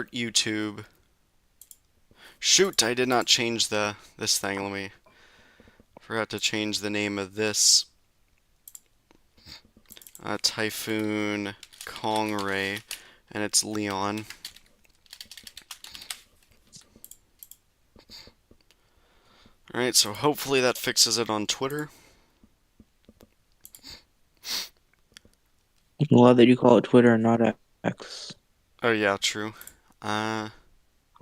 start YouTube. Shoot, I did not change this thing. Forgot to change the name of this. Typhoon Kong-rey, and it's Leon. Alright, so hopefully that fixes it on Twitter. I love that you call it Twitter and not X. Oh yeah, true. Uh,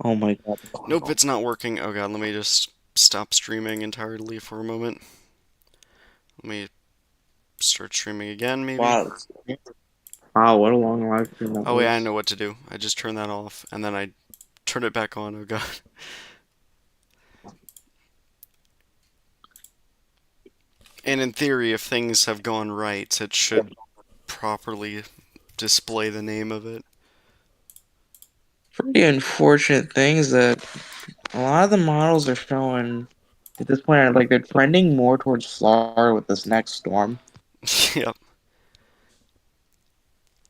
Oh my god. nope, it's not working. Oh god, let me just stop streaming entirely for a moment. Let me start streaming again, maybe. Wow. Wow, what a long live stream that Oh wait, I was. know what to do. I just turn that off, and then I turn it back on. Oh god. And in theory, if things have gone right, it should properly display the name of it. Pretty unfortunate things that a lot of the models are showing at this point, like they're trending more towards Florida with this next storm. Yep.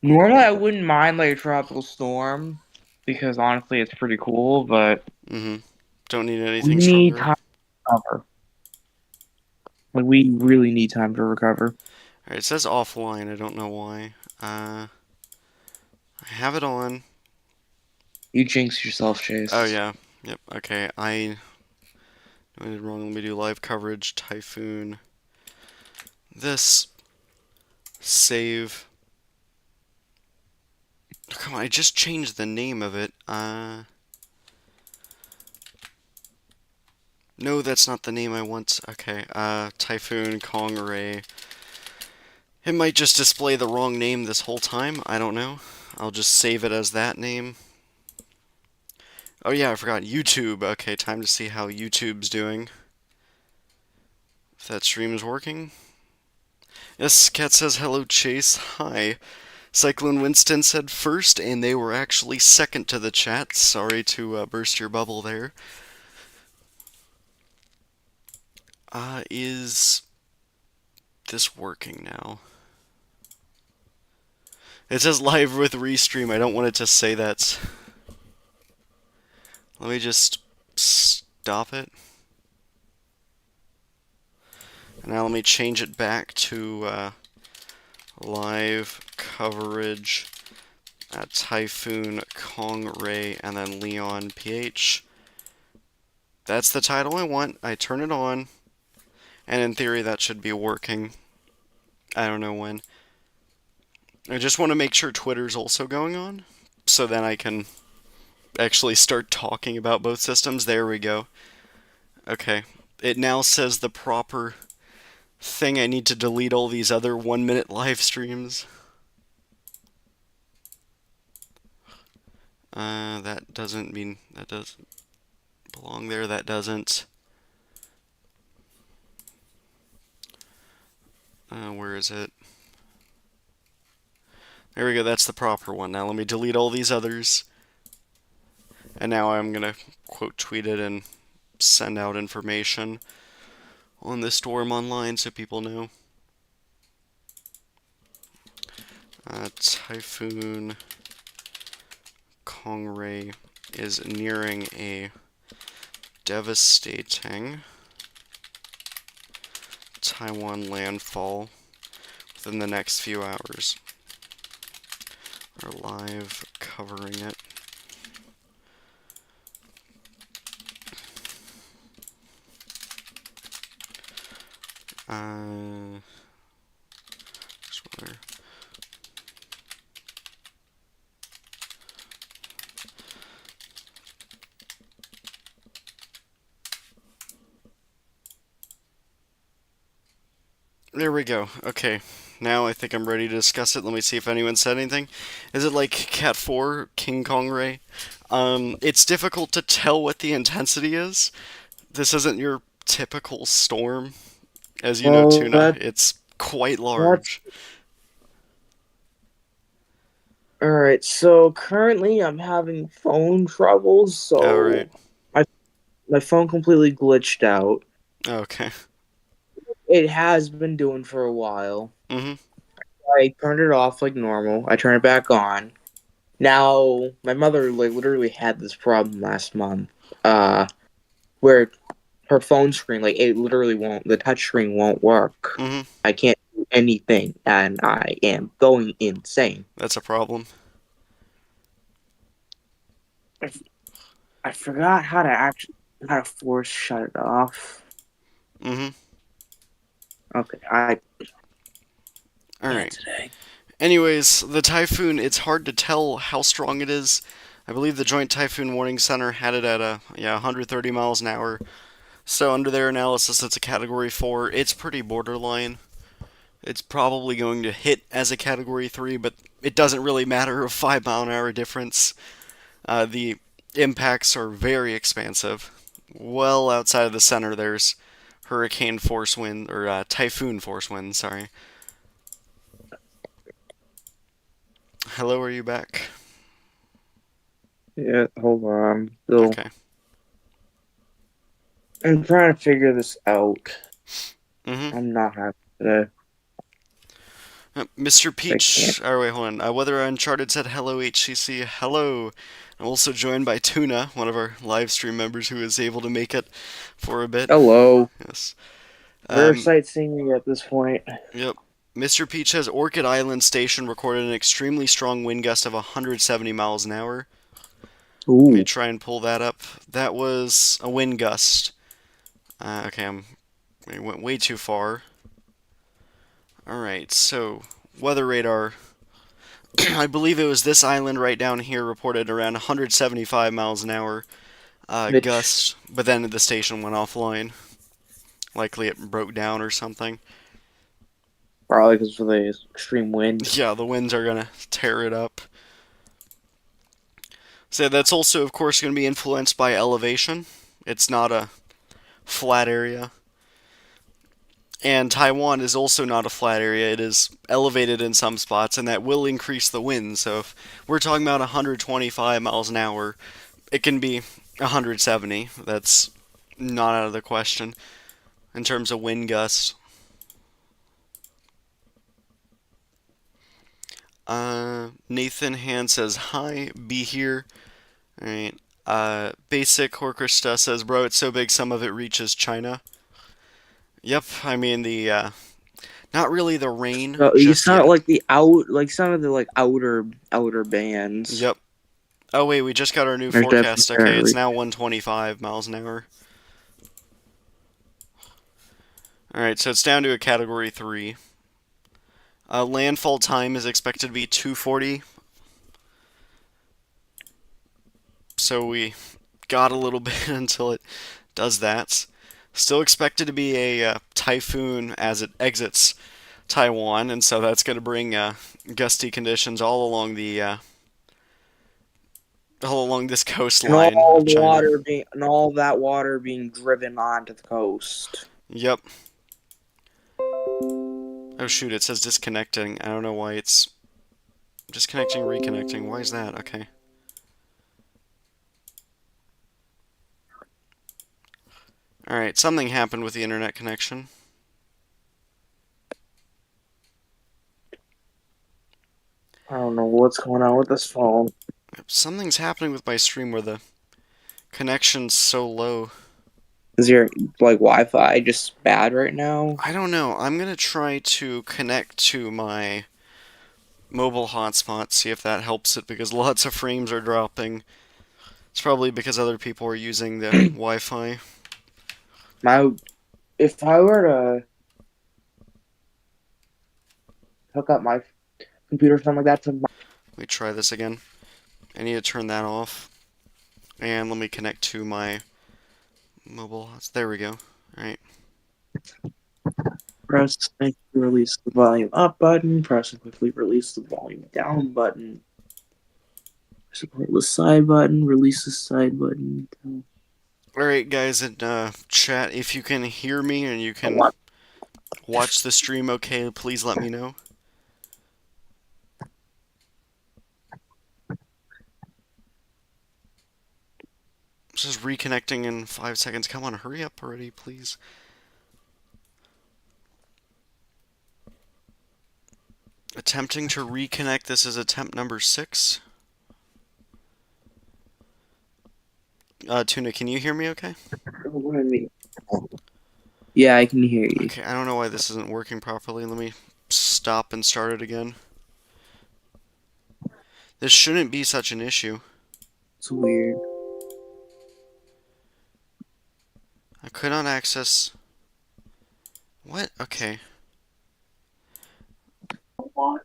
Normally, I wouldn't mind like a tropical storm because honestly, it's pretty cool, but Mm-hmm. Don't need we anything need stronger. time to recover. Like, we really need time to recover. Alright, it says offline. I don't know why. I have it on. You jinx yourself, Oh Chase. yeah. Yep. Okay. I did wrong. Let me do live coverage. Typhoon. This. Save. Oh, come on, I just changed the name of it. No, that's not the name I want. Okay. Typhoon Kong-rey. It might just display the wrong name this whole time. I don't know. I'll just save it as that name. Oh yeah, I forgot. YouTube. Okay, time to see how YouTube's doing. If that stream is working. Yes, Cat says hello, Chase. Hi. Cyclone Winston said first, and they were actually second to the chat. Sorry to burst your bubble there. Is this working now? It says live with restream. I don't want it to say that. Let me just stop it. And now let me change it back to live coverage at Typhoon Kong-rey and then LeonPH. That's the title I want. I turn it on. And in theory, that should be working. I don't know when. I just want to make sure Twitter's also going on. So then I can actually start talking about both systems. There we go. Okay. It now says the proper thing. I need to delete all these other 1 minute live streams. That doesn't mean that doesn't belong there. That doesn't. Where is it? There we go. That's the proper one. Now let me delete all these others. And now I'm gonna quote tweet it and send out information on the storm online so people know. Typhoon Kong-rey is nearing a devastating Taiwan landfall within the next few hours. We're live covering it. Where? There we go. Okay. Now I think I'm ready to discuss it. Let me see if anyone said anything. Is it like Cat 4, King Kong-rey? It's difficult to tell what the intensity is. This isn't your typical storm. As you know, Well, Tuna, it's quite that's large. all right. So currently, I'm having phone troubles. Oh, right. My my phone completely glitched out. Okay. It has been doing for a while. Mm-hmm. I turned it off like normal. I turned it back on. Now, my mother like literally had this problem last month, where her phone screen, like it literally won't, the touch screen won't work. Mm-hmm. I can't do anything, and I am going insane. That's a problem. I, I forgot how to force shut it off. Mm-hmm. Okay, I All can't right. today. Anyways, the typhoon, it's hard to tell how strong it is. I believe the Joint Typhoon Warning Center had it at 130 miles an hour. So under their analysis, it's a Category 4. It's pretty borderline. It's probably going to hit as a Category 3, but it doesn't really matter a 5 mile an hour difference. The impacts are very expansive. Well outside of the center, there's hurricane force wind, or typhoon force wind, sorry. Hello, are you back? Yeah, hold on. Still, Okay. I'm trying to figure this out. Mm-hmm. I'm not happy today. Mr. I can't. Peach, oh wait, hold on. Weather Uncharted said hello, HCC, hello. I'm also joined by Tuna, one of our live stream members who is able to make it for a bit. Hello. Yes. We're Um, sightseeing at this point. yep. Mr. Peach says Orchid Island Station recorded an extremely strong wind gust of 170 miles an hour. Let me Ooh. try and pull that up. That was a wind gust. Okay, I went way too far. Alright, so weather radar. I believe it was this island right down here reported around 175 miles an hour Which gust, but then the station went offline. Likely it broke down or something. probably because of the extreme wind. Yeah, the winds are gonna tear it up. So that's also, of course, gonna be influenced by elevation. It's not a flat area. And Taiwan is also not a flat area. It is elevated in some spots, and that will increase the wind. So if we're talking about 125 miles an hour, it can be 170. That's not out of the question in terms of wind gusts. Nathan Hand says, hi, be here. Alright. Basic Orchestra says, bro, it's so big some of it reaches China. Yep, I mean, not really the rain So it's just not yet. like like some of the like outer bands. Yep. Oh, wait, we just got our new There's definitely forecast. Okay, starting to it's reach. now 125 miles an hour. Alright, so it's down to a Category 3. Landfall time is expected to be 240, so we got a little bit until it does that. Still expected to be a typhoon as it exits Taiwan, and so that's going to bring gusty conditions all along this coastline of China. And all that water being driven onto the coast. Yep. Oh shoot, it says disconnecting. I don't know why it's disconnecting, reconnecting. Why is that? Okay. Alright, something happened with the internet connection. I don't know what's going on with this phone. Something's happening with my stream where the connection's so low. Is your like Wi-Fi just bad right now? I don't know. I'm gonna try to connect to my mobile hotspot, see if that helps it, because lots of frames are dropping. It's probably because other people are using the Wi-Fi. My if I were to hook up my computer or something like that to my Let me try this again. I need to turn that off. And let me connect to my mobile hotspot. There we go. Alright. press and release the volume up button, press and quickly release the volume down button. Support the side button, release the side button. Alright, guys in chat, if you can hear me and you A can lot. watch the stream okay, please let me know. This is reconnecting in 5 seconds. Come on, hurry up already, please. Attempting to reconnect. This is attempt number 6. Tuna, can you hear me okay? Don't mind me. Yeah, I can hear you. Okay, I don't know why this isn't working properly. Let me stop and start it again. This shouldn't be such an issue. It's weird. I could not access... What? Okay. What?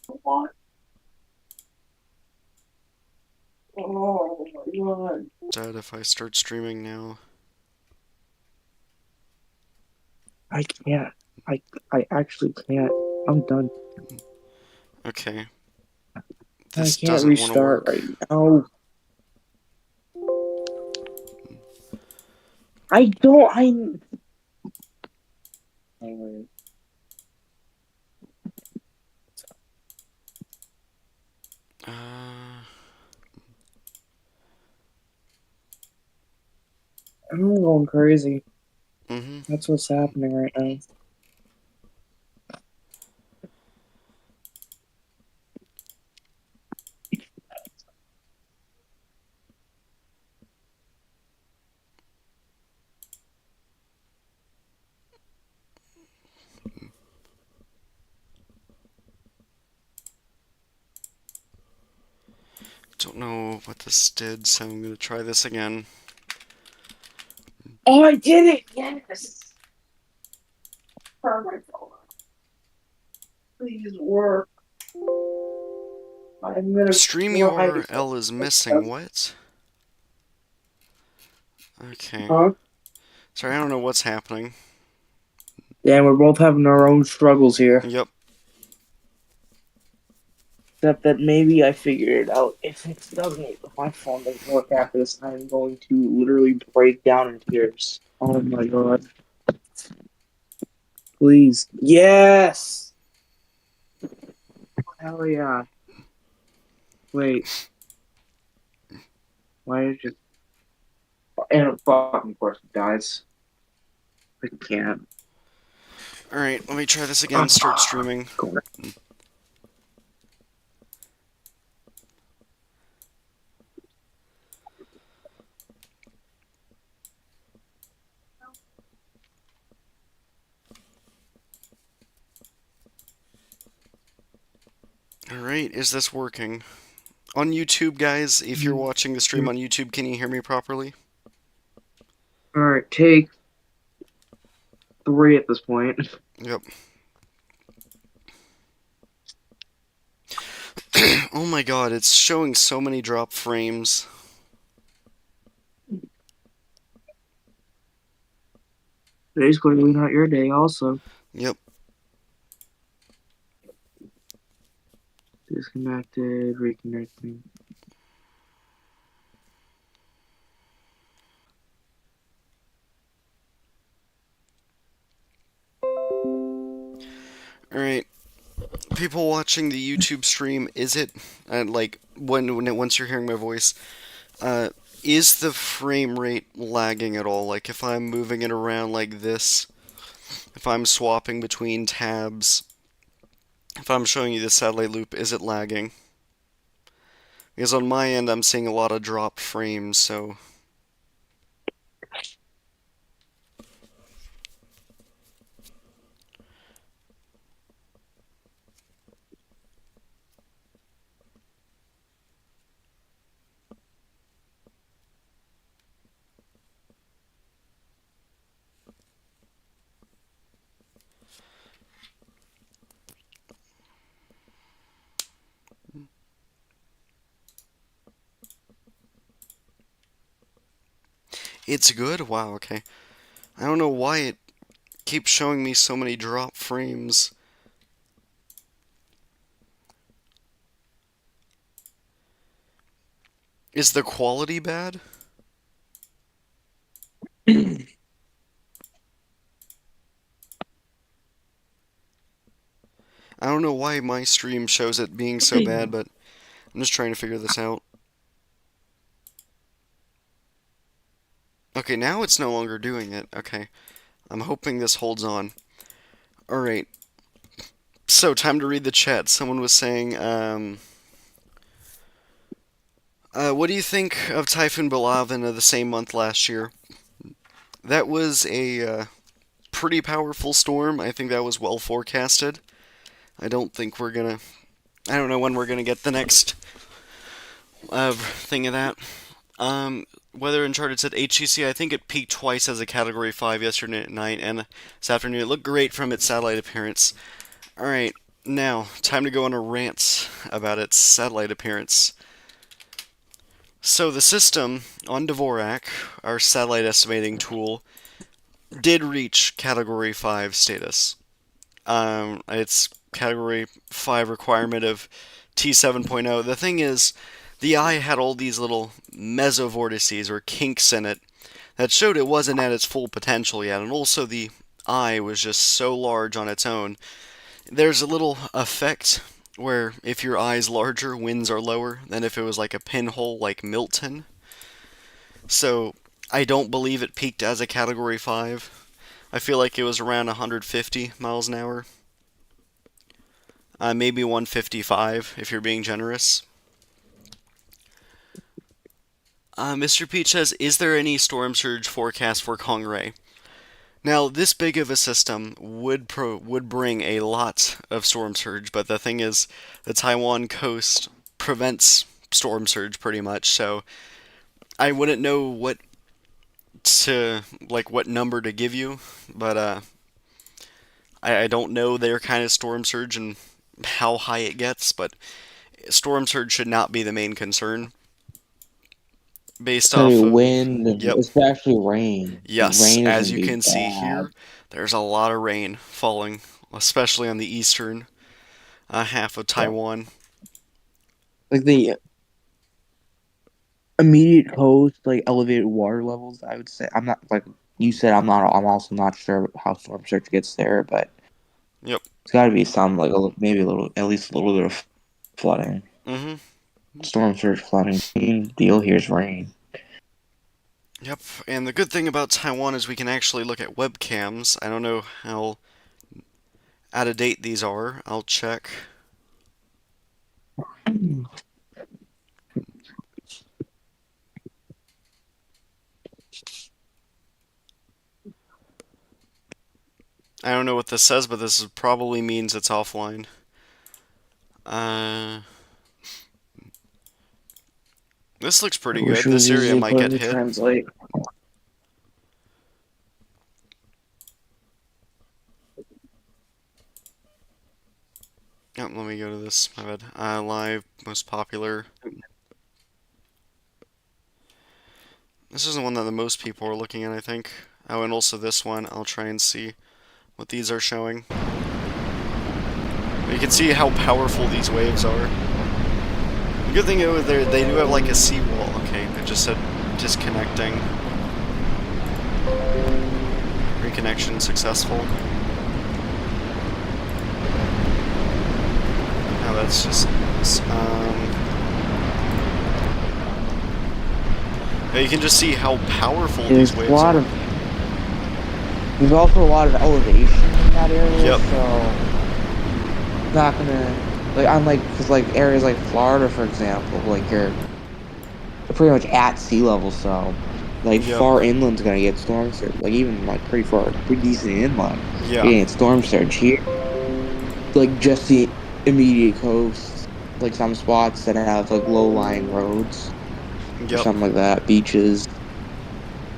What? Oh my god. Dead if I start streaming now. I can't. I I actually can't. I'm done. Okay. I This can't doesn't want to restart work. right now. I don't. I Uh... I'm going crazy. Mm-hmm. That's what's happening right now. Don't know what this did, so I'm gonna try this again. Oh, I did it! Yes! Oh my god. Please work. I'm gonna Stream try. URL is missing. What? Okay. Huh? Sorry, I don't know what's happening. Yeah, we're both having our own struggles here. Yep. Except that maybe I figured it out. If it doesn't, if my phone doesn't work after this, I'm going to literally break down in tears. Oh my god. Please. Yes! Hell yeah. Wait, why did it just. And of fucking course it dies. I can't. Alright, let me try this again. Start streaming. Going. Alright, is this working? On YouTube, guys, if you're watching the stream on YouTube, can you hear me properly? Alright, take 3 at this point. Yep. Oh my god, it's showing so many drop frames. Today's clearly not your day, also. Yep. Disconnected, reconnecting. Alright. People watching the YouTube stream, is it, like, once you're hearing my voice, uh, is the frame rate lagging at all? Like, if I'm moving it around like this, if I'm swapping between tabs, if I'm showing you the satellite loop, is it lagging? Because on my end, I'm seeing a lot of dropped frames, so... It's good? Wow, okay. I don't know why it keeps showing me so many drop frames. Is the quality bad? I don't know why my stream shows it being so bad, but I'm just trying to figure this out. Okay, now it's no longer doing it. Okay. I'm hoping this holds on. Alright. So, time to read the chat. Someone was saying, What do you think of Typhoon Belavin of the same month last year? That was a pretty powerful storm. I think that was well forecasted. I don't think we're gonna. I don't know when we're gonna get the next thing of that. Weather Uncharted said HCC. I think it peaked twice as a Category 5 yesterday at night and this afternoon. It looked great from its satellite appearance. All right, now time to go on a rant about its satellite appearance. So the system on Dvorak, our satellite estimating tool, did reach Category 5 status. Its Category 5 requirement of T7.0. The thing is, the eye had all these little mesovortices or kinks in it that showed it wasn't at its full potential yet, and also the eye was just so large on its own. There's a little effect where if your eye's larger, winds are lower than if it was like a pinhole like Milton. So I don't believe it peaked as a Category 5. I feel like it was around 150 miles an hour. Maybe 155 if you're being generous. Mr. Peach says, is there any storm surge forecast for Kong-rey? Now, this big of a system would bring a lot of storm surge, but the thing is, the Taiwan coast prevents storm surge pretty much, so I wouldn't know what number to give you, but I don't know their kind of storm surge and how high it gets, but storm surge should not be the main concern It's based gonna be off of. wind, Yep. especially rain. Yes, Rain is as gonna you be can see bad. here, there's a lot of rain falling, especially on the eastern half of Yeah. Taiwan. Like the immediate coast, like elevated water levels. I would say I'm not like you said. I'm not. I'm also not sure how storm surge gets there, but Yep. it's got to be some like maybe a little, at least a little bit of flooding. Mm-hmm. Storm surge flooding. Main deal here is rain. Yep. And the good thing about Taiwan is we can actually look at webcams. I don't know how out of date these are. I'll check. I don't know what this says, but this probably means it's offline. Uh, this looks I pretty wish good. it was This area easy might for get him to hit. translate. Yep, let me go to this. My bad. Live, most popular. This is the one that the most people are looking at, I think. Oh, and also this one. I'll try and see what these are showing. You can see how powerful these waves are. The good thing is they do have like a seawall. Okay, it just said disconnecting. Reconnection successful. Oh, that's just. Yeah, you can just see how powerful these There's a waves lot are. of. There's also a lot of elevation in that area, Yep. so not gonna like unlike because like areas like Florida, for example, like you're pretty much at sea level, so like Yep. far inland's gonna get storm surge. Like even like pretty far, pretty decent inland, Yeah. you're gonna get storm surge here. Like just the immediate coast, like some spots that have like low lying roads or Yep. something like that, beaches.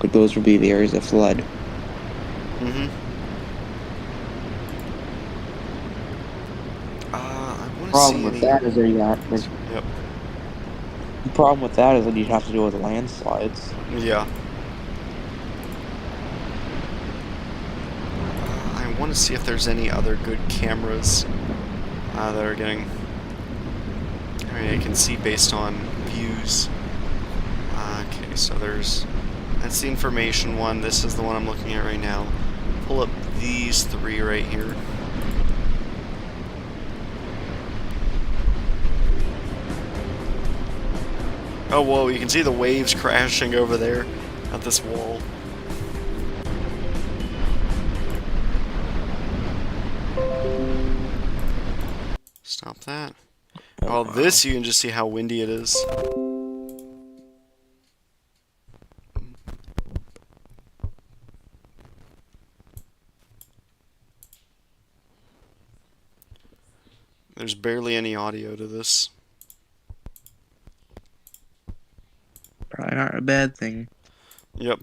Like those would be the areas that flood. Mhm. I want to Problem see with any. that is that you got like, Yep. the problem with that is that you'd have to deal with landslides. Yeah. I want to see if there's any other good cameras that are getting. I mean, I can see based on views. Okay, so that's the information one. This is the one I'm looking at right now. Pull up these three right here. Oh, whoa, you can see the waves crashing over there at this wall. Stop that. Oh, Oh, wow. this you can just see how windy it is. There's barely any audio to this. Probably not a bad thing. Yep.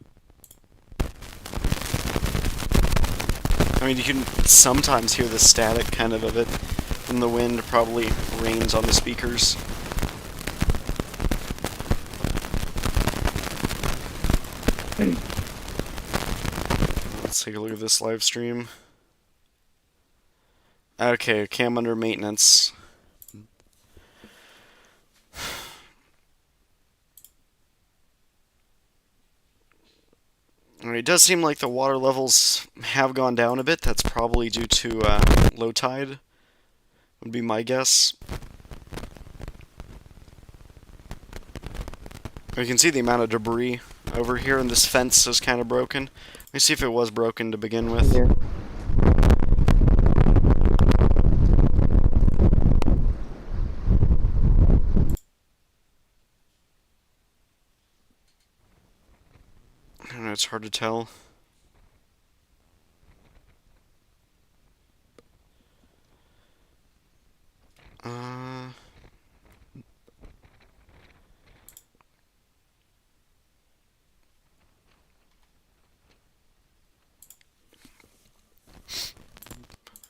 I mean, you can sometimes hear the static kind of it from the wind. Probably rains on the speakers. Let's take a look at this live stream. Okay, cam under maintenance. It does seem like the water levels have gone down a bit. That's probably due to low tide, would be my guess. You can see the amount of debris over here, and this fence is kind of broken. Let me see if it was broken to begin with. Yeah. I don't know, it's hard to tell.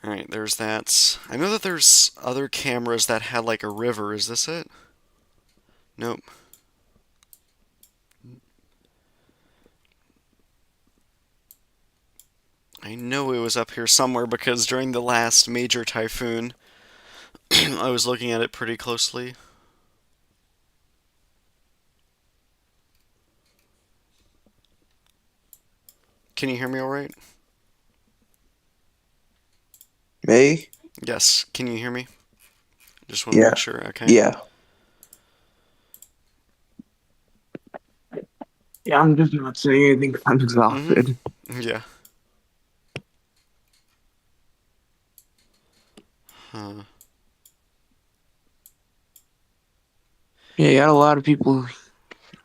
Alright, there's that. I know that there's other cameras that had like a river. Is this it? Nope. I know it was up here somewhere because during the last major typhoon, I was looking at it pretty closely. Can you hear me alright? Me? Yes, can you hear me? Just want to Yeah. make sure, okay. Yeah. Yeah, I'm just not saying anything 'cause I'm exhausted. Yeah. Huh. Yeah, you got a lot of people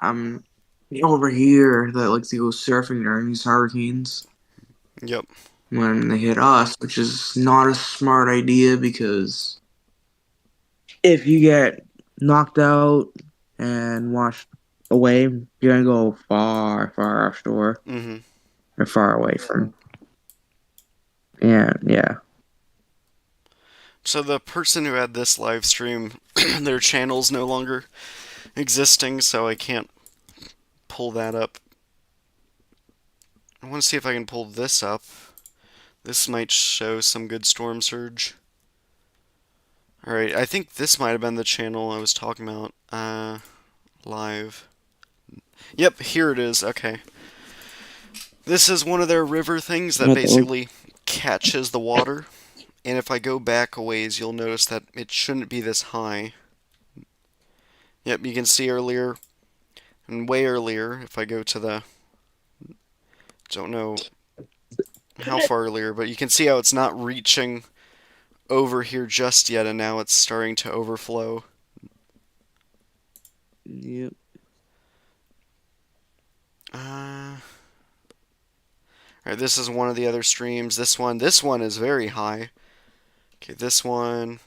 over here that like to go surfing during these hurricanes Yep. when they hit us, which is not a smart idea because if you get knocked out and washed away, you're gonna go far, far offshore Mm-hmm. or far away from. Yeah. So the person who had this live stream, their channel's no longer existing, so I can't pull that up. I want to see if I can pull this up. This might show some good storm surge. Alright, I think this might have been the channel I was talking about. Live. Yep, here it is. Okay. This is one of their river things that basically catches the water. And if I go back a ways, you'll notice that it shouldn't be this high. Yep, you can see earlier, and way earlier, if I go to the... Don't know how far earlier, but you can see how it's not reaching over here just yet, and now it's starting to overflow. Yep. Alright, this is one of the other streams. This one is very high. Okay, this one,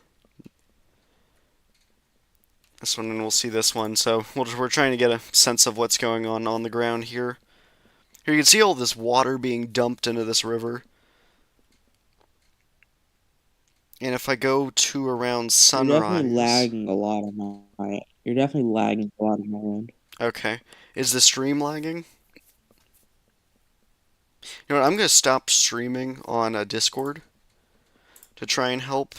and we'll see this one. So we're trying to get a sense of what's going on the ground here. Here you can see all this water being dumped into this river. And if I go to around sunrise... You're definitely lagging a lot on my... You're definitely lagging a lot on my end. Okay. Is the stream lagging? You know what, I'm going to stop streaming on Discord to try and help.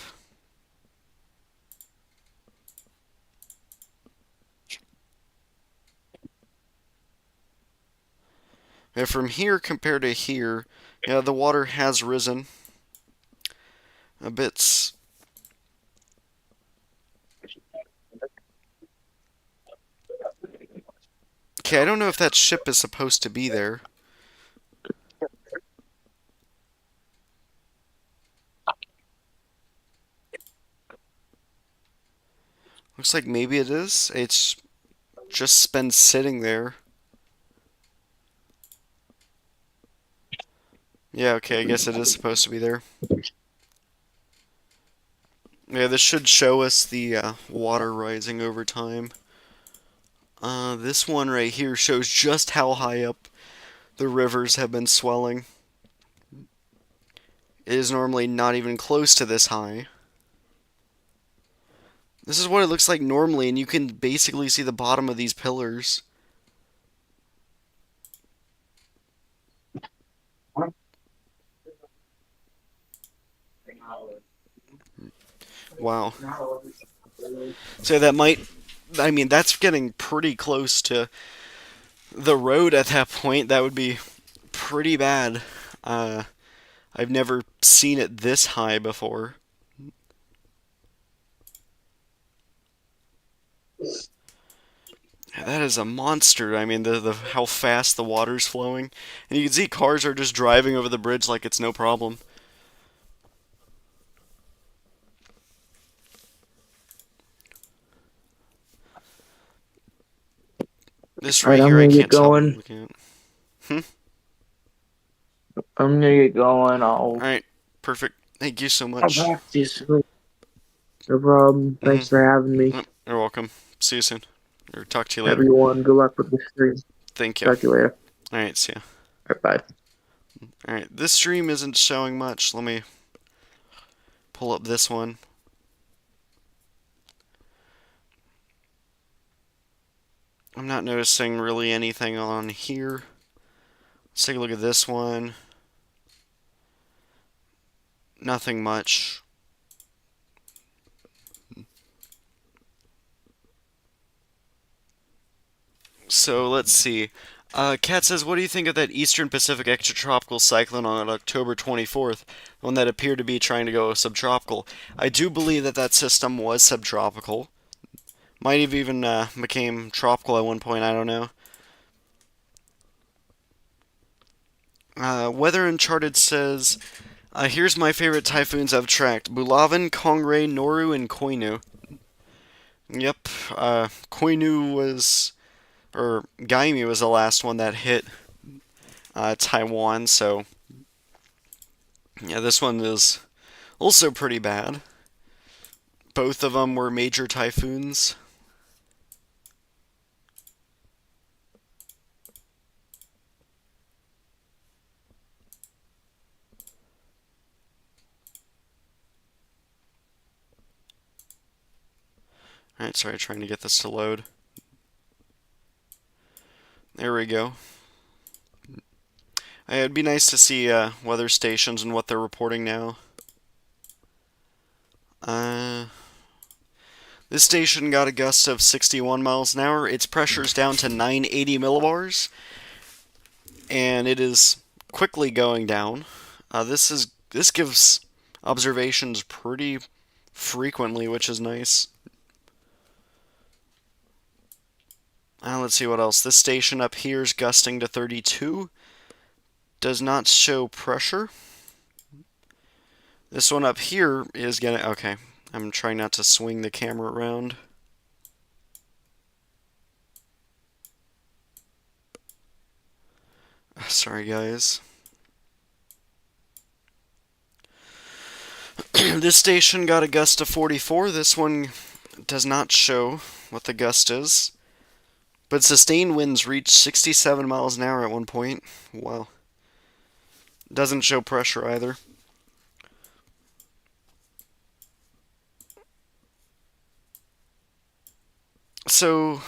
And from here compared to here, yeah, the water has risen a bit. Okay, I don't know if that ship is supposed to be there. Looks like maybe it is. It's just been sitting there. Yeah, okay, I guess it is supposed to be there. Yeah, this should show us the water rising over time. This one right here shows just how high up the rivers have been swelling. It is normally not even close to this high. This is what it looks like normally, and you can basically see the bottom of these pillars. Wow. So that might, I mean, that's getting pretty close to the road at that point. That would be pretty bad. Uh, I've never seen it this high before. That is a monster. I mean, the how fast the water's flowing, and you can see cars are just driving over the bridge like it's no problem. This All right, right I'm here, I gonna get can't tell what I'm going. looking at. Hmm? I'm gonna get going. All right, perfect. Thank you so I'll much. talk to you soon. No problem. Thanks Mm-hmm. for having me. Yep, you're welcome. See you soon, or talk to you later. Everyone, good luck with the stream. Thank you. Talk to you later. All right, see ya. Bye. All right, this stream isn't showing much. Let me pull up this one. I'm not noticing really anything on here. Let's take a look at this one. Nothing much. So let's see. Kat says, what do you think of that Eastern Pacific extratropical cyclone on October 24th? The one that appeared to be trying to go subtropical. I do believe that that system was subtropical. Might have even became tropical at one point, I don't know. Weather Uncharted says, here's my favorite typhoons I've tracked. Bulavan, Kong-rey, Noru, and Koinu. Yep, Koinu was, or Gaimi was the last one that hit Taiwan, so yeah, this one is also pretty bad. Both of them were major typhoons. Alright, sorry, trying to get this to load. There we go. It'd be nice to see weather stations and what they're reporting now. This station got a gust of 61 miles an hour. Its pressure's down to 980 millibars, and it is quickly going down. This gives observations pretty frequently, which is nice. Let's see what else. This station up here is gusting to 32. Does not show pressure. This one up here is getting... Okay, I'm trying not to swing the camera around. Sorry, guys. This station got a gust of 44. This one does not show what the gust is. But sustained winds reached 67 miles an hour at one point. Wow. Doesn't show pressure either. So,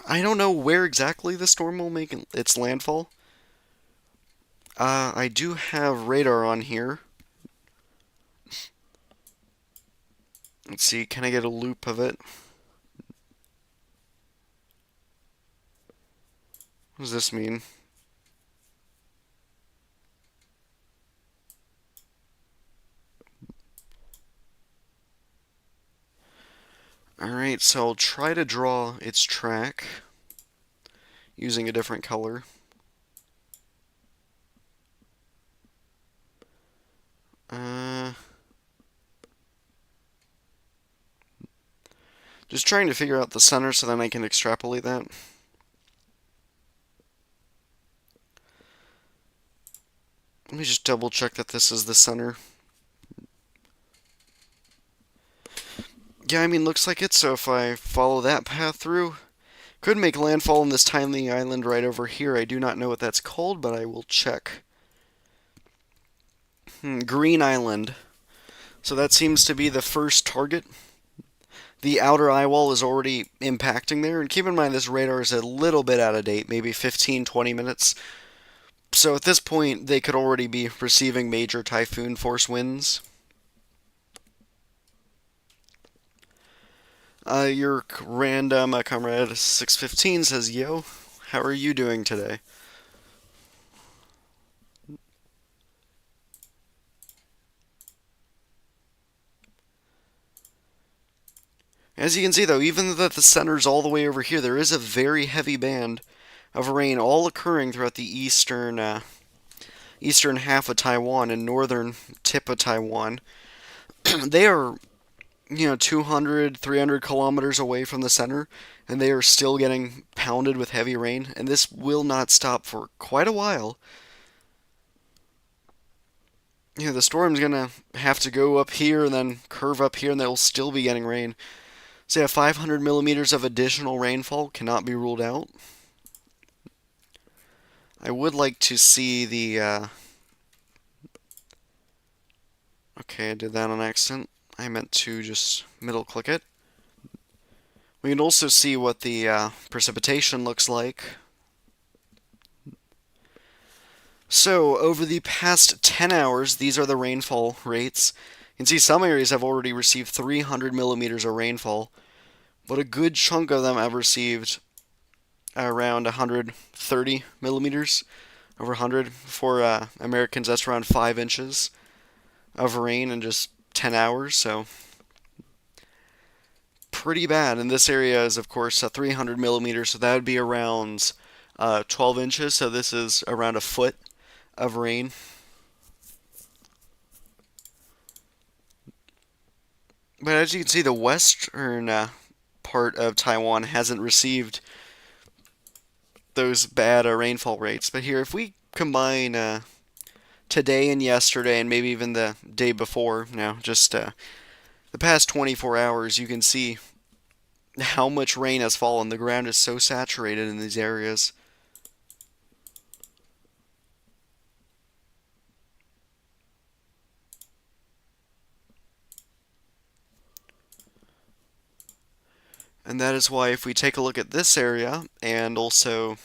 I don't know where exactly the storm will make its landfall. I do have radar on here. Let's see, can I get a loop of it? What does this mean? Alright, so I'll try to draw its track using a different color. Just trying to figure out the center so then I can extrapolate that. Let me just double check that this is the center. Yeah, I mean, looks like it, so if I follow that path through, could make landfall on this tiny island right over here. I do not know what that's called, but I will check. Green Island. So that seems to be the first target. The outer eye wall is already impacting there, and keep in mind this radar is a little bit out of date, maybe 15, 20 minutes. So at this point, they could already be receiving major typhoon force winds. Your random comrade 615 says, "Yo, how are you doing today?" As you can see, though, even though the center's all the way over here, there is a very heavy band of rain all occurring throughout the eastern half of Taiwan and northern tip of Taiwan. They are, 200, 300 kilometers away from the center, and they are still getting pounded with heavy rain, and this will not stop for quite a while. The storm's gonna have to go up here and then curve up here, and they'll still be getting rain. So yeah, 500 millimeters of additional rainfall cannot be ruled out. I would like to see the. Okay, I did that on accident. I meant to just middle click it. We can also see what the precipitation looks like. So, over the past 10 hours, these are the rainfall rates. You can see some areas have already received 300 millimeters of rainfall, but a good chunk of them have received around 130 millimeters, over 100. For Americans, that's around 5 inches of rain in just 10 hours, so pretty bad. And this area is, of course, 300 millimeters, so that would be around 12 inches, so this is around a foot of rain. But as you can see, the western part of Taiwan hasn't received those bad rainfall rates. But here, if we combine today and yesterday, and maybe even the day before, just the past 24 hours, you can see how much rain has fallen. The ground is so saturated in these areas. And that is why if we take a look at this area and also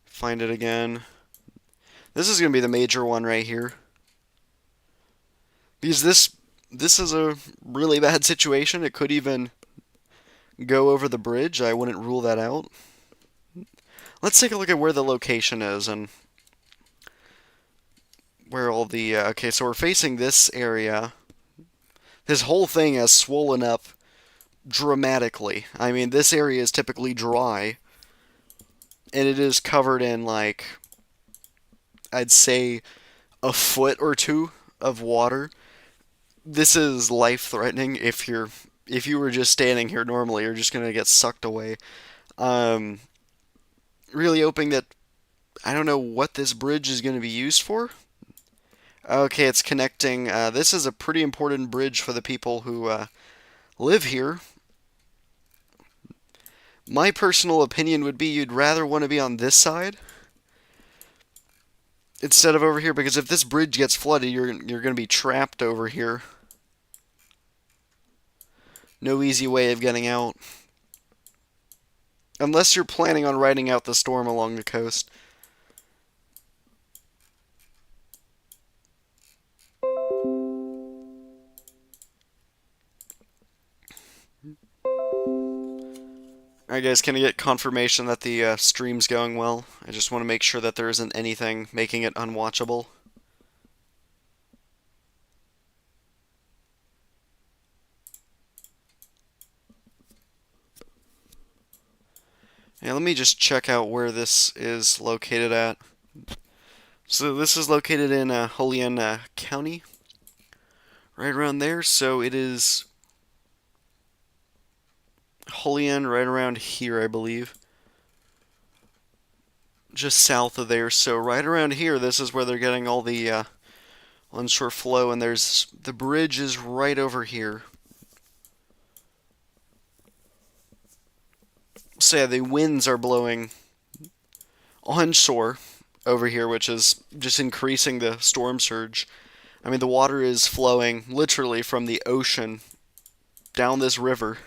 find it again, this is going to be the major one right here. Because this is a really bad situation. It could even go over the bridge. I wouldn't rule that out. Let's take a look at where the location is and where all the... okay, so we're facing this area. This whole thing has swollen up dramatically. I mean, this area is typically dry, and it is covered in, like, I'd say a foot or two of water. This is life-threatening if you were just standing here normally. You're just gonna get sucked away. Really hoping that I don't know what this bridge is going to be used for. Okay, it's connecting. This is a pretty important bridge for the people who live here. My personal opinion would be you'd rather want to be on this side instead of over here, because if this bridge gets flooded, you're going to be trapped over here. No easy way of getting out. Unless you're planning on riding out the storm along the coast. Alright guys, can I get confirmation that the stream's going well? I just want to make sure that there isn't anything making it unwatchable. Yeah, let me just check out where this is located at. So this is located in Hualien County. Right around there, so it is Hualien right around here, I believe. Just south of there, so right around here, this is where they're getting all the onshore flow, and the bridge is right over here. So yeah, the winds are blowing onshore over here, which is just increasing the storm surge. I mean, the water is flowing literally from the ocean down this river.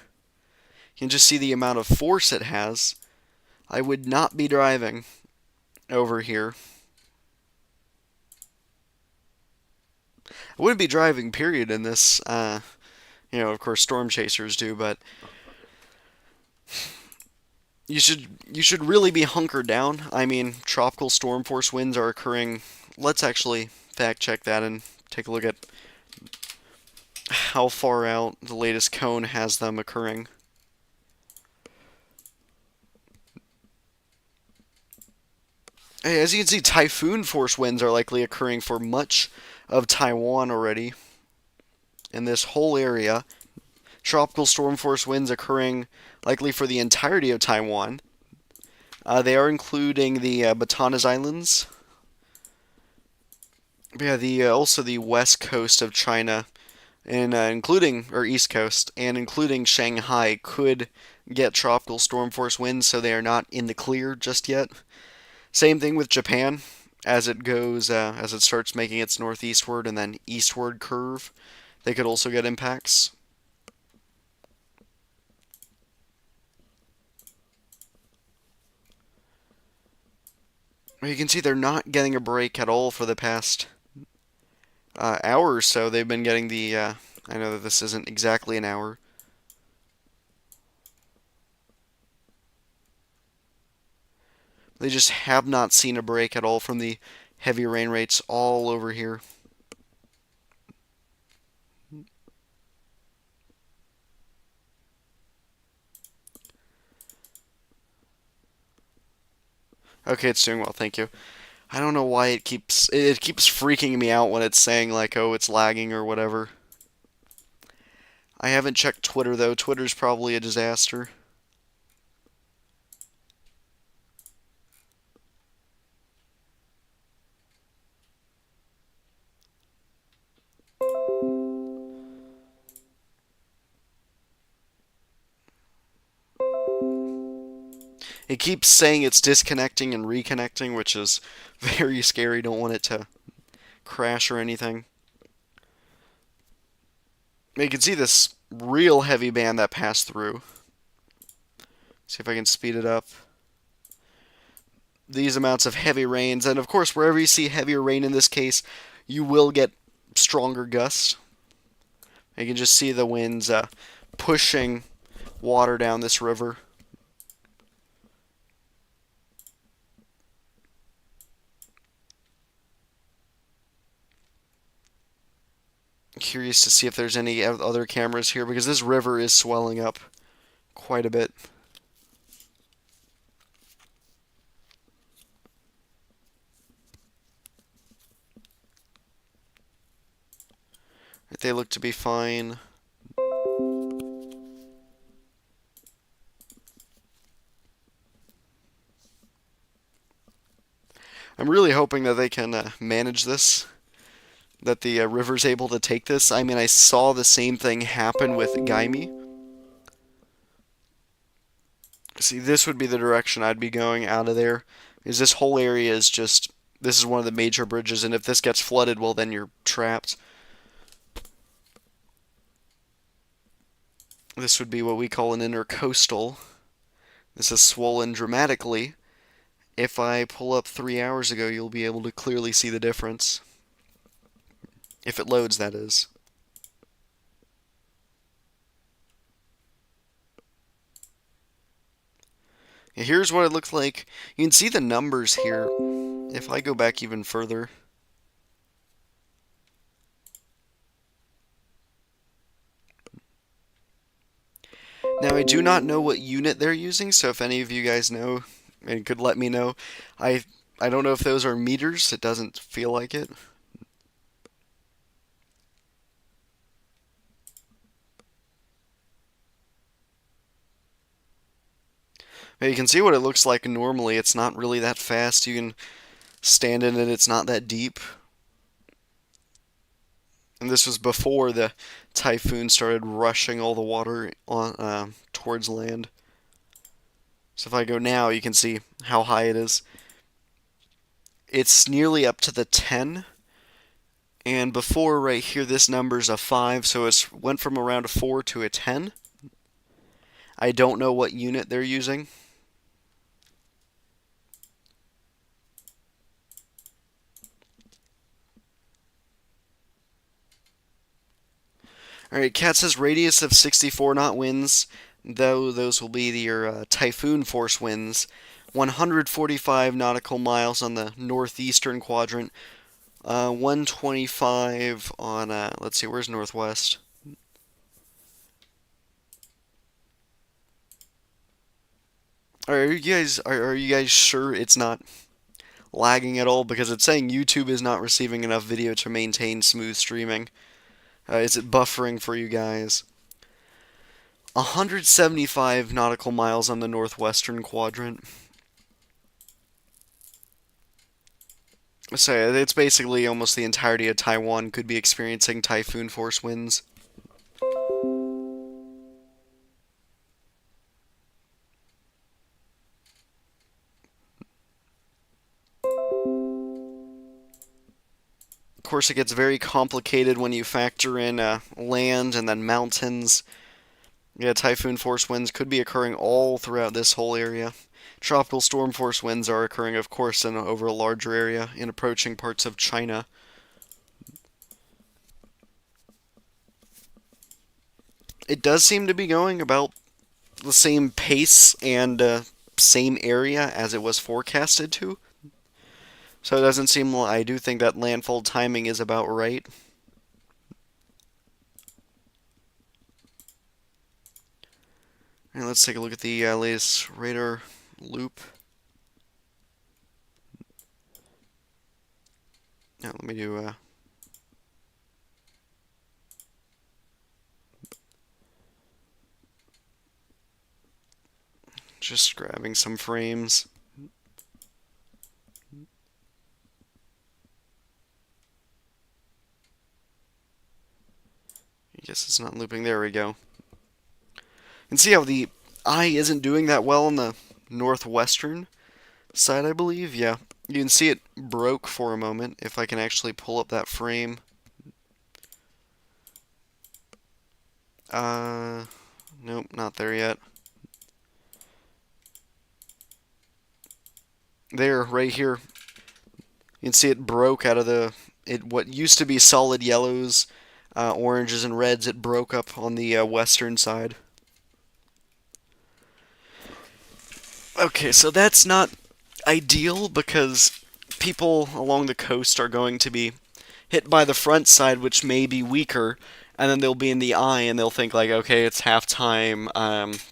You can just see the amount of force it has. I would not be driving over here. I wouldn't be driving, period, in this. Of course, storm chasers do, but you should really be hunkered down. I mean, tropical storm force winds are occurring. Let's actually fact check that and take a look at how far out the latest cone has them occurring. Hey, as you can see, typhoon force winds are likely occurring for much of Taiwan already. In this whole area, tropical storm force winds occurring likely for the entirety of Taiwan. They are including the Batanes Islands. But yeah, also the west coast of China, and East Coast, and including Shanghai, could get tropical storm force winds, so they are not in the clear just yet. Same thing with Japan, as it starts making its northeastward and then eastward curve, they could also get impacts. You can see they're not getting a break at all for the past hour or so. They've been getting I know that this isn't exactly an hour. They just have not seen a break at all from the heavy rain rates all over here. Okay, it's doing well, thank you. I don't know why it keeps freaking me out when it's saying like, oh, it's lagging or whatever. I haven't checked Twitter though. Twitter's probably a disaster. It keeps saying it's disconnecting and reconnecting, which is very scary. Don't want it to crash or anything. You can see this real heavy band that passed through. See if I can speed it up. These amounts of heavy rains, and of course, wherever you see heavier rain in this case, you will get stronger gusts. You can just see the winds pushing water down this river. Curious to see if there's any other cameras here, because this river is swelling up quite a bit. They look to be fine. I'm really hoping that they can manage this, that the river's able to take this. I mean, I saw the same thing happen with Gaimi. See, this would be the direction I'd be going out of there, because this whole area is just, this is one of the major bridges, and if this gets flooded, well, then you're trapped. This would be what we call an intercoastal. This is swollen dramatically. If I pull up 3 hours ago, you'll be able to clearly see the difference. If it loads, that is. Here's what it looks like. You can see the numbers here. If I go back even further. Now, I do not know what unit they're using, so if any of you guys know and could let me know. I don't know if those are meters. It doesn't feel like it. But you can see what it looks like normally. It's not really that fast. You can stand in it. It's not that deep. And this was before the typhoon started rushing all the water on towards land. So if I go now, you can see how high it is. It's nearly up to the 10. And before, right here, this number's a 5, so it went from around a 4 to a 10. I don't know what unit they're using. Alright, Cat says radius of 64 knot winds, though those will be your typhoon force winds. 145 nautical miles on the northeastern quadrant. 125 on, let's see, where's northwest? Are you guys sure it's not lagging at all? Because it's saying YouTube is not receiving enough video to maintain smooth streaming. Is it buffering for you guys? 175 nautical miles on the northwestern quadrant. So it's basically almost the entirety of Taiwan could be experiencing typhoon force winds. Of course, it gets very complicated when you factor in land and then mountains. Yeah, typhoon force winds could be occurring all throughout this whole area. Tropical storm force winds are occurring, of course, over a larger area in approaching parts of China. It does seem to be going about the same pace and same area as it was forecasted to. So it doesn't seem like, I do think that landfall timing is about right. And let's take a look at the latest radar loop. Now let me do just grabbing some frames. I guess it's not looping. There we go. And see how the eye isn't doing that well on the northwestern side, I believe. Yeah, you can see it broke for a moment. If I can actually pull up that frame. Nope, not there yet. There, right here. You can see it broke out of what used to be solid yellows, oranges, and reds. It broke up on the western side. Okay, so that's not ideal because people along the coast are going to be hit by the front side, which may be weaker, and then they'll be in the eye and they'll think like, okay, it's halftime,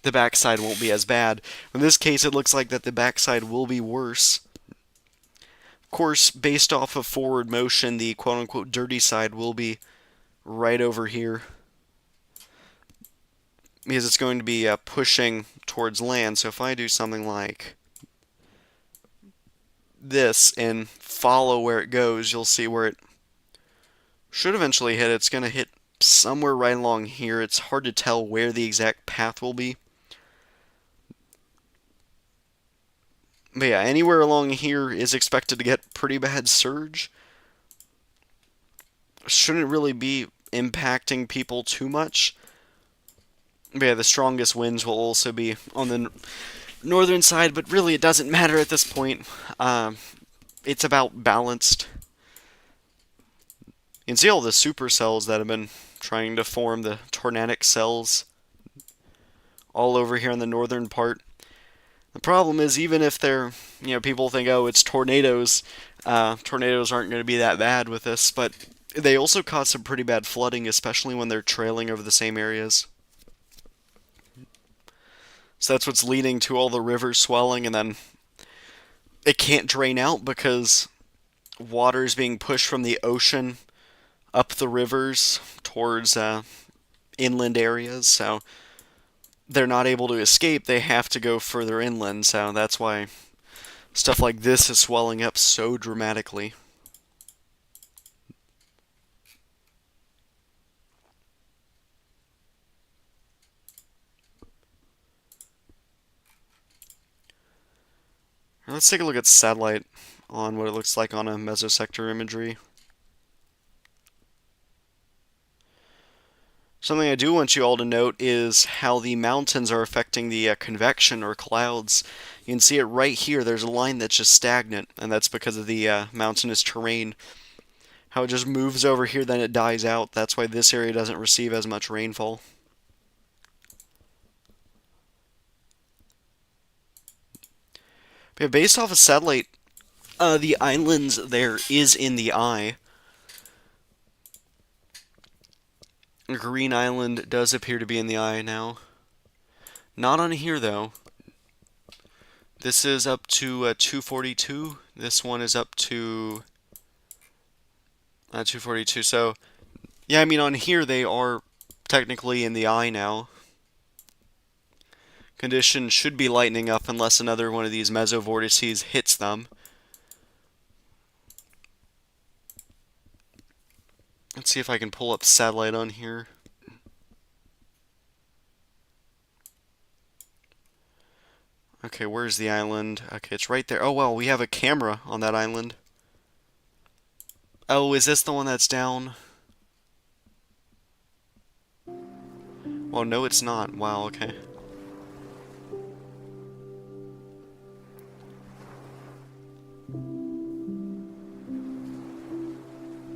the backside won't be as bad. In this case, it looks like that the backside will be worse. Of course, based off of forward motion, the quote-unquote dirty side will be right over here because it's going to be pushing towards land. So if I do something like this and follow where it goes, you'll see where it should eventually hit. It's going to hit somewhere right along here. It's hard to tell where the exact path will be. But yeah, anywhere along here is expected to get pretty bad surge. Shouldn't really be impacting people too much. But yeah, the strongest winds will also be on the northern side, but really it doesn't matter at this point. It's about balanced. You can see all the supercells that have been trying to form, the tornadic cells, all over here in the northern part. The problem is, even if they're, people think, oh, it's tornadoes, tornadoes aren't going to be that bad with this, but they also cause some pretty bad flooding, especially when they're trailing over the same areas. So that's what's leading to all the rivers swelling, and then it can't drain out because water is being pushed from the ocean up the rivers towards inland areas, so they're not able to escape. They have to go further inland, so that's why stuff like this is swelling up so dramatically. Let's take a look at satellite on what it looks like on a mesosector imagery. Something I do want you all to note is how the mountains are affecting the convection or clouds. You can see it right here. There's a line that's just stagnant, and that's because of the mountainous terrain. How it just moves over here, then it dies out. That's why this area doesn't receive as much rainfall. But yeah, based off of satellite, the islands there is in the eye. Green Island does appear to be in the eye now. Not on here, though. This is up to 242. This one is up to 242. So, yeah, I mean, on here they are technically in the eye now. Conditions should be lightening up unless another one of these mesovortices hits them. Let's see if I can pull up satellite on here. Okay, where's the island? Okay, it's right there. Oh, well, we have a camera on that island. Oh, is this the one that's down? Well, no, it's not. Wow, okay.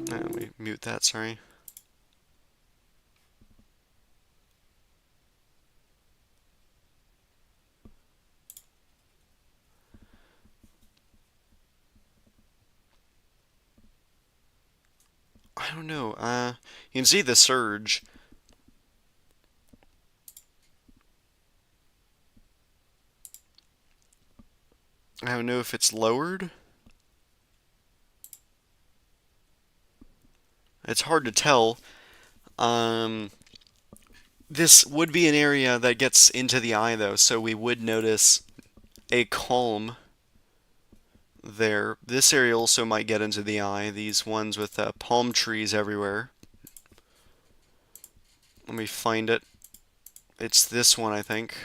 Let me mute that, sorry. I don't know. You can see the surge. I don't know if it's lowered. It's hard to tell. This would be an area that gets into the eye, though, so we would notice a calm there. This area also might get into the eye, these ones with palm trees everywhere. Let me find it. It's this one, I think.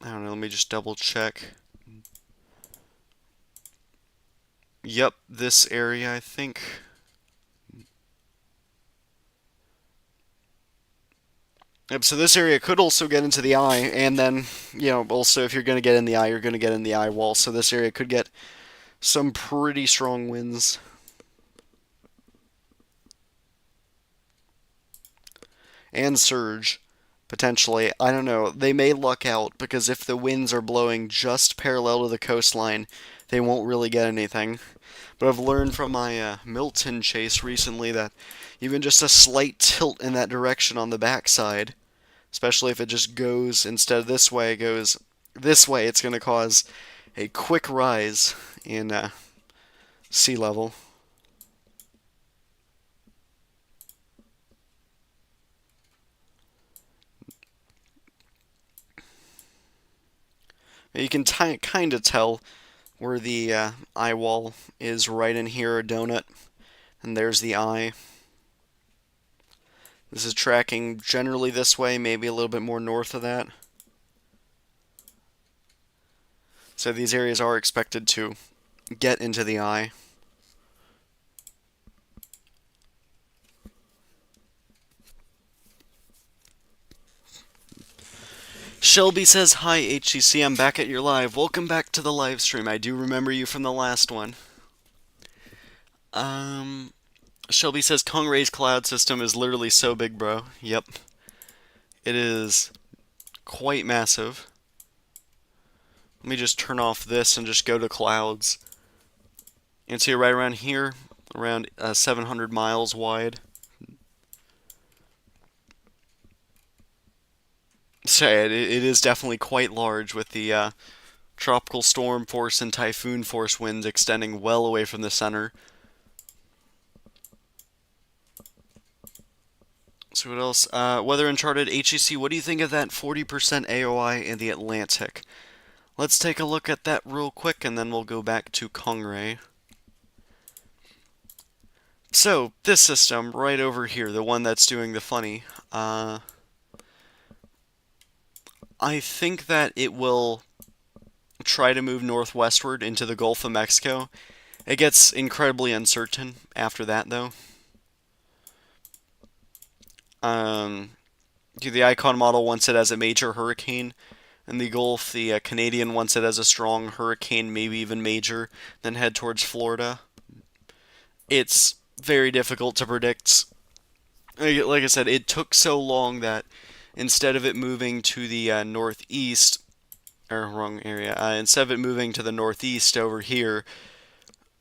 I don't know, let me just double check. Yep, this area, I think. Yep, so this area could also get into the eye, and then, you know, also if you're going to get in the eye, you're going to get in the eye wall, so this area could get some pretty strong winds. And surge, potentially. I don't know. They may luck out, because if the winds are blowing just parallel to the coastline, they won't really get anything. But I've learned from my Milton chase recently that even just a slight tilt in that direction on the backside, especially if it just goes, instead of this way, it goes this way, it's going to cause a quick rise in sea level. You can kind of tell where the eye wall is right in here, a donut, and there's the eye. This is tracking generally this way, maybe a little bit more north of that. So these areas are expected to get into the eye. Shelby says, "Hi HCC, I'm back at your live. Welcome back to the live stream. I do remember you from the last one." Shelby says, "Kong-rey's cloud system is literally so big, bro." Yep. It is quite massive. Let me just turn off this and just go to clouds. You can see it right around here, around 700 miles wide. So it is definitely quite large, with the tropical storm force and typhoon force winds extending well away from the center. So what else? Weather Uncharted HEC, what do you think of that 40% AOI in the Atlantic? Let's take a look at that real quick, and then we'll go back to Kong-rey. So, this system right over here, the one that's doing the funny, I think that it will try to move northwestward into the Gulf of Mexico. It gets incredibly uncertain after that, though. Um, the Icon model wants it as a major hurricane in the Gulf. The Canadian wants it as a strong hurricane, maybe even major, then head towards Florida. It's very difficult to predict. Like I said, it took so long that instead of it moving to the northeast, or wrong area, instead of it moving to the northeast over here,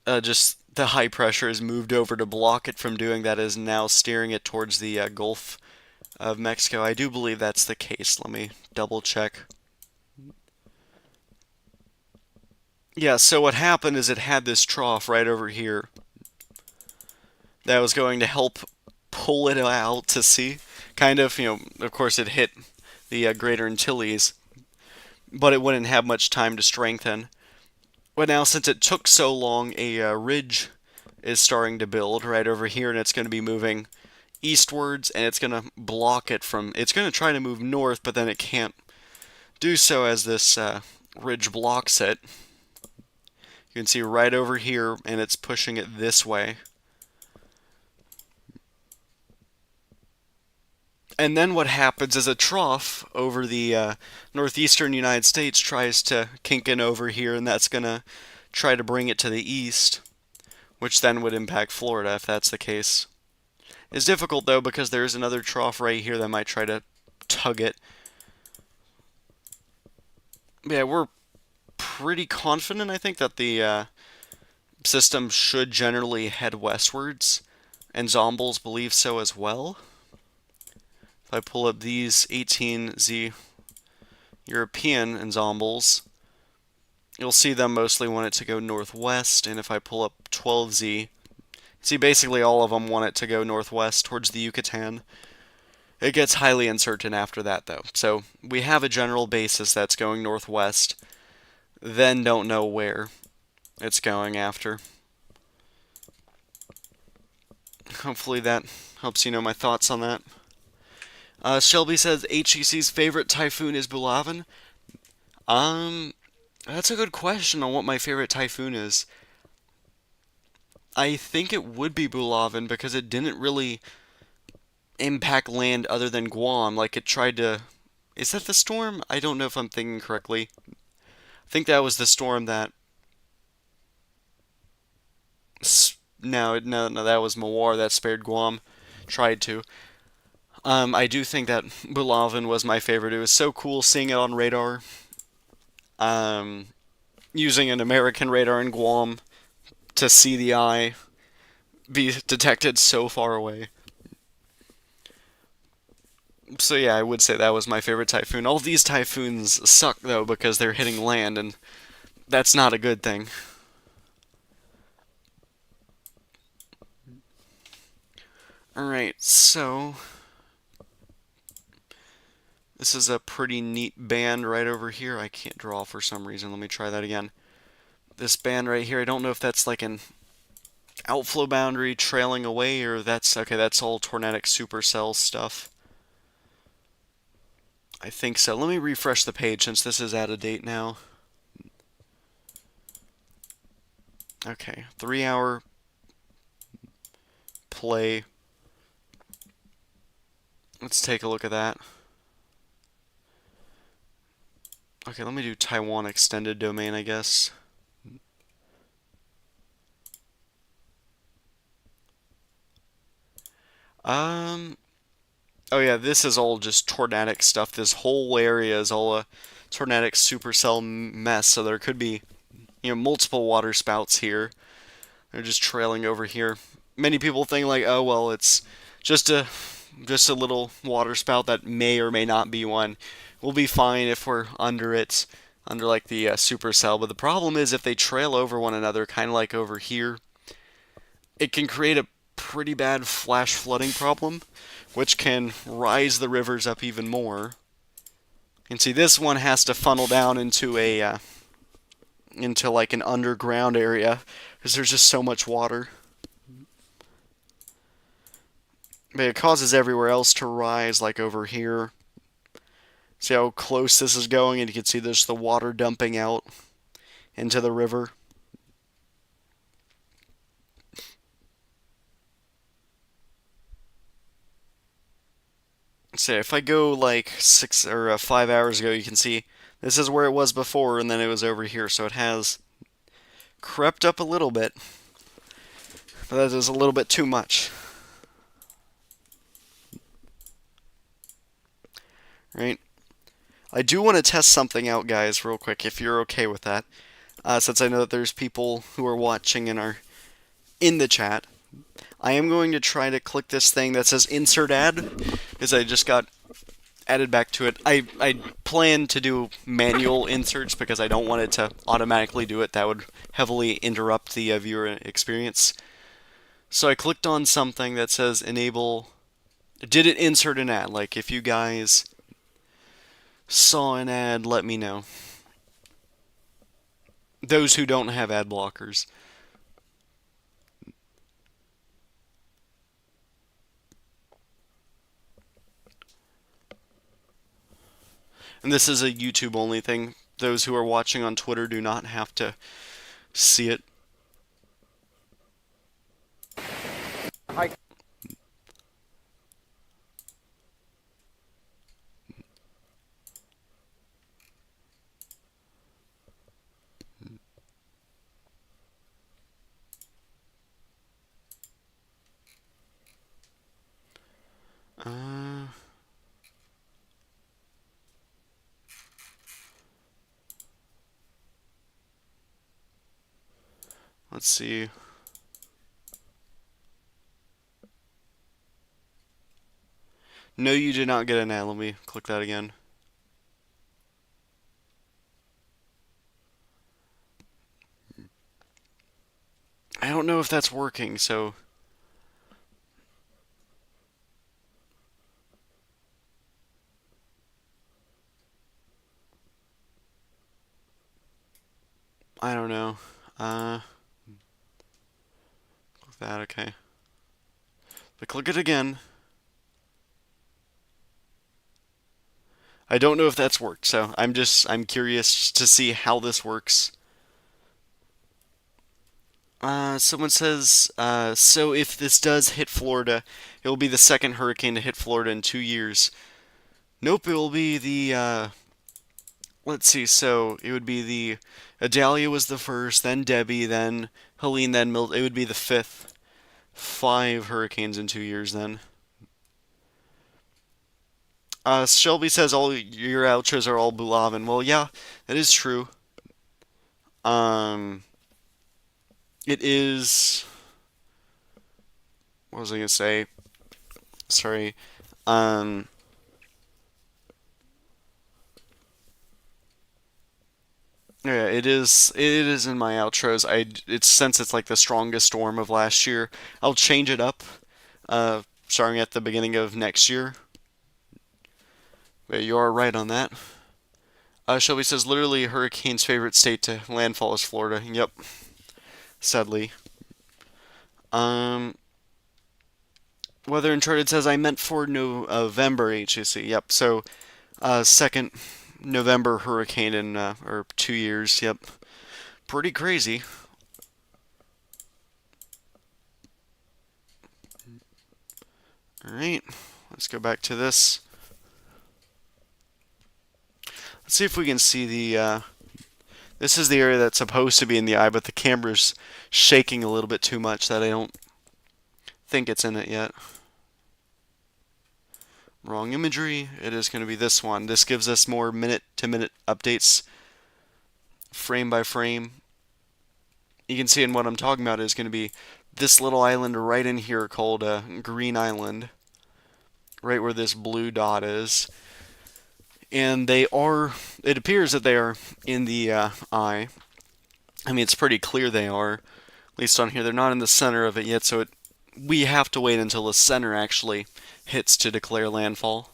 just the high pressure has moved over to block it from doing that, is now steering it towards the Gulf of Mexico. I do believe that's the case. Let me double check. Yeah, so what happened is it had this trough right over here that was going to help pull it out to sea. Kind of, of course it hit the Greater Antilles, but it wouldn't have much time to strengthen. But now, since it took so long, a ridge is starting to build right over here, and it's going to be moving eastwards, and it's going to block it from. It's going to try to move north, but then it can't do so as this ridge blocks it. You can see right over here, and it's pushing it this way. And then what happens is a trough over the northeastern United States tries to kink in over here, and that's going to try to bring it to the east, which then would impact Florida if that's the case. It's difficult, though, because there's another trough right here that might try to tug it. Yeah, we're pretty confident, I think, that the system should generally head westwards, and Zombles believe so as well. If I pull up these 18Z European ensembles, you'll see them mostly want it to go northwest, and if I pull up 12Z, see basically all of them want it to go northwest towards the Yucatan. It gets highly uncertain after that, though. So we have a general basis that's going northwest, then don't know where it's going after. Hopefully that helps you know my thoughts on that. Shelby says HEC's favorite typhoon is Bulavan. That's a good question on what my favorite typhoon is. I think it would be Bulavan because it didn't really impact land other than Guam. Like it tried to. Is that the storm? I don't know if I'm thinking correctly. I think that was the storm that. No, that was Mawar that spared Guam. Tried to. I do think that Bulavan was my favorite. It was so cool seeing it on radar. Using an American radar in Guam to see the eye be detected so far away. So yeah, I would say that was my favorite typhoon. All these typhoons suck though because they're hitting land, and that's not a good thing. Alright, so this is a pretty neat band right over here. I can't draw for some reason. Let me try that again. This band right here, I don't know if that's like an outflow boundary trailing away, or that's okay, that's all tornadic supercell stuff. I think so. Let me refresh the page since this is out of date now. Okay, 3-hour play. Let's take a look at that. Okay, let me do Taiwan extended domain, I guess. Oh yeah, this is all just tornadic stuff. This whole area is all a tornadic supercell mess, so there could be, multiple water spouts here. They're just trailing over here. Many people think like, oh well, it's just a little water spout that may or may not be one. We'll be fine if we're under it, under like the supercell. But the problem is if they trail over one another, kind of like over here, it can create a pretty bad flash flooding problem, which can rise the rivers up even more. You can see this one has to funnel down into a into like an underground area because there's just so much water. But it causes everywhere else to rise, like over here. See how close this is going, and you can see there's the water dumping out into the river. So if I go like 5 hours ago, you can see this is where it was before, and then it was over here. So it has crept up a little bit, but that is a little bit too much. Right? I do want to test something out, guys, real quick, if you're okay with that. Since I know that there's people who are watching and are in the chat. I am going to try to click this thing that says insert ad, because I just got added back to it. I plan to do manual inserts because I don't want it to automatically do it. That would heavily interrupt the viewer experience. So I clicked on something that says enable. Did it insert an ad? Like, if you guys saw an ad, let me know. Those who don't have ad blockers. And this is a YouTube only thing. Those who are watching on Twitter do not have to see it. Hi. Let's see. No, you did not get an ad. Let me click that again. I don't know if that's working, so I don't know. Click that, okay. But click it again. I don't know if that's worked, so I'm curious to see how this works. Someone says, so if this does hit Florida, it will be the second hurricane to hit Florida in 2 years. Nope, it will be the, let's see, so it would be the, Idalia was the first, then Debbie, then Helene, then it would be the fifth. 5 hurricanes in 2 years then. Shelby says all your outros are all Bulavin. Well, yeah, that is true. Um, it is. What was I gonna say? Sorry. Um, yeah, it is. It is in my outros. It's since it's like the strongest storm of last year. I'll change it up. Starting at the beginning of next year. But you are right on that. Shelby says literally hurricane's favorite state to landfall is Florida. Yep. Sadly. Um, Weather Uncharted says I meant for November HAC. Yep. So, second November hurricane in or 2 years. Yep. Pretty crazy. All right. Let's go back to this. Let's see if we can see the. This is the area that's supposed to be in the eye, but the camera's shaking a little bit too much that I don't think it's in it yet. Wrong imagery. It is going to be this one. This gives us more minute-to-minute updates, frame by frame. You can see in what I'm talking about is going to be this little island right in here called Green Island, right where this blue dot is. And they are, it appears that they are in the eye. I mean, it's pretty clear they are, at least on here. They're not in the center of it yet, so we have to wait until the center actually hits to declare landfall.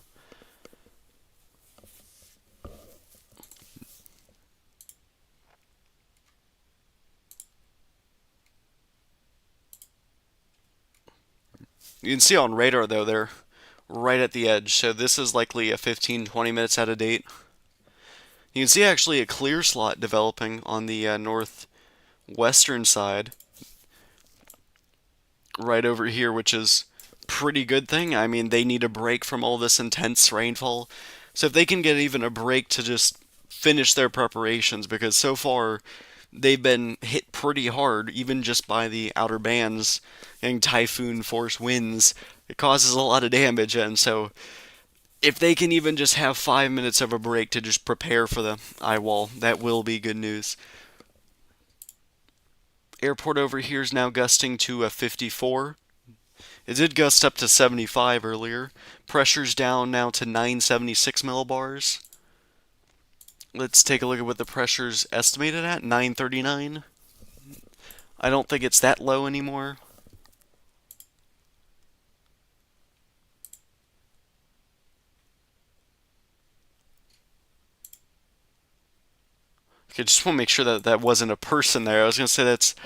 You can see on radar, though, they're right at the edge. So this is likely a 15-20 minutes out of date. You can see actually a clear slot developing on the northwestern side right over here, which is pretty good thing. I mean, they need a break from all this intense rainfall. So if they can get even a break to just finish their preparations, because so far they've been hit pretty hard, even just by the outer bands and typhoon force winds. It causes a lot of damage, and so if they can even just have 5 minutes of a break to just prepare for the eye wall, that will be good news. Airport over here is now gusting to a 54. It did gust up to 75 earlier. Pressure's down now to 976 millibars. Let's take a look at what the pressure's estimated at, 939. I don't think it's that low anymore. Okay, just want to make sure that that wasn't a person there. I was going to say that's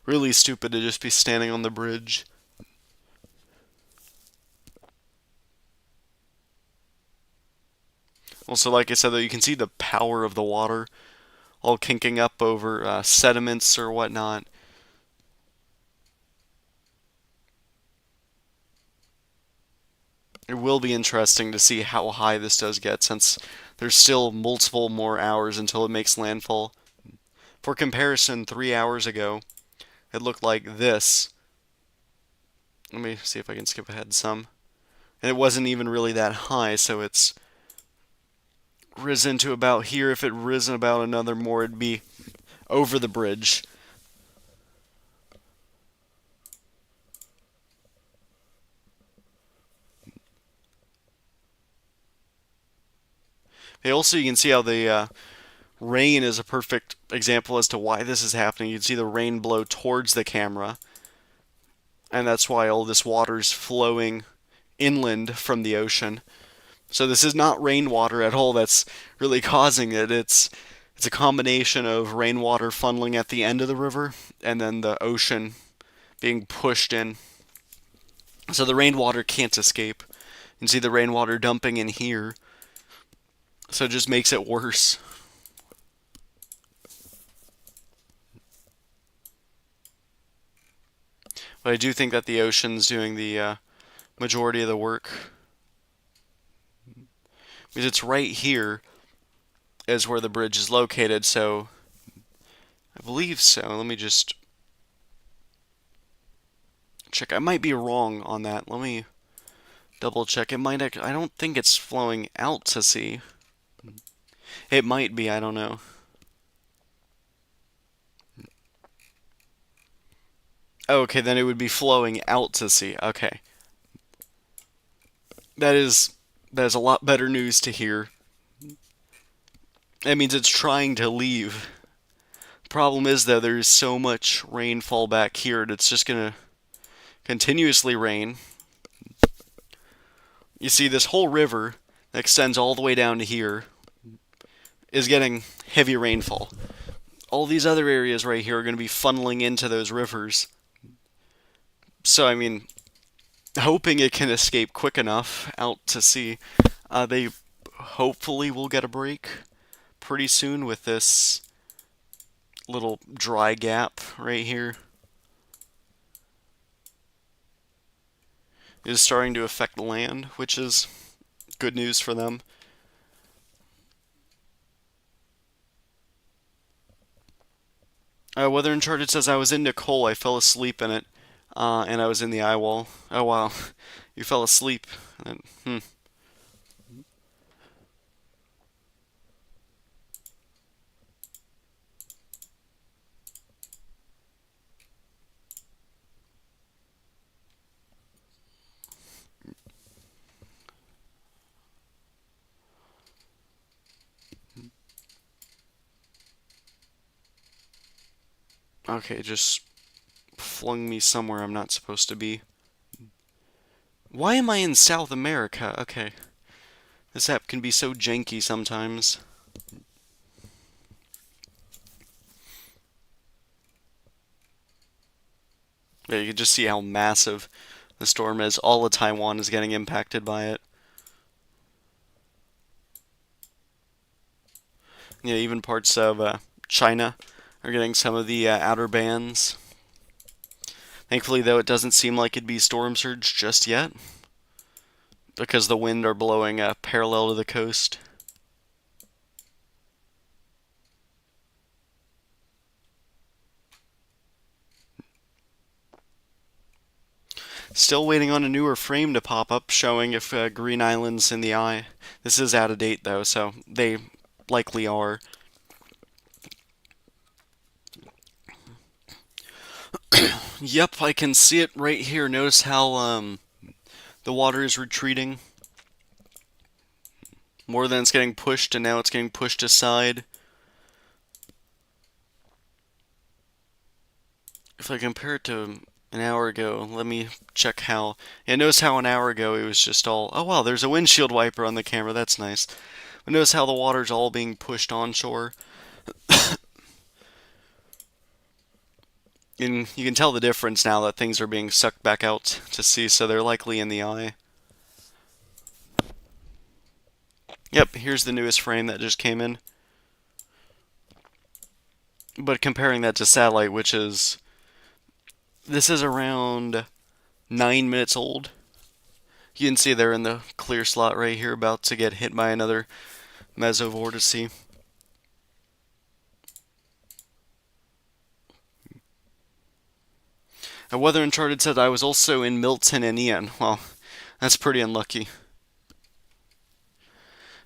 really stupid to just be standing on the bridge. Also, like I said, though, you can see the power of the water all kinking up over sediments or whatnot. It will be interesting to see how high this does get, since there's still multiple more hours until it makes landfall. For comparison, 3 hours ago, it looked like this. Let me see if I can skip ahead some. And it wasn't even really that high, so it's risen to about here. If it risen about another more, it'd be over the bridge. Hey, also, you can see how the rain is a perfect example as to why this is happening. You can see the rain blow towards the camera, and that's why all this water is flowing inland from the ocean. So this is not rainwater at all that's really causing it. It's a combination of rainwater funneling at the end of the river and then the ocean being pushed in. So the rainwater can't escape. You can see the rainwater dumping in here. So it just makes it worse. But I do think that the ocean's doing the majority of the work. Because it's right here is where the bridge is located, so I believe so. Let me just check. I might be wrong on that. Let me double check. It might. I don't think it's flowing out to sea. It might be. I don't know. Okay, then it would be flowing out to sea. Okay. That is a lot better news to hear. That means it's trying to leave. Problem is, though, there's so much rainfall back here, it's just gonna continuously rain. You see, this whole river that extends all the way down to here is getting heavy rainfall. All these other areas right here are going to be funneling into those rivers. So, I mean, hoping it can escape quick enough out to sea. They hopefully will get a break pretty soon with this little dry gap right here. It is starting to affect the land, which is good news for them. Weather Uncharted says, I was in Nicole, I fell asleep in it, and I was in the eye wall. Oh wow, you fell asleep. Okay, just flung me somewhere I'm not supposed to be. Why am I in South America? Okay. This app can be so janky sometimes. Yeah, you can just see how massive the storm is. All of Taiwan is getting impacted by it. Yeah, even parts of China are getting some of the outer bands. Thankfully, though, it doesn't seem like it'd be storm surge just yet, because the wind are blowing parallel to the coast. Still waiting on a newer frame to pop up showing if Green Island's in the eye. This is out of date, though, so they likely are. Yep, I can see it right here. Notice how the water is retreating. More than it's getting pushed, and now it's getting pushed aside. If I compare it to an hour ago, let me check how. Yeah, notice how an hour ago it was just all, oh wow, there's a windshield wiper on the camera, that's nice. But notice how the water's all being pushed onshore. And you can tell the difference now that things are being sucked back out to sea, so they're likely in the eye. Yep, here's the newest frame that just came in. But comparing that to satellite, which is... This is around 9 minutes old. You can see they're in the clear slot right here, about to get hit by another mesovortice. Weather Uncharted said I was also in Milton and Ian. Well, that's pretty unlucky.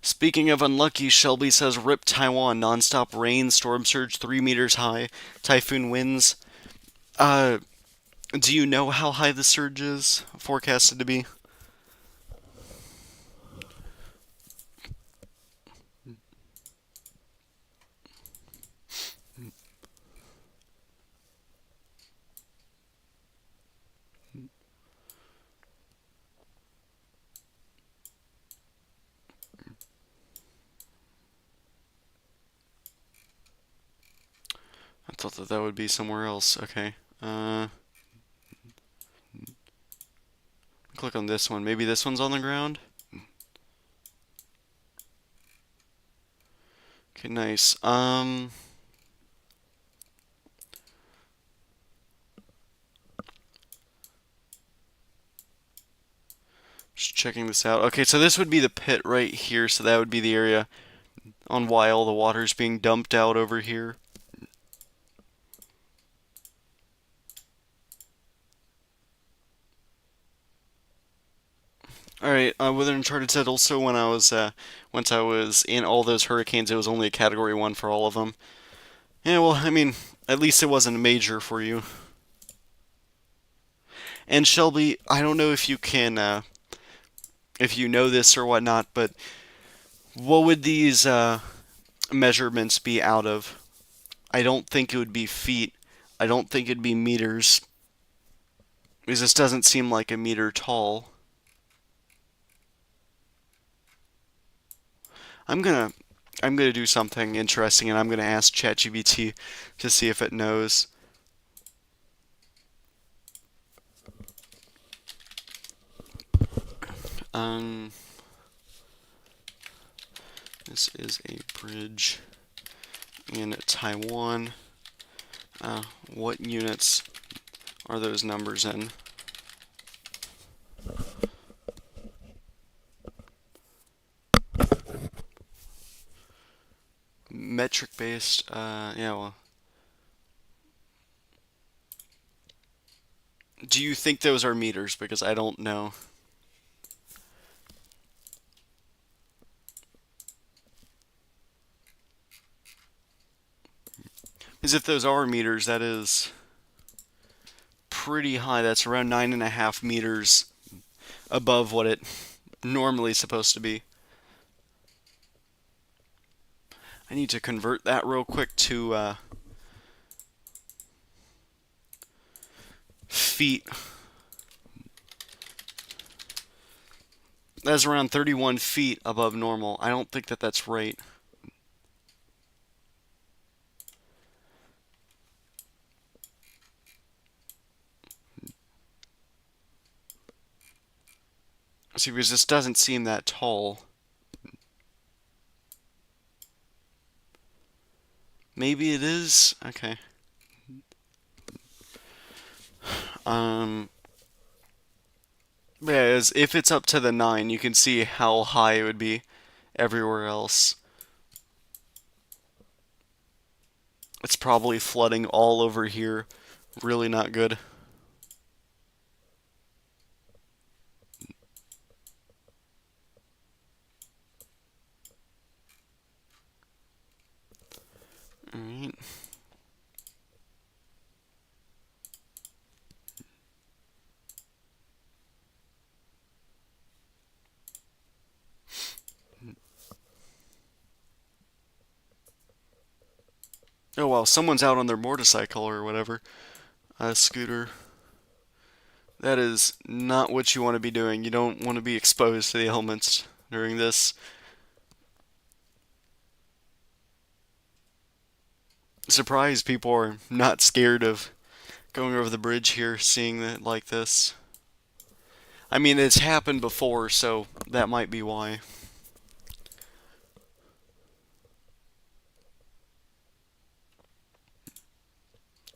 Speaking of unlucky, Shelby says rip Taiwan, non-stop rain, storm surge 3 meters high, typhoon winds. Do you know how high the surge is forecasted to be? I thought that would be somewhere else. Okay. Click on this one. Maybe this one's on the ground? Okay, nice. Just checking this out. Okay, so this would be the pit right here, so that would be the area on why all the water's being dumped out over here. Alright, Weather Uncharted said also when I was, once I was in all those hurricanes, it was only a Category 1 for all of them. Yeah, well, I mean, at least it wasn't a major for you. And Shelby, I don't know if you can, if you know this or whatnot, but what would these, measurements be out of? I don't think it would be feet. I don't think it'd be meters. Because this doesn't seem like a meter tall. I'm gonna do something interesting, and I'm gonna ask ChatGPT to see if it knows. This is a bridge in Taiwan. What units are those numbers in? Metric based, yeah, well. Do you think those are meters? Because I don't know. Because if those are meters, that is pretty high. That's around 9.5 meters above what it normally is supposed to be. I need to convert that real quick to feet. That's around 31 feet above normal. I don't think that that's right. See, because this doesn't seem that tall. Maybe it is? Okay. Yeah, if it's up to the 9, you can see how high it would be everywhere else. It's probably flooding all over here. Really not good. Alright. Oh wow, someone's out on their motorcycle or whatever. A scooter. That is not what you want to be doing. You don't want to be exposed to the elements during this. Surprised people are not scared of going over the bridge here, seeing it like this. I mean, it's happened before, so that might be why.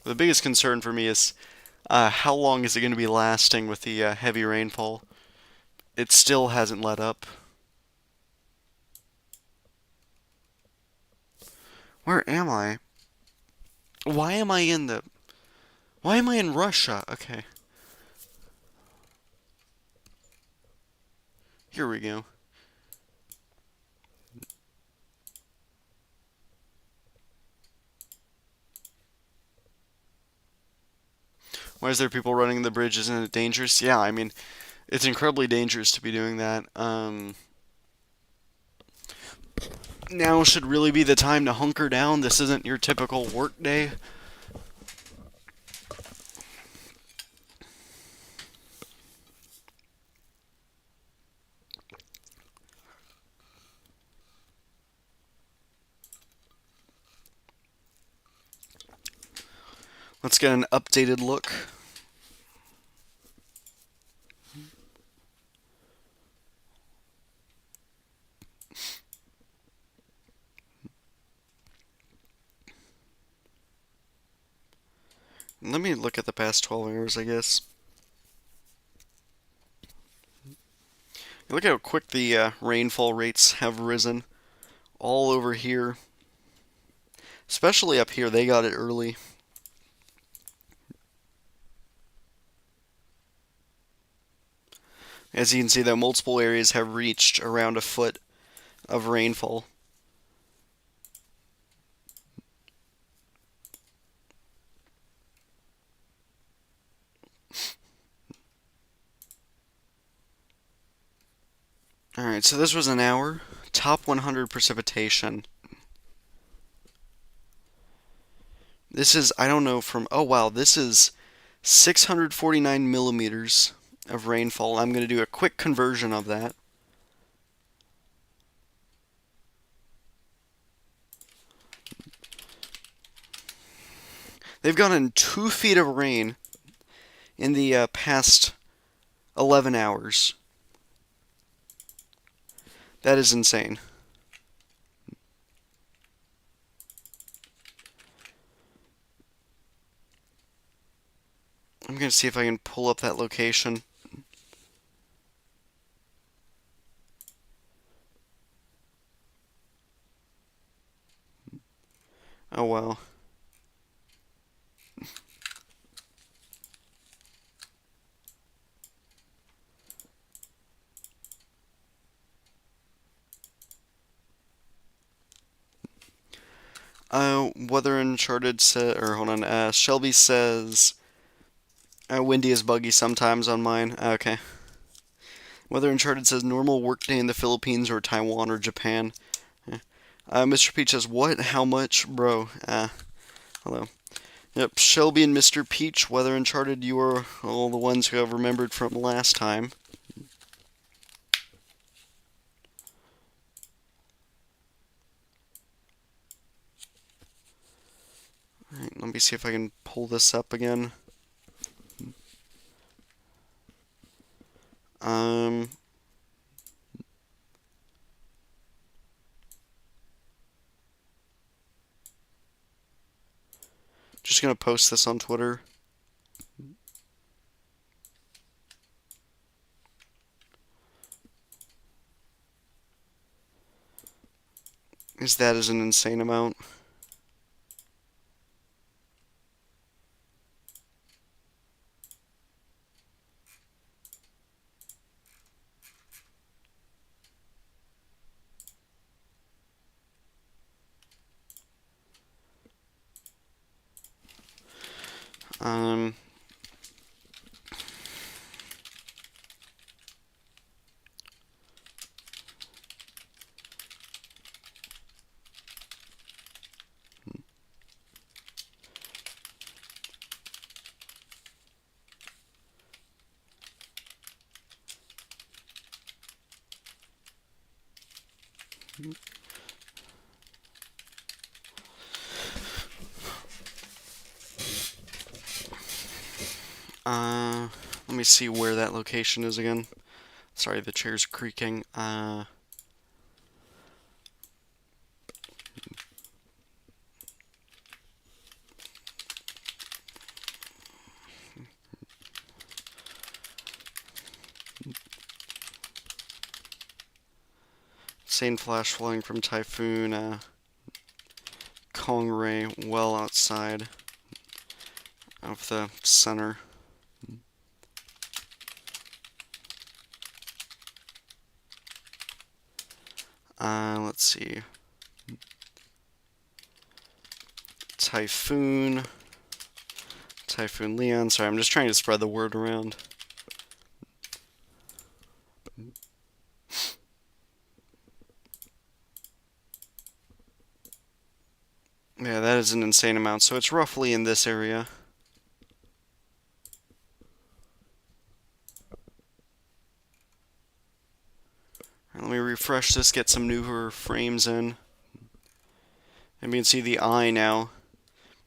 The biggest concern for me is how long is it going to be lasting with the heavy rainfall? It still hasn't let up. Where am I? Why am I in the... Why am I in Russia? Okay. Here we go. Why is there people running the bridge? Isn't it dangerous? Yeah, I mean, it's incredibly dangerous to be doing that. Now should really be the time to hunker down. This isn't your typical work day. Let's get an updated look. Let me look at the past 12 hours, I guess. Look how quick the rainfall rates have risen all over here. Especially up here, they got it early. As you can see, though, multiple areas have reached around a foot of rainfall. Alright, so this was an hour. Top 100 precipitation. This is, I don't know from, oh wow, this is 649 millimeters of rainfall. I'm going to do a quick conversion of that. They've gotten 2 feet of rain in the past 11 hours. That is insane. I'm going to see if I can pull up that location. Oh well. Weather Uncharted said, or hold on, Shelby says, windy is buggy sometimes on mine. Okay. Weather Uncharted says, normal workday in the Philippines or Taiwan or Japan. Mr. Peach says, what? How much? Bro, hello. Yep, Shelby and Mr. Peach, Weather Uncharted, you are all the ones who have remembered from last time. Alright, let me see if I can pull this up again. Just gonna post this on Twitter. That is an insane amount. Um, let me see where that location is again. Sorry, the chair's creaking. Insane flash flowing from Typhoon Kong-rey well outside of the center. Let's see. Typhoon Leon. Sorry, I'm just trying to spread the word around. Yeah, that is an insane amount. So it's roughly in this area. Let me refresh this, get some newer frames in. And we can see the eye now,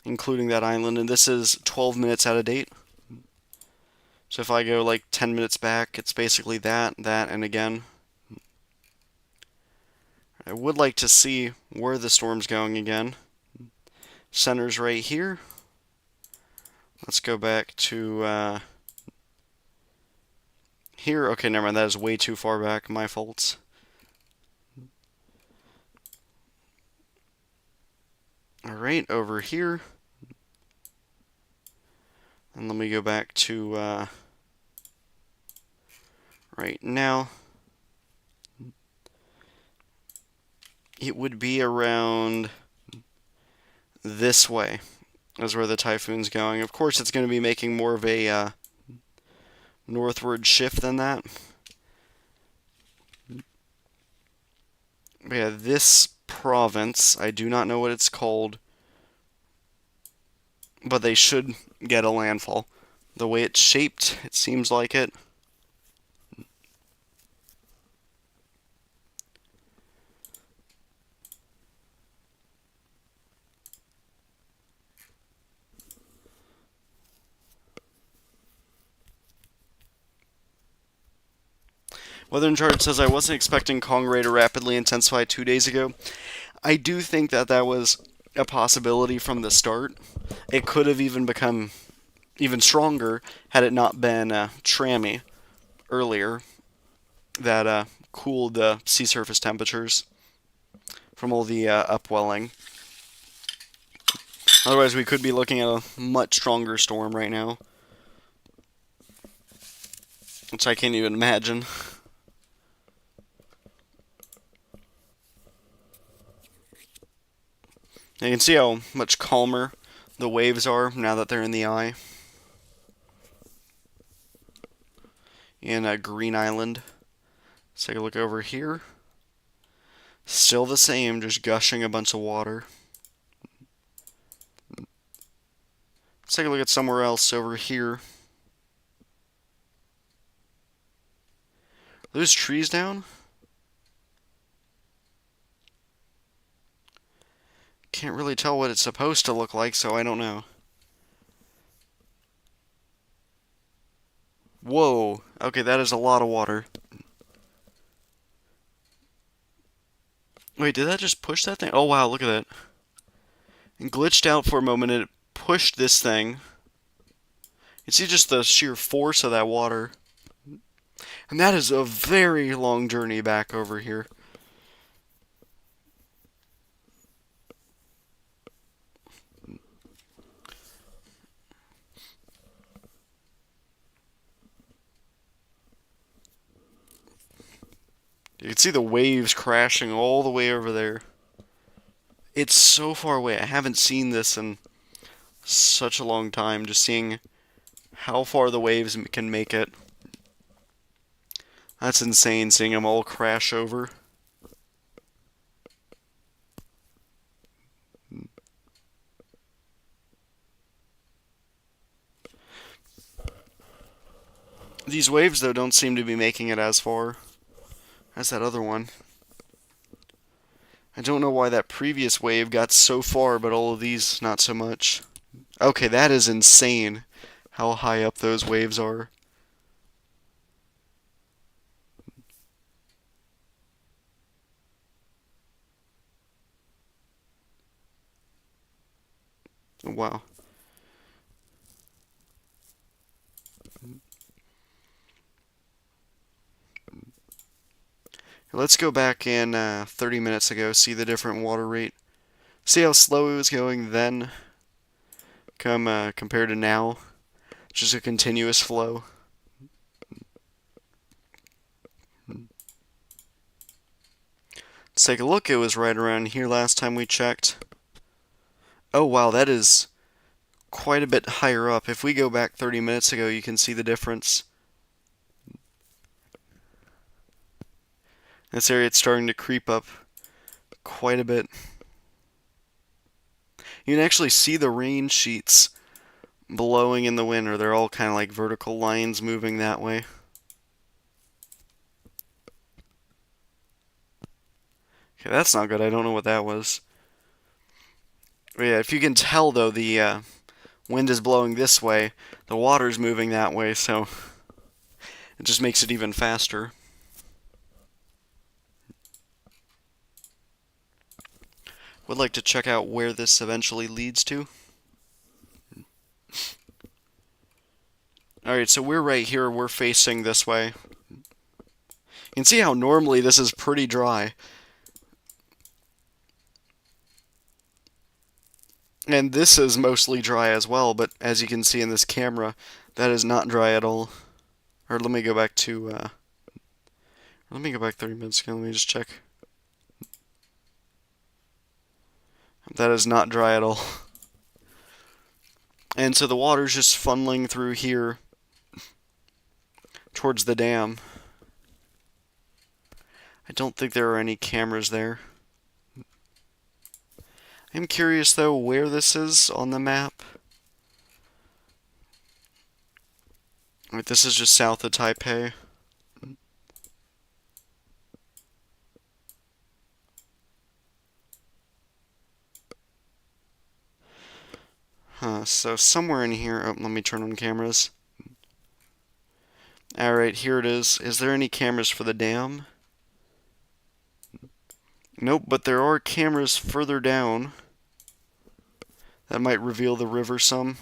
including that island. And this is 12 minutes out of date. So if I go like 10 minutes back, it's basically that, and again. I would like to see where the storm's going again. Center's right here. Let's go back to here. Okay, never mind. That is way too far back. My fault. Alright, over here. And let me go back to right now. It would be around this way is where the typhoon's going. Of course, it's going to be making more of a northward shift than that. But yeah, this province, I do not know what it's called, but they should get a landfall. The way it's shaped, it seems like it. Weather in Chart says, I wasn't expecting Kong-rey to rapidly intensify 2 days ago. I do think that that was a possibility from the start. It could have even become even stronger had it not been Trammy earlier that cooled the sea surface temperatures from all the upwelling. Otherwise, we could be looking at a much stronger storm right now, which I can't even imagine. You can see how much calmer the waves are now that they're in the eye. In Green Island. Let's take a look over here. Still the same, just gushing a bunch of water. Let's take a look at somewhere else over here. Are those trees down? Can't really tell what it's supposed to look like, so I don't know. Whoa. Okay, that is a lot of water. Wait, did that just push that thing? Oh, wow, look at that. It glitched out for a moment. It pushed this thing. You see just the sheer force of that water. And that is a very long journey back over here. You can see the waves crashing all the way over there. It's so far away. I haven't seen this in such a long time. Just seeing how far the waves can make it. That's insane, seeing them all crash over. These waves, though, don't seem to be making it as far as that other one. I don't know why that previous wave got so far, but all of these not so much. Okay, that is insane how high up those waves are. Wow. Let's go back in 30 minutes ago, see the different water rate. See how slow it was going then compared to now. Just a continuous flow. Let's take a look. It was right around here last time we checked. Oh wow, that is quite a bit higher up. If we go back 30 minutes ago, you can see the difference. This area, it's starting to creep up quite a bit. You can actually see the rain sheets blowing in the wind, or they're all kind of like vertical lines moving that way. Okay, that's not good. I don't know what that was. But yeah, if you can tell though, the wind is blowing this way, the water's moving that way, so it just makes it even faster. Would like to check out where this eventually leads to. Alright, so we're right here, we're facing this way. You can see how normally this is pretty dry. And this is mostly dry as well, but as you can see in this camera, that is not dry at all. Or let me go back to, let me go back 30 minutes ago, let me just check. That is not dry at all. And so the water's just funneling through here towards the dam. I don't think there are any cameras there. I'm curious though where this is on the map. Right, this is just south of Taipei. So somewhere in here, oh, let me turn on cameras. Alright, here it is. Is there any cameras for the dam? Nope, but there are cameras further down. That might reveal the river some.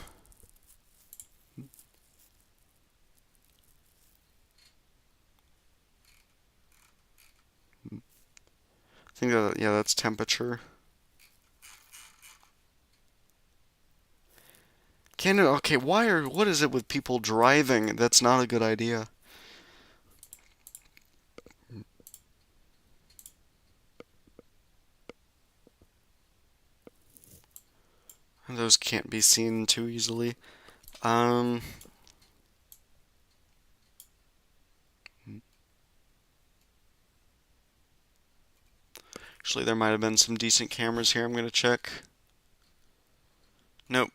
I think that, yeah, that's temperature. Canada, okay, what is it with people driving? That's not a good idea. Those can't be seen too easily. Actually, there might have been some decent cameras here. I'm going to check. Nope.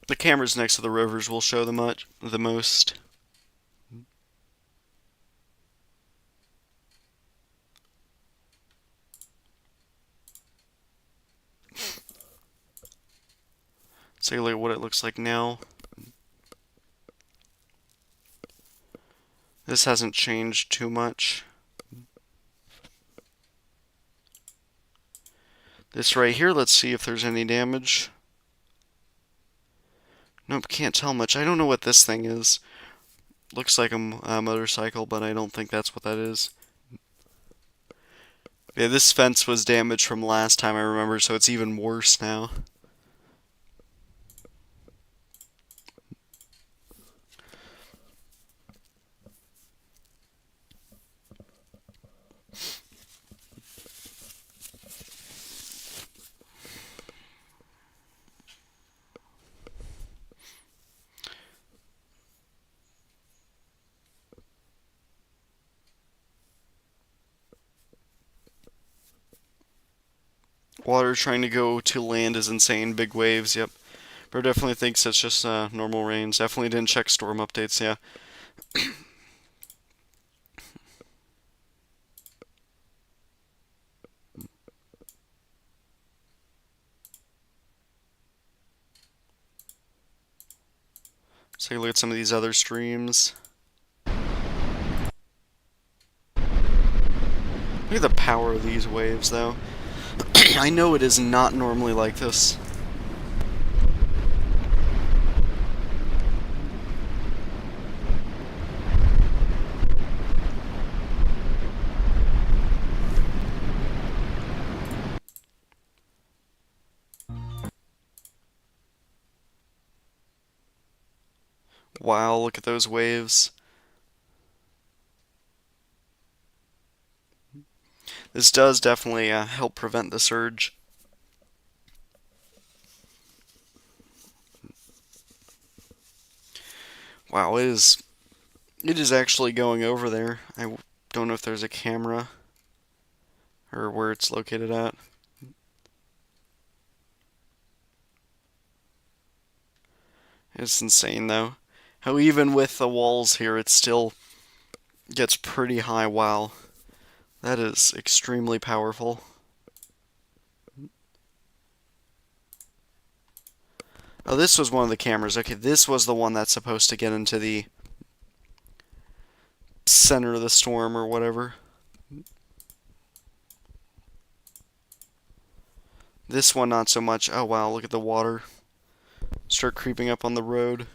The cameras next to the rivers will show the most. Let's take a look at what it looks like now. This hasn't changed too much. This right here, let's see if there's any damage. Nope, can't tell much. I don't know what this thing is. Looks like a motorcycle, but I don't think that's what that is. Yeah, this fence was damaged from last time I remember, so it's even worse now. Water trying to go to land is insane. Big waves, yep. Bro definitely thinks it's just normal rains. Definitely didn't check storm updates, yeah. Let's take a look at some of these other streams. Look at the power of these waves, though. I know it is not normally like this. Wow, look at those waves. This does definitely help prevent the surge. Wow, it is actually going over there. I don't know if there's a camera or where it's located at. It's insane though. How even with the walls here, it still gets pretty high. Wow. That is extremely powerful. Oh, this was one of the cameras. Okay, this was the one that's supposed to get into the center of the storm or whatever. This one, not so much. Oh, wow, look at the water. Start creeping up on the road.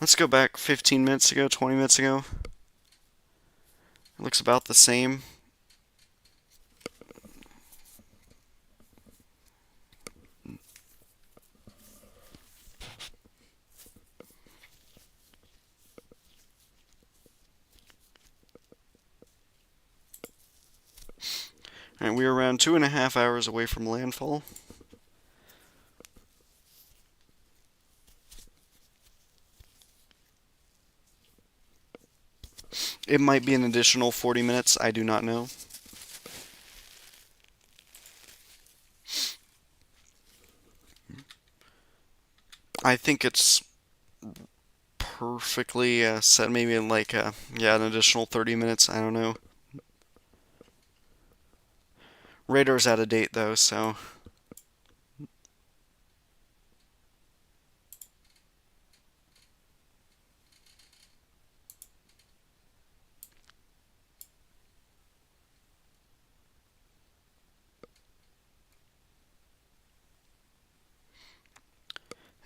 Let's go back 15 minutes ago, 20 minutes ago. It looks about the same. Alright, we are around 2.5 hours away from landfall. It might be an additional 40 minutes, I do not know. I think it's perfectly set, maybe in like, yeah, an additional 30 minutes, I don't know. Radar's out of date though, so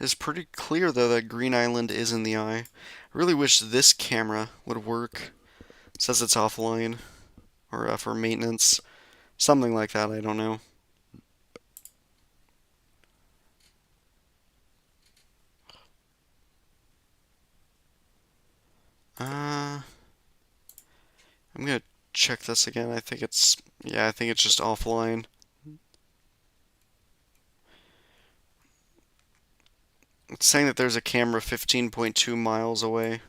it's pretty clear though that Green Island is in the eye. I really wish this camera would work. It says it's offline or for maintenance, something like that, I don't know. I'm gonna check this again. I think it's, yeah, I think it's just offline. It's saying that there's a camera 15.2 miles away.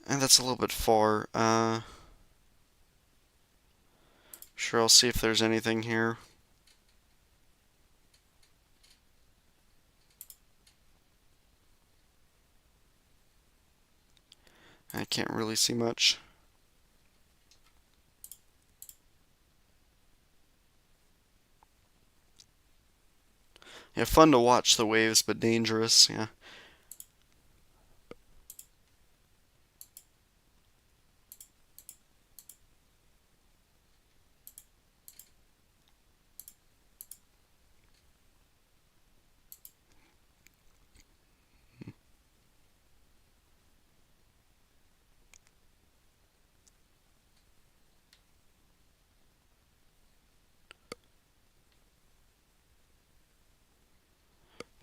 And that's a little bit far. Sure, I'll see if there's anything here. I can't really see much. Yeah, fun to watch the waves, but dangerous, yeah.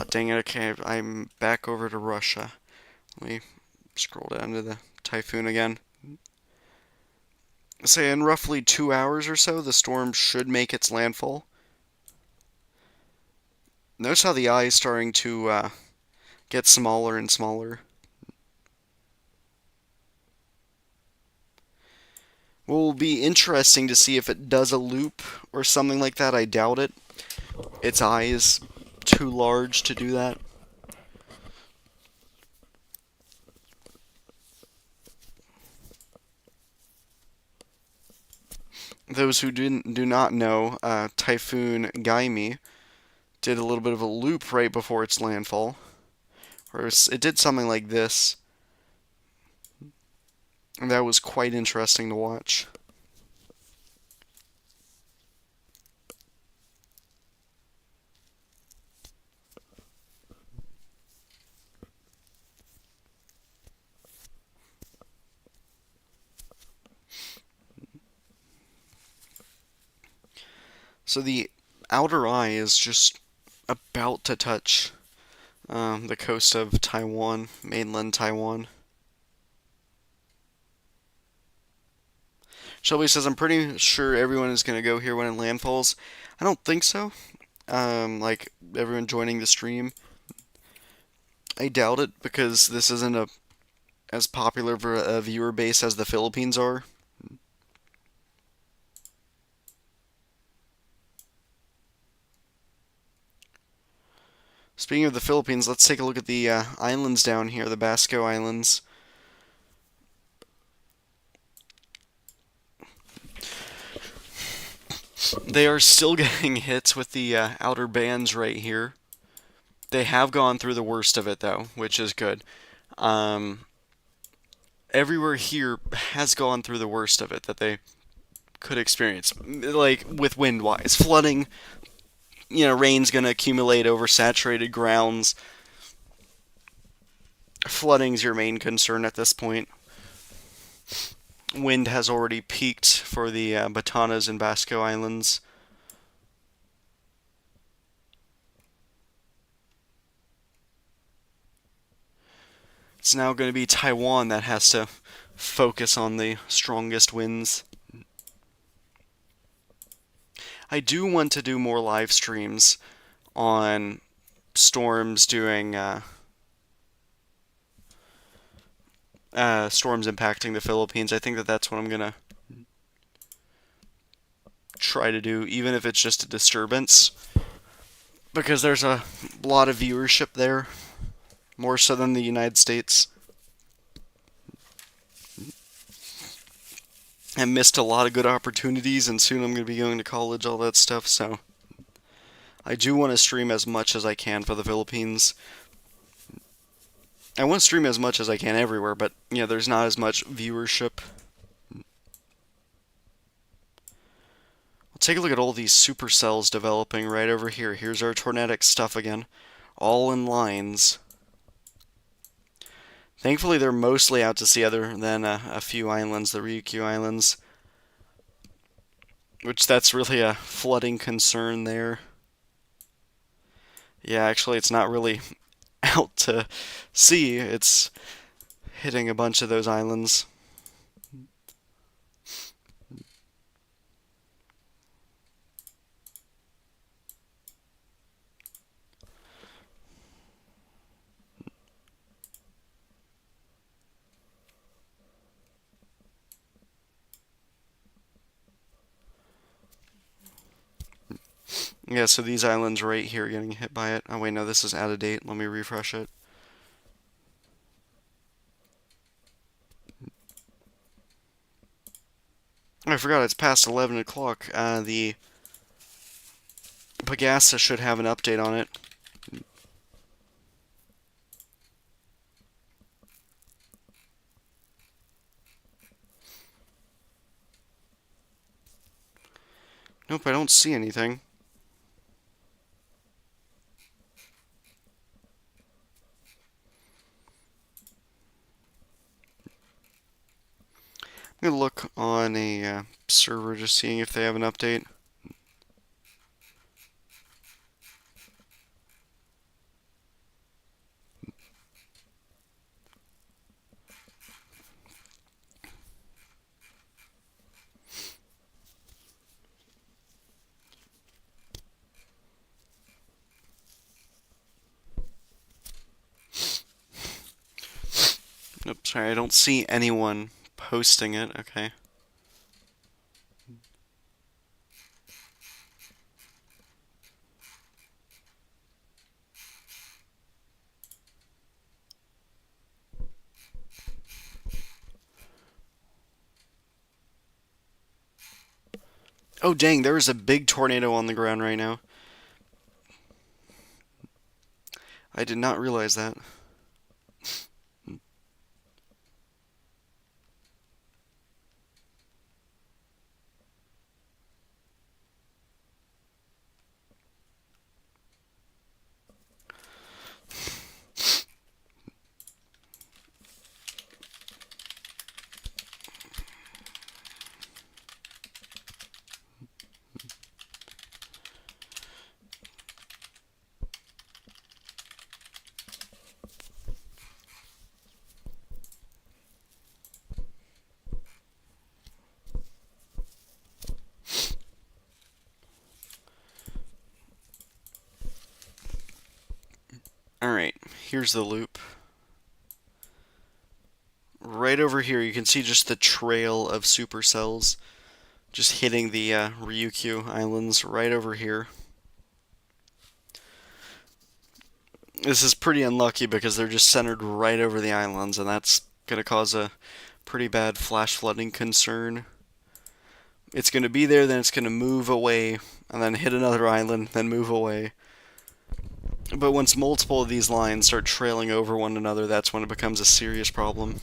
Oh, dang it, okay, I'm back over to Russia. Let me scroll down to the typhoon again. Say in roughly 2 hours or so, the storm should make its landfall. Notice how the eye is starting to get smaller and smaller. Will be interesting to see if it does a loop or something like that. I doubt it. Its eye is too large to do that. Those who do not know, Typhoon Kong-rey did a little bit of a loop right before its landfall. Or it did something like this. And that was quite interesting to watch. So the outer eye is just about to touch the coast of Taiwan, mainland Taiwan. Shelby says, I'm pretty sure everyone is going to go here when it landfalls. I don't think so. Like everyone joining the stream. I doubt it because this isn't as popular of a viewer base as the Philippines are. Speaking of the Philippines, let's take a look at the islands down here, the Basco Islands. They are still getting hits with the outer bands right here. They have gone through the worst of it, though, which is good. Everywhere here has gone through the worst of it that they could experience. Like, with wind-wise. Flooding, rain's going to accumulate over saturated grounds. Flooding's your main concern at this point. Wind has already peaked for the Batanes and Basco Islands. It's now going to be Taiwan that has to focus on the strongest winds. I do want to do more live streams on storms doing storms impacting the Philippines. I think that's what I'm gonna try to do, even if it's just a disturbance, because there's a lot of viewership there, more so than the United States. I missed a lot of good opportunities, and soon I'm going to be going to college, all that stuff, so I do want to stream as much as I can for the Philippines. I want to stream as much as I can everywhere, but, there's not as much viewership. We'll take a look at all these supercells developing right over here. Here's our tornadic stuff again, all in lines. Thankfully, they're mostly out to sea other than a few islands, the Ryukyu Islands. Which, that's really a flooding concern there. Yeah, actually, it's not really out to sea. It's hitting a bunch of those islands. Yeah, so these islands right here are getting hit by it. Oh wait, no, this is out of date. Let me refresh it. I forgot it's past 11 o'clock. The Pagasa should have an update on it. Nope, I don't see anything. I'm going to look on a server just seeing if they have an update. Nope, sorry, I don't see anyone posting it. Okay. Oh, dang, there is a big tornado on the ground right now. I did not realize that. Alright, here's the loop. Right over here, you can see just the trail of supercells just hitting the Ryukyu Islands right over here. This is pretty unlucky because they're just centered right over the islands, and that's going to cause a pretty bad flash flooding concern. It's going to be there, then it's going to move away, and then hit another island, then move away. But once multiple of these lines start trailing over one another, that's when it becomes a serious problem.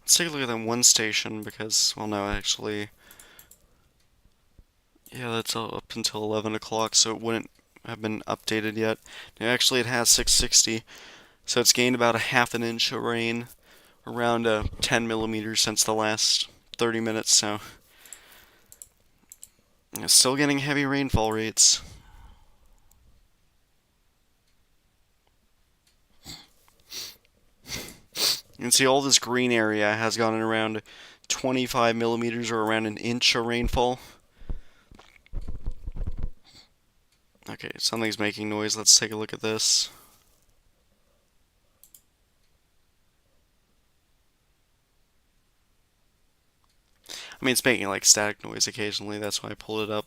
Let's take a look at that one station because, well, no, actually, yeah, that's up until 11 o'clock, so it wouldn't have been updated yet. No, actually, it has 660, so it's gained about a half an inch of rain, around 10 millimeters since the last 30 minutes, so yeah, still getting heavy rainfall rates. You can see all this green area has gotten around 25 millimeters or around an inch of rainfall. Okay, something's making noise. Let's take a look at this. I mean, it's making like static noise occasionally, that's why I pulled it up.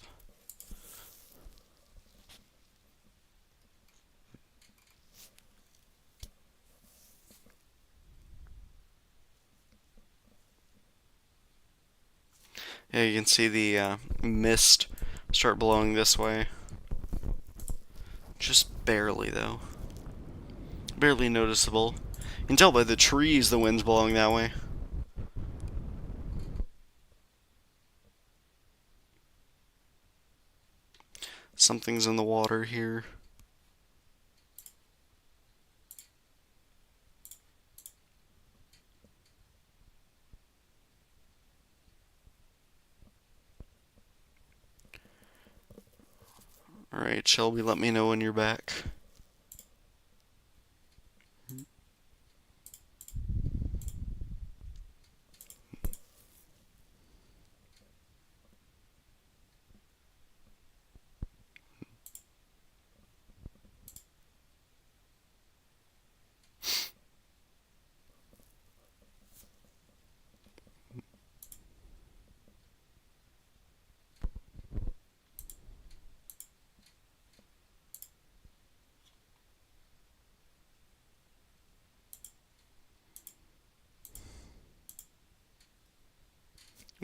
Yeah, you can see the mist start blowing this way. Just barely, though. Barely noticeable. You can tell by the trees the wind's blowing that way. Something's in the water here. Alright, Shelby, let me know when you're back.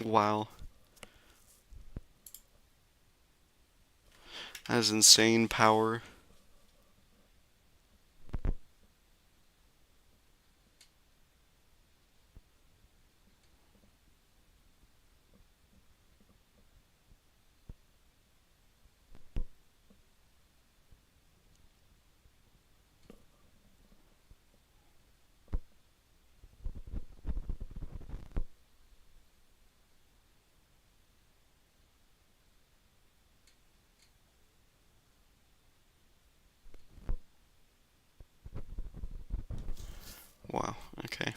Wow. That is insane power. Wow, okay.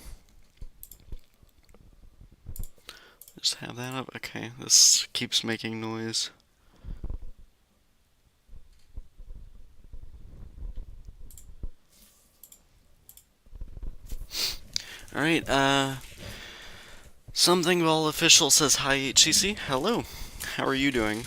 Just have that up. Okay, this keeps making noise. Alright, Something Ball Official says hi HCC. Hello. How are you doing?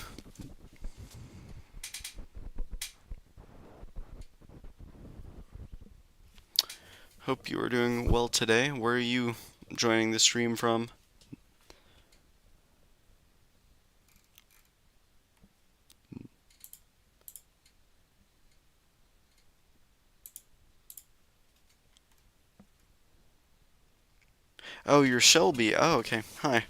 Hope you are doing well today. Where are you joining the stream from? Oh, you're Shelby. Oh, okay. Hi.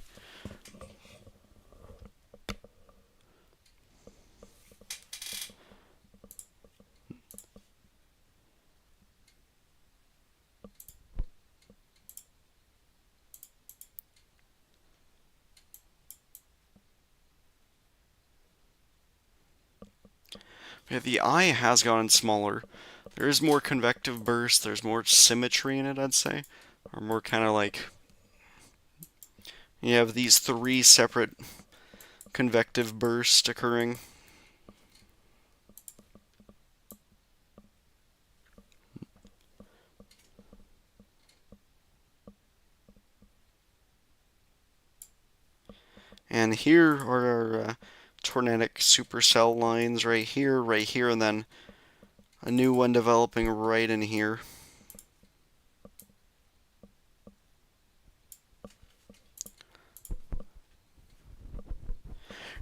Yeah, the eye has gotten smaller. There is more convective burst, there's more symmetry in it, I'd say. Or more kind of like... You have these three separate convective bursts occurring. And here are our tornadic supercell lines right here, and then a new one developing right in here.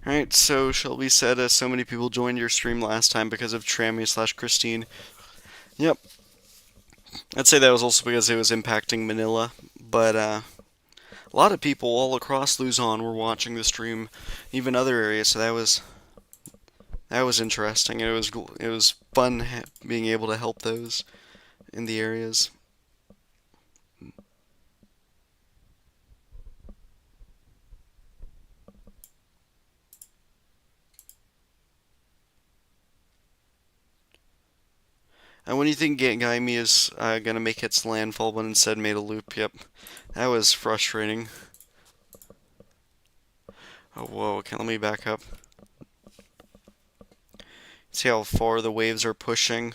Alright, so Shelby said so many people joined your stream last time because of Trammy/Christine. Yep. I'd say that was also because it was impacting Manila, but a lot of people all across Luzon were watching the stream, even other areas, so that was interesting. It was fun being able to help those in the areas. And when you think Gaimi is gonna make its landfall, but instead made a loop, yep, that was frustrating. Oh, whoa, okay, let me back up. See how far the waves are pushing.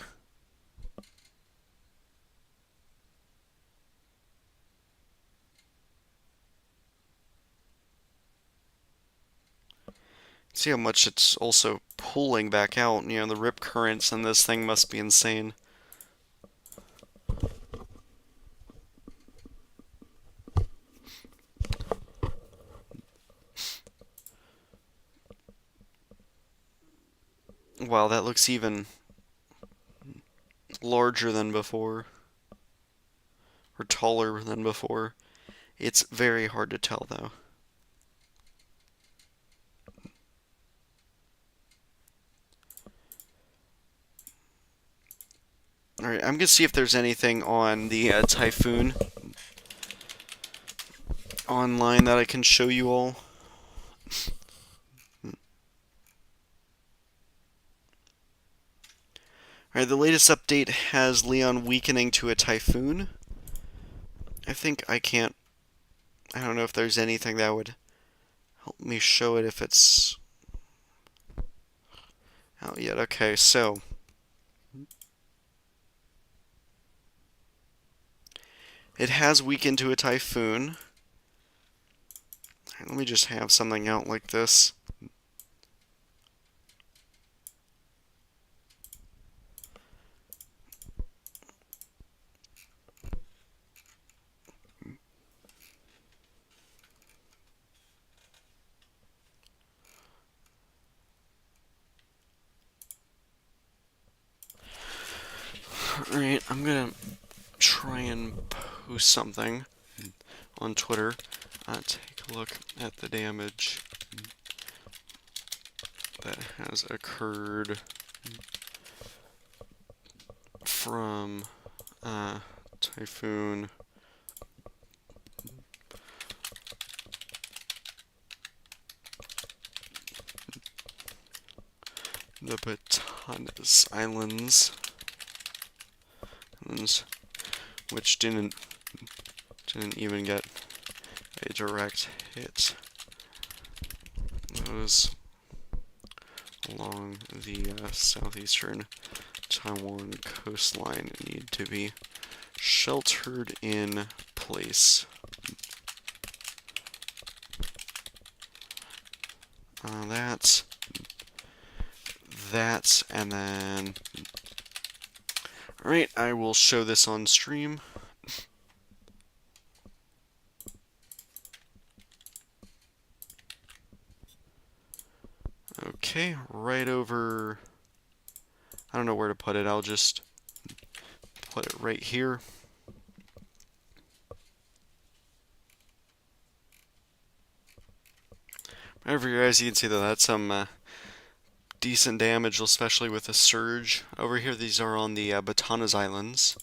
See how much it's also pulling back out. You know, the rip currents in this thing must be insane. Wow, that looks even larger than before. Or taller than before. It's very hard to tell, though. Alright, I'm gonna see if there's anything on the Typhoon online that I can show you all. Alright, the latest update has Leon weakening to a typhoon. I think I don't know if there's anything that would help me show it if it's out yet. Okay, so it has weakened to a typhoon. Let me just have something out like this. Alright, I'm gonna try and post something on Twitter. Take a look at the damage that has occurred from Typhoon the Batanes Islands, which didn't Didn't even get a direct hit. Those along the southeastern Taiwan coastline need to be sheltered in place. That, and then... Alright, I will show this on stream. Okay, right over... I don't know where to put it, I'll just put it right here. Over here, as you can see, though, that's some decent damage, especially with a surge. Over here, these are on the Batanas Islands.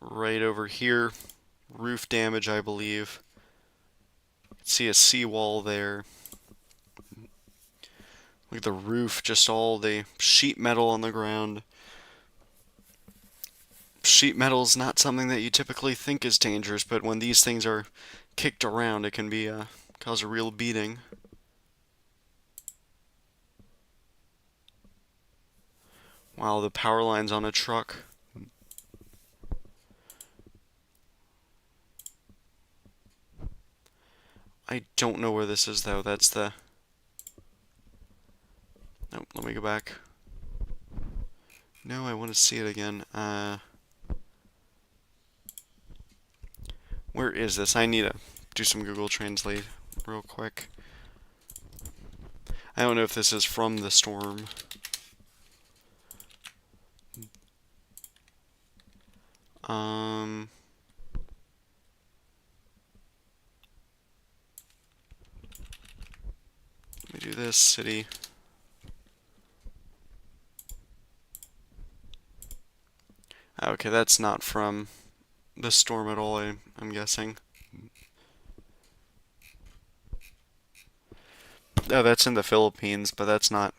Right over here, roof damage, I believe. See a seawall there. Look at the roof, just all the sheet metal on the ground. Sheet metal is not something that you typically think is dangerous, but when these things are kicked around, it can be cause a real beating. Wow, the power line's on a truck. I don't know where this is, though. That's the... Nope, let me go back. No, I want to see it again. Where is this? I need to do some Google Translate real quick. I don't know if this is from the storm. Let me do this, city. Okay, that's not from the storm at all, I'm guessing. Oh, that's in the Philippines, but that's not...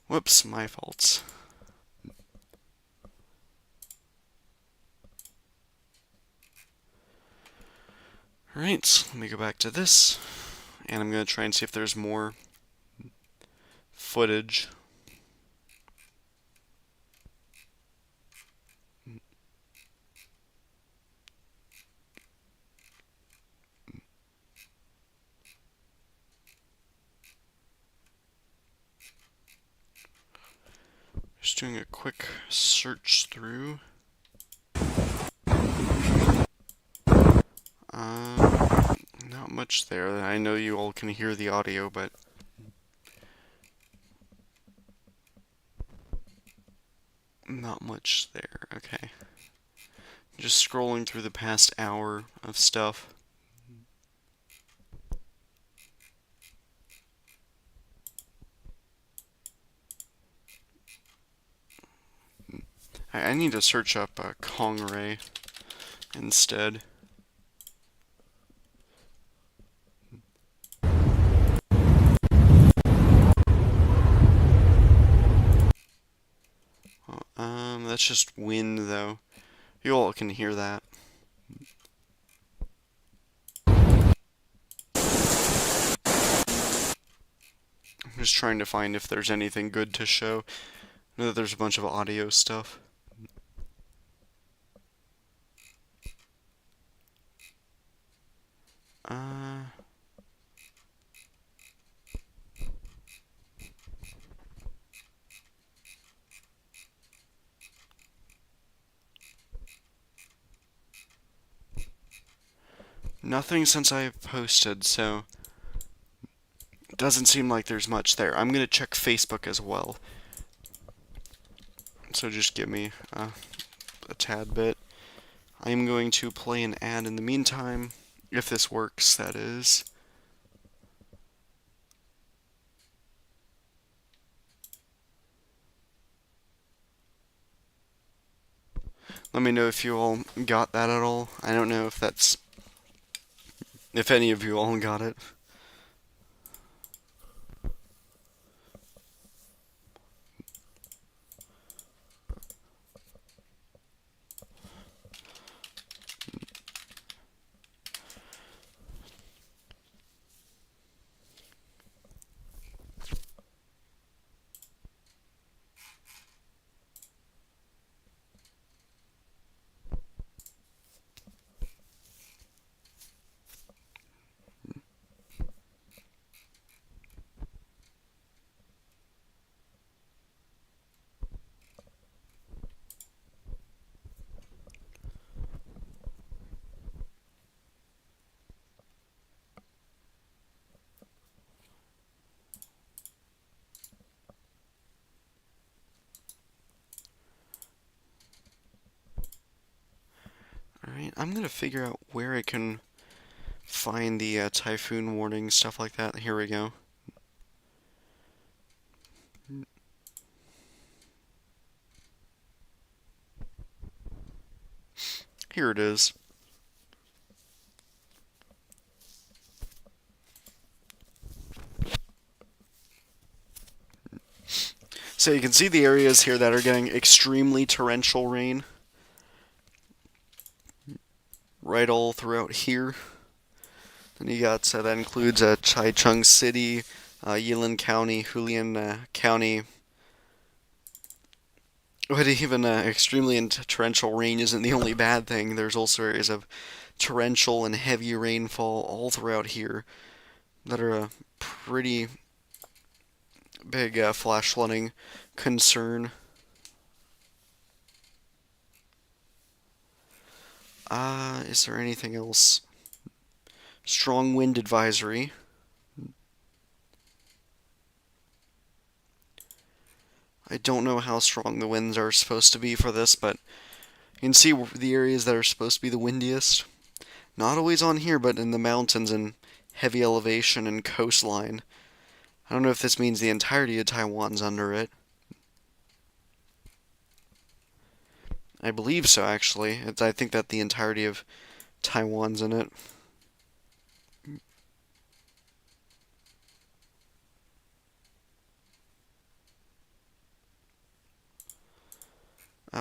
Whoops, my fault. Alright, let me go back to this, and I'm going to try and see if there's more footage. Just doing a quick search through. Not much there. I know you all can hear the audio, but not much there. Okay. Just scrolling through the past hour of stuff. I need to search up Kong-rey instead. That's just wind, though. You all can hear that. I'm just trying to find if there's anything good to show. I know that there's a bunch of audio stuff. Nothing since I posted, so it doesn't seem like there's much there. I'm gonna check Facebook as well. So just give me a tad bit. I am going to play an ad in the meantime, if this works, that is. Let me know if you all got that at all. I don't know if any of you all got it. Alright, I'm gonna figure out where I can find the typhoon warning, stuff like that. Here we go. Here it is. So you can see the areas here that are getting extremely torrential rain. Right all throughout here. Then you got, that includes Taichung City, Yilan County, Hualien County. But even extremely torrential rain isn't the only bad thing. There's also areas of torrential and heavy rainfall all throughout here that are a pretty big flash flooding concern. Is there anything else? Strong wind advisory. I don't know how strong the winds are supposed to be for this, but you can see the areas that are supposed to be the windiest. Not always on here, but in the mountains and heavy elevation and coastline. I don't know if this means the entirety of Taiwan's under it. I believe so, actually. I think that the entirety of Taiwan's in it.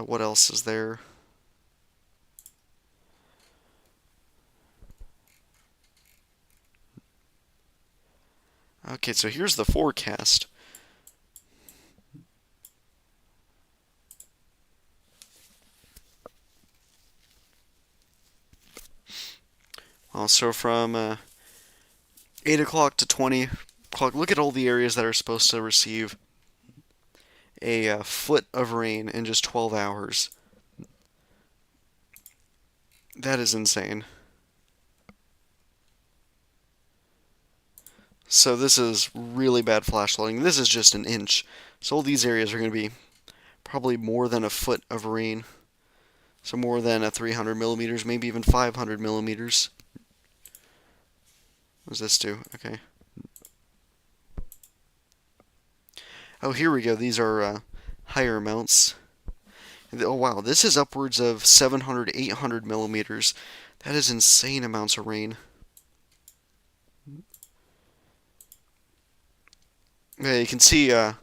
What else is there? Okay, so here's the forecast. So from 8 o'clock to 20 o'clock, look at all the areas that are supposed to receive a foot of rain in just 12 hours. That is insane. So this is really bad flash flooding. This is just an inch. So all these areas are going to be probably more than a foot of rain. So more than 300 millimeters, maybe even 500 millimeters. What does this do? Okay. Oh, here we go. These are higher amounts. Oh, wow. This is upwards of 700, 800 millimeters. That is insane amounts of rain. Yeah, you can see the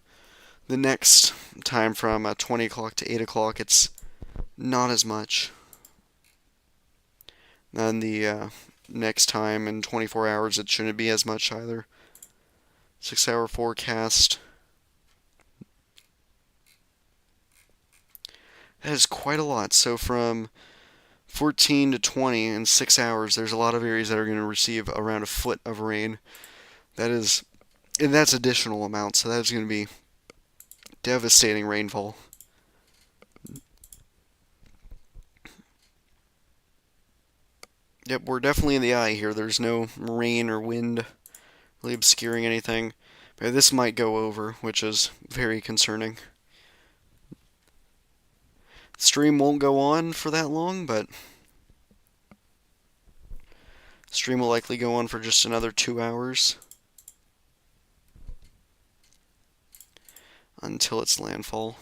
next time from 20 o'clock to 8 o'clock, it's not as much. Then the next time in 24 hours, it shouldn't be as much either. 6-hour forecast. That is quite a lot. So from 14 to 20 in 6 hours, there's a lot of areas that are going to receive around a foot of rain. And that's additional amount, so that's going to be devastating rainfall. Yep, we're definitely in the eye here. There's no rain or wind really obscuring anything. But this might go over, which is very concerning. Stream won't go on for that long, but stream will likely go on for just another 2 hours until its landfall.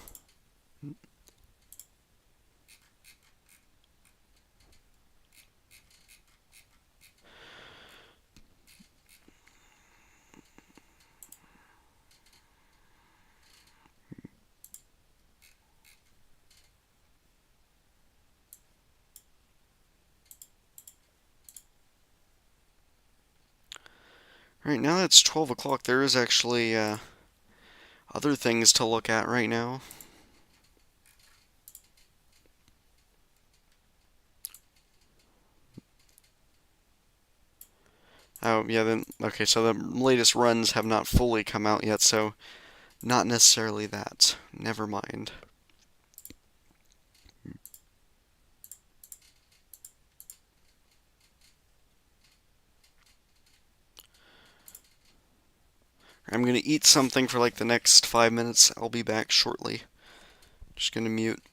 Right now that it's 12 o'clock, there is actually other things to look at right now. Oh, yeah, then, okay, so the latest runs have not fully come out yet, so not necessarily that. Never mind. I'm going to eat something for like the next 5 minutes. I'll be back shortly. Just going to mute.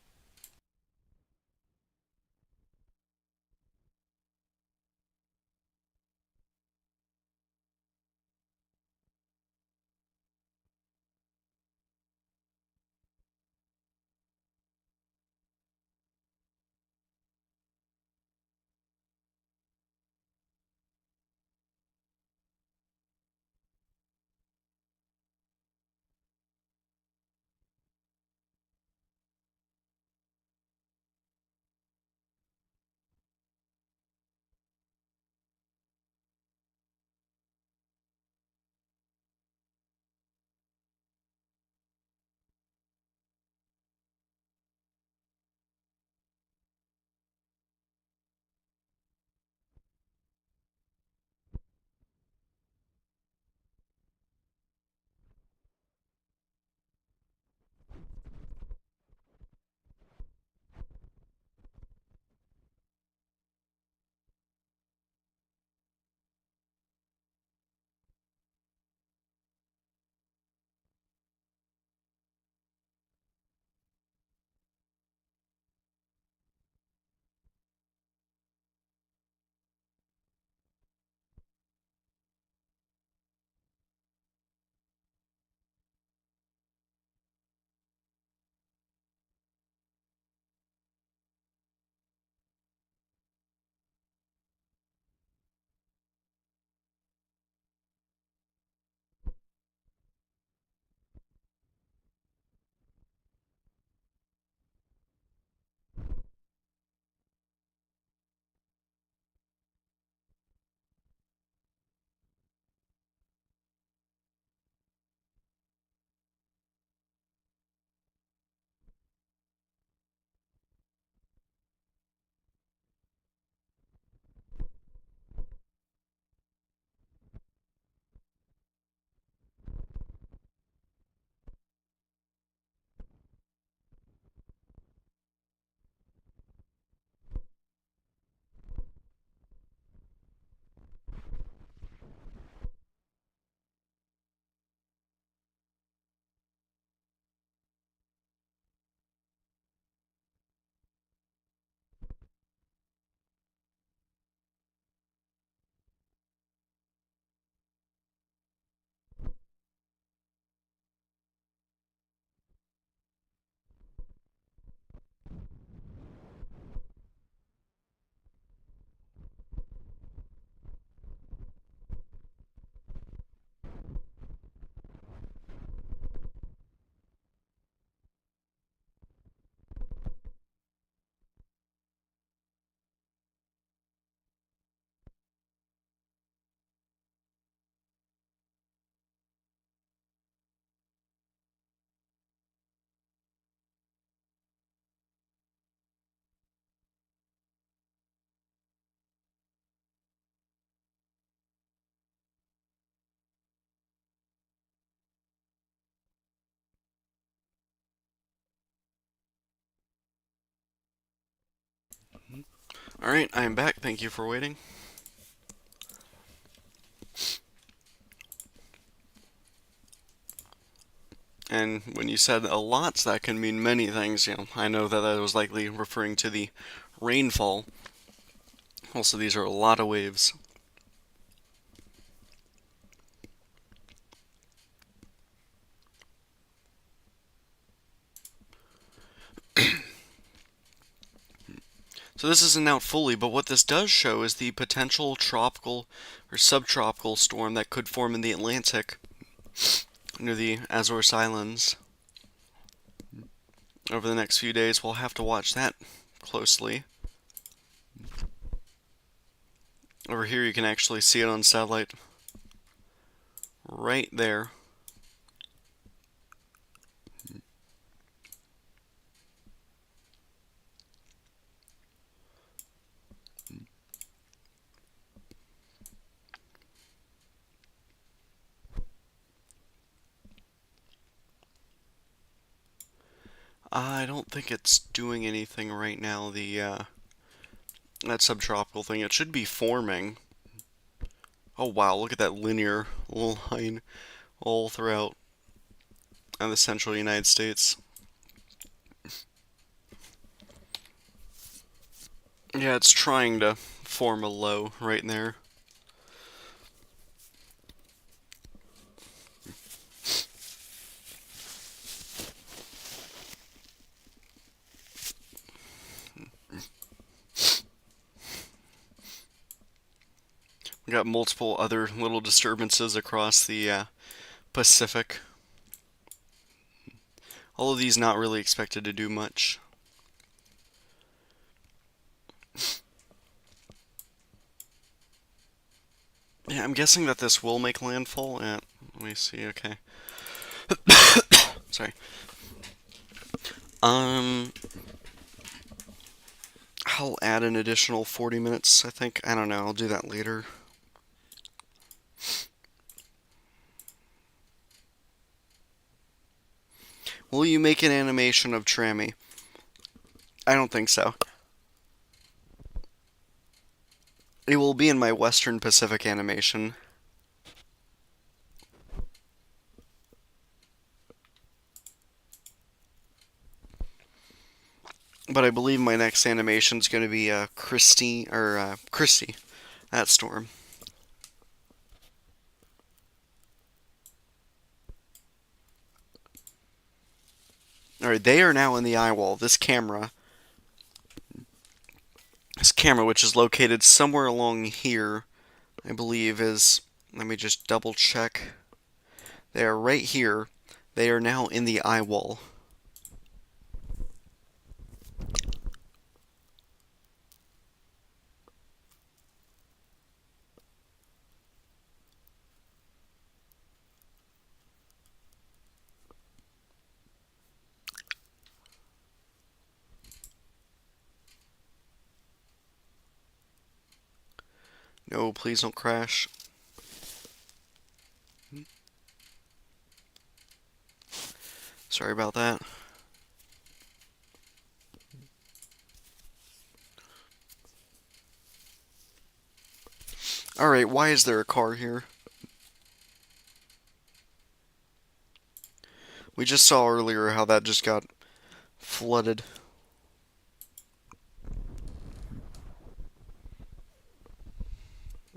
Alright, I am back. Thank you for waiting. And when you said a lot, that can mean many things. I know that was likely referring to the rainfall. Also, these are a lot of waves. So this isn't out fully, but what this does show is the potential tropical or subtropical storm that could form in the Atlantic near the Azores Islands. Over the next few days, we'll have to watch that closely. Over here, you can actually see it on satellite. Right there. I don't think it's doing anything right now, that subtropical thing. It should be forming. Oh wow, look at that linear line all throughout the central United States. Yeah, it's trying to form a low right there. We got multiple other little disturbances across the Pacific. All of these not really expected to do much. Yeah, I'm guessing that this will make landfall. Yeah, let me see. Okay. Sorry. I'll add an additional 40 minutes, I think. I don't know. I'll do that later. Will you make an animation of Trammy? I don't think so. It will be in my Western Pacific animation. But I believe my next animation is going to be Christy, that storm. Alright, they are now in the eye wall. This camera, which is located somewhere along here, I believe is, let me just double check. They are right here. They are now in the eye wall. No, please don't crash. Sorry about that. Alright, why is there a car here? We just saw earlier how that just got flooded.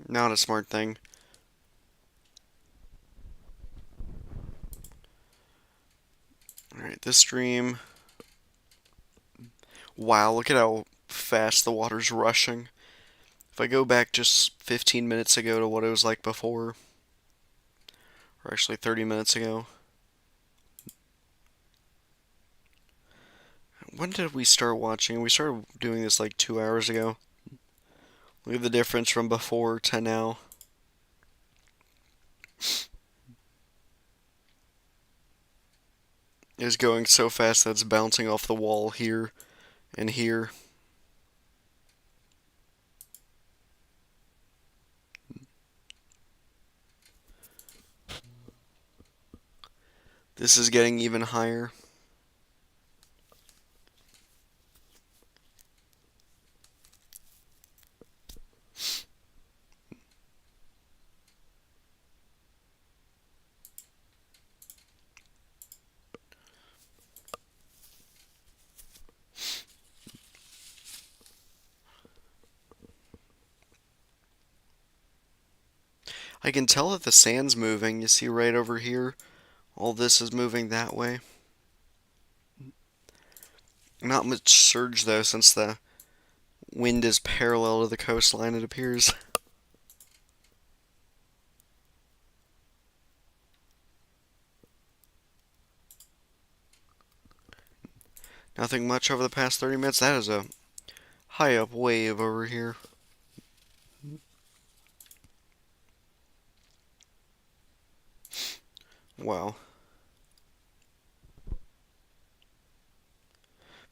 Not a smart thing. Alright, this stream. Wow, look at how fast the water's rushing. If I go back just 15 minutes ago to what it was like before, or actually 30 minutes ago. When did we start watching? We started doing this like 2 hours ago. Look at the difference from before to now. It is going so fast that it's bouncing off the wall here and here. This is getting even higher. I can tell that the sand's moving. You see right over here, all this is moving that way. Not much surge though, since the wind is parallel to the coastline, it appears. Nothing much over the past 30 minutes. That is a high up wave over here. Wow.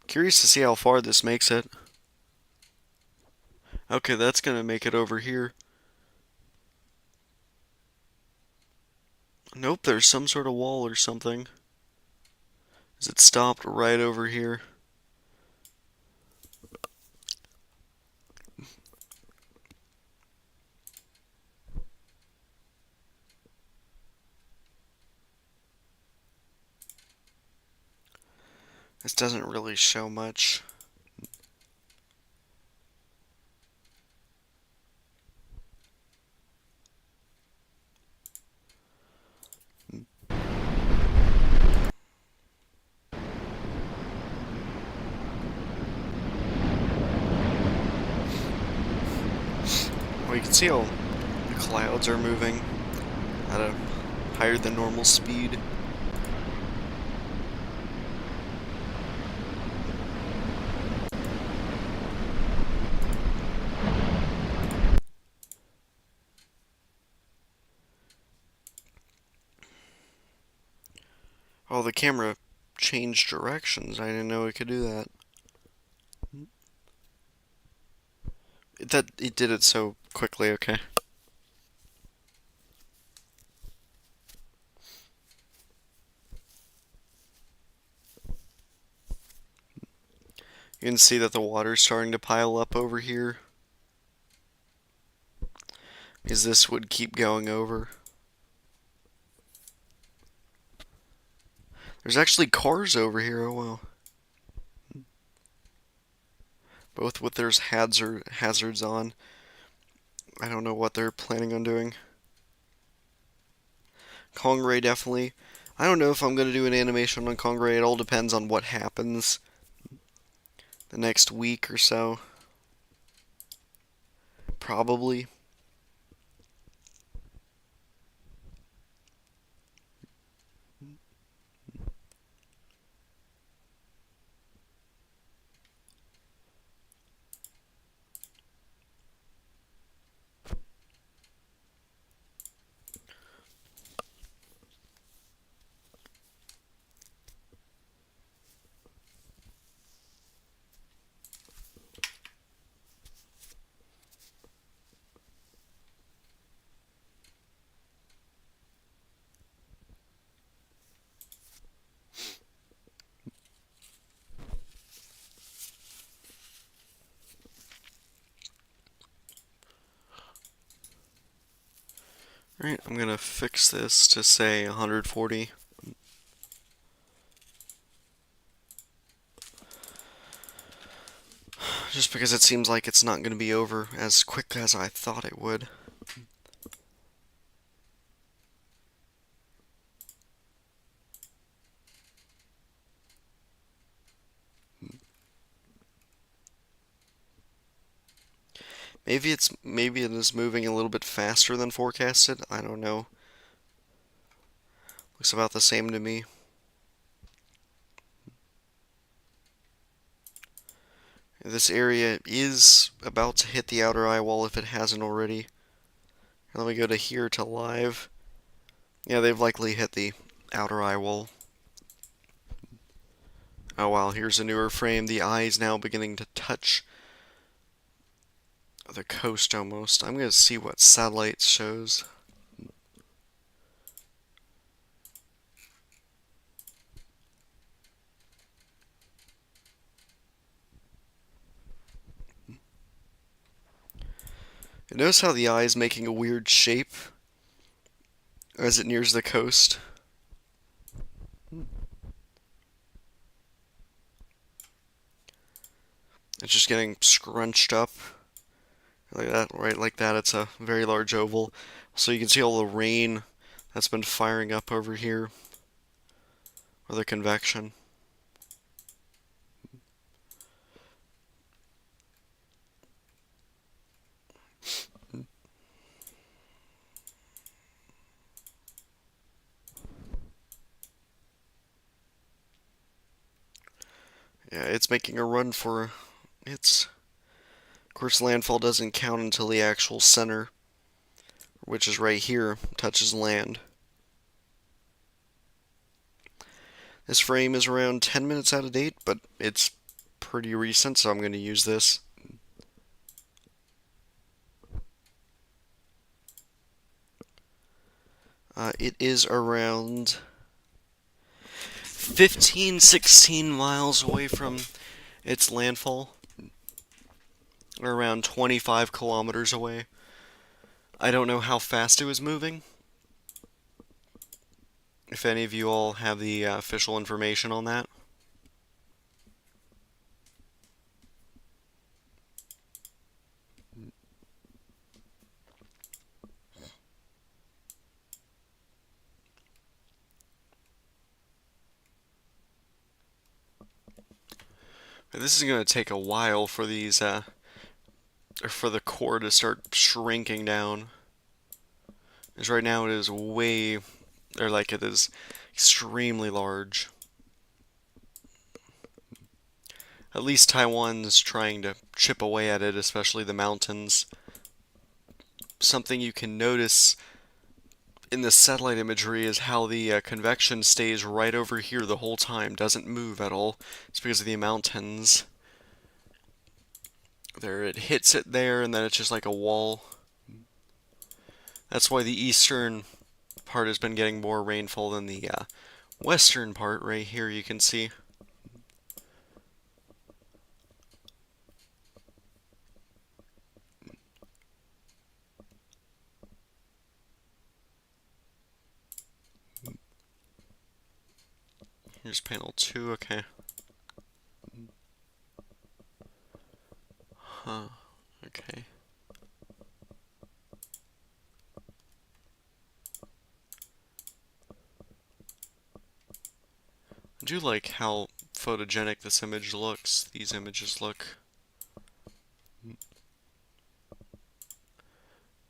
Curious to see how far this makes it. Okay, that's gonna make it over here. Nope, there's some sort of wall or something. Is it stopped right over here? This doesn't really show much. Well, you can see how the clouds are moving at a higher than normal speed. Oh, the camera changed directions. I didn't know it could do that. It did it so quickly, okay. You can see that the water's starting to pile up over here, because this would keep going over. There's actually cars over here, oh wow. Both with their hazards on. I don't know what they're planning on doing. Kong-rey definitely. I don't know if I'm going to do an animation on Kong-rey. It all depends on what happens the next week or so. Probably. Alright, I'm going to fix this to say 140. Just because it seems like it's not going to be over as quick as I thought it would. Maybe it is moving a little bit faster than forecasted. I don't know. Looks about the same to me. This area is about to hit the outer eye wall if it hasn't already. Let me go to here to live. Yeah, they've likely hit the outer eye wall. Oh wow, here's a newer frame. The eye is now beginning to touch the coast almost. I'm going to see what satellite shows. You notice how the eye is making a weird shape as it nears the coast? It's just getting scrunched up Like that, right like that. It's a very large oval. So you can see all the rain that's been firing up over here, or the convection. Yeah, it's making a run for its. Of course, landfall doesn't count until the actual center, which is right here, touches land. This frame is around 10 minutes out of date, but it's pretty recent, so I'm going to use this. It is around 15, 16 miles away from its landfall, or around 25 kilometers away. I don't know how fast it was moving. If any of you all have the official information on that. This is going to take a while for these, or for the core to start shrinking down. Because right now it is way, or like it is extremely large. At least Taiwan's trying to chip away at it, especially the mountains. Something you can notice in the satellite imagery is how the convection stays right over here the whole time, doesn't move at all. It's because of the mountains. There, it hits it there, and then it's just like a wall. That's why the eastern part has been getting more rainfall than the western part right here, you can see. Here's panel 2, okay. Huh, okay. I do like how photogenic this image looks, these images look. Yeah,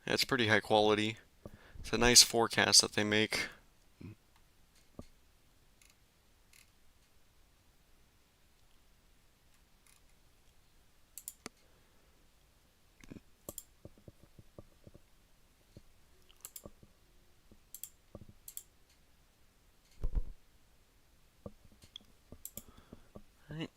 it's pretty high quality. It's a nice forecast that they make. Right.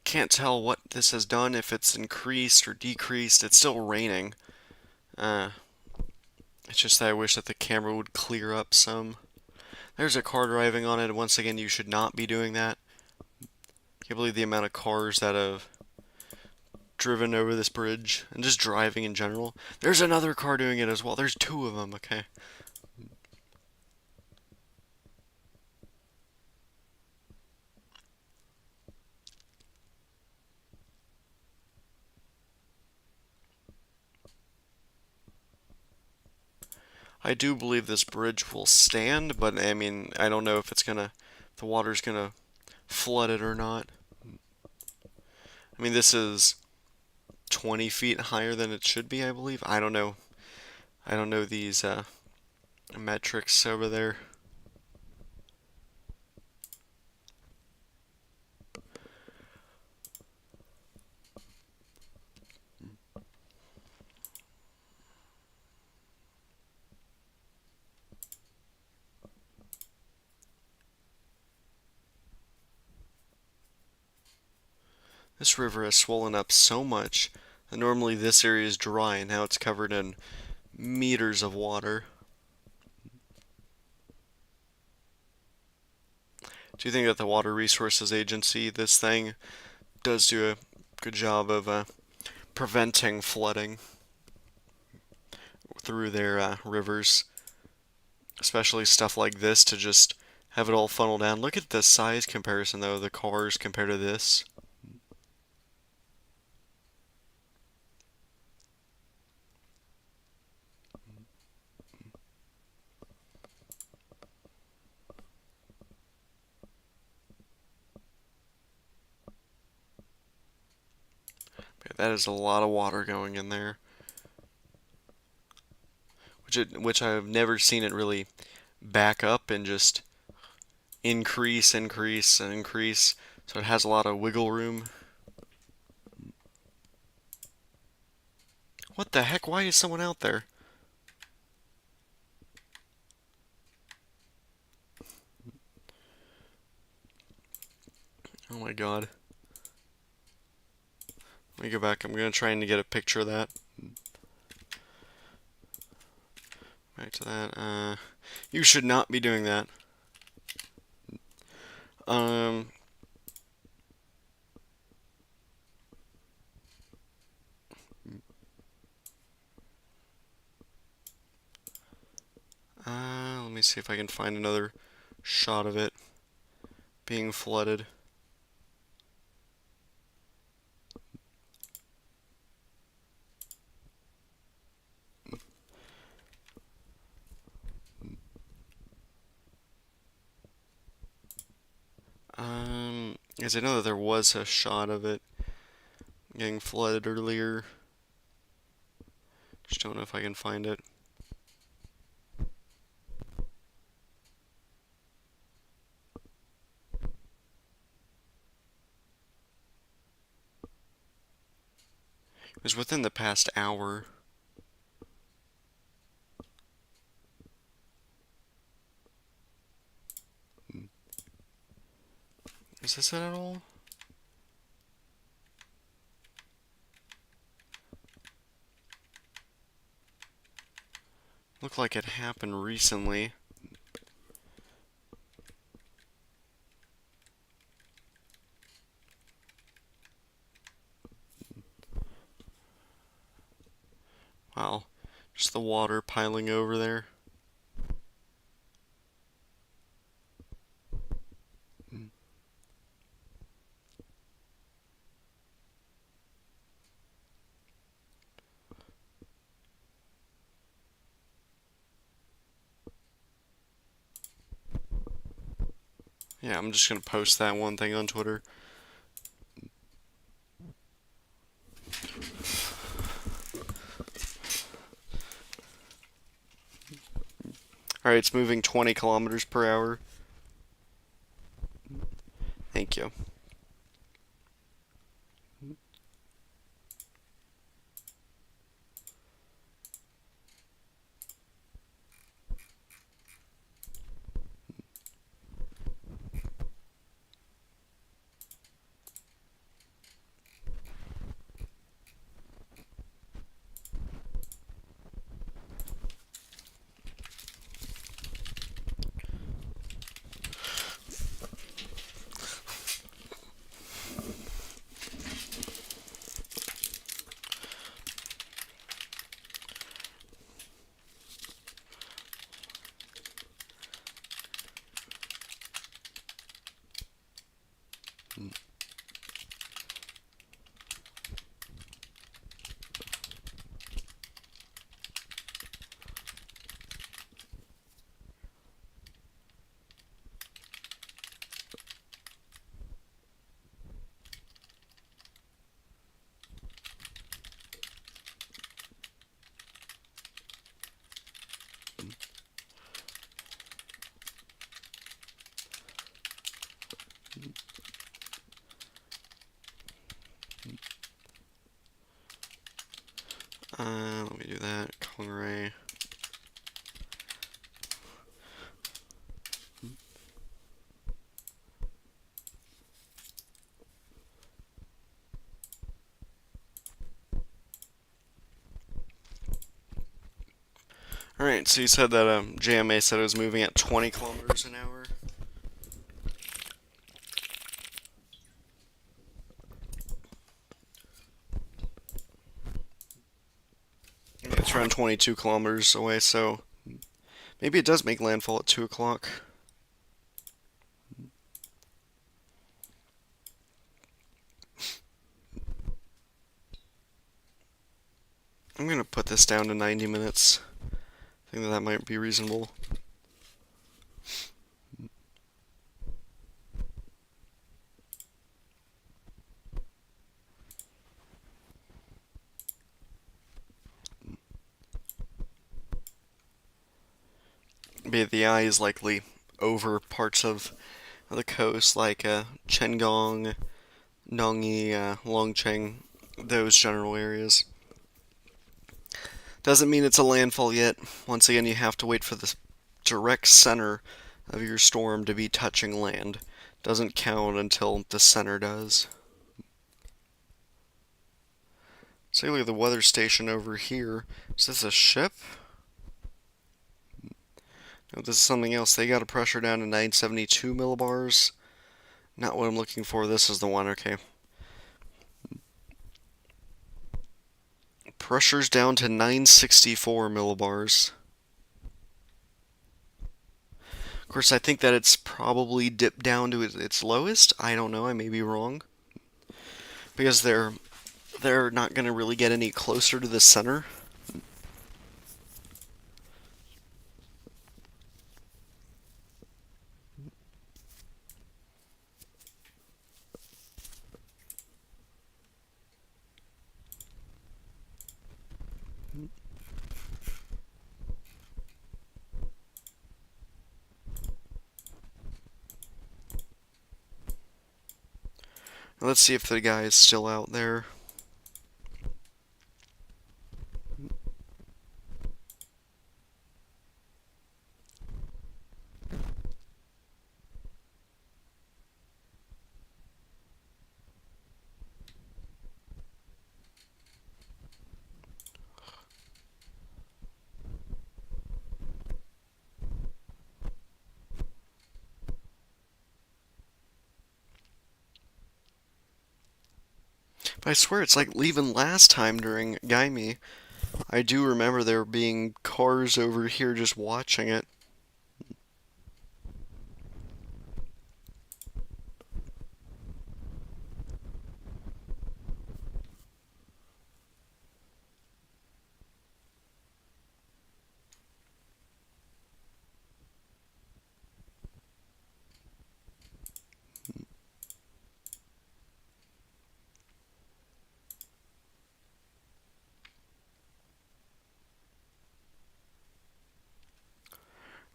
Can't tell what this has done, if it's increased or decreased. It's still raining. It's just that I wish that the camera would clear up some. There's a car driving on it. Once again, you should not be doing that. Can't believe the amount of cars that have driven over this bridge and just driving in general. There's another car doing it as well. There's 2 of them, okay. I do believe this bridge will stand, but I mean, I don't know if the water's gonna flood it or not. I mean, this is 20 feet higher than it should be, I believe. I don't know. I don't know these metrics over there. This river has swollen up so much that normally this area is dry, and now it's covered in meters of water. Do you think that the Water Resources Agency, this thing, does do a good job of preventing flooding through their rivers? Especially stuff like this to just have it all funnel down. Look at the size comparison, though, the cars compared to this. That is a lot of water going in there. Which I've never seen it really back up and just increase, increase, and increase. So it has a lot of wiggle room. What the heck? Why is someone out there? Oh my god. Let me go back. I'm going to try and get a picture of that. Back to that. You should not be doing that. Um, let me see if I can find another shot of it being flooded. As I know that there was a shot of it getting flooded earlier. Just don't know if I can find it. It was within the past hour. Is this it at all? Looked like it happened recently. Wow, just the water piling over there. Yeah, I'm just gonna post that one thing on Twitter. Alright, it's moving 20 kilometers per hour. Thank you. Let me do that. Kong-rey. Alright, so you said that JMA said it was moving at 20 kilometers an hour. Yeah, it's around 22 kilometers away, so maybe it does make landfall at 2 o'clock. I'm gonna put this down to 90 minutes. I think that might be reasonable. But the eye is likely over parts of the coast, like Chengong, Nongyi, Longcheng, those general areas. Doesn't mean it's a landfall yet. Once again, you have to wait for the direct center of your storm to be touching land. Doesn't count until the center does. So look at the weather station over here. Is this a ship? No, this is something else. They got a pressure down to 972 millibars. Not what I'm looking for. This is the one. Okay. Pressure's down to 964 millibars. Of course, I think that it's probably dipped down to its lowest. I don't know. I may be wrong. Because they're not going to really get any closer to the center. Let's see if the guy is still out there. But I swear it's like leaving last time during Gaimi. I do remember there being cars over here just watching it.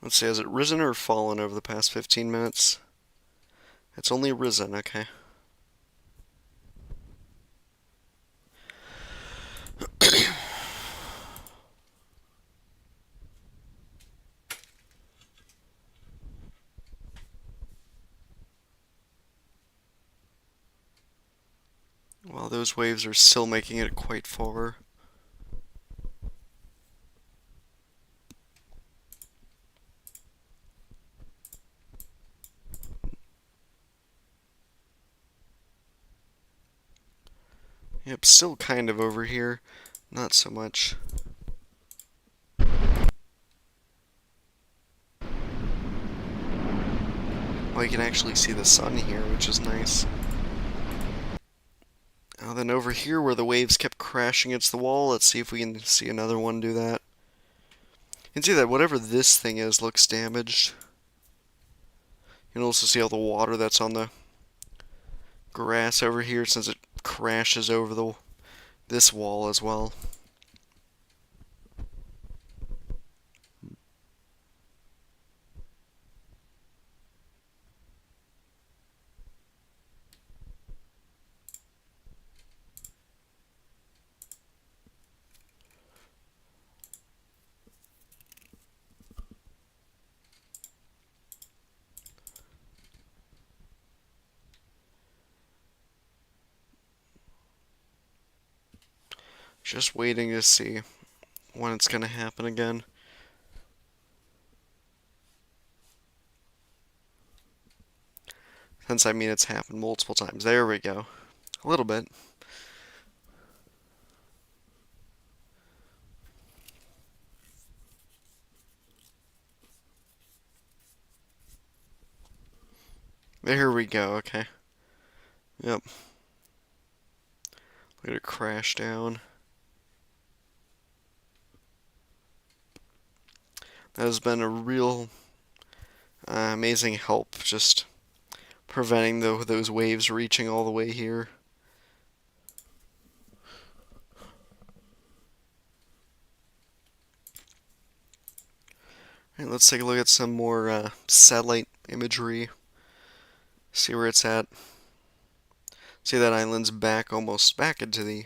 Let's see, has it risen or fallen over the past 15 minutes? It's only risen, okay. Well, those waves are still making it quite far. Yep, still kind of over here. Not so much. Well, you can actually see the sun here, which is nice. Then over here where the waves kept crashing against the wall, let's see if we can see another one do that. You can see that whatever this thing is looks damaged. You can also see all the water that's on the grass over here since it crashes over this wall as well. Just waiting to see when it's going to happen again. Since I mean it's happened multiple times. There we go. A little bit. There we go, okay. Yep. Look at it crash down. That has been a real amazing help, just preventing those waves reaching all the way here. All right, let's take a look at some more satellite imagery. See where it's at. See that island's almost back into the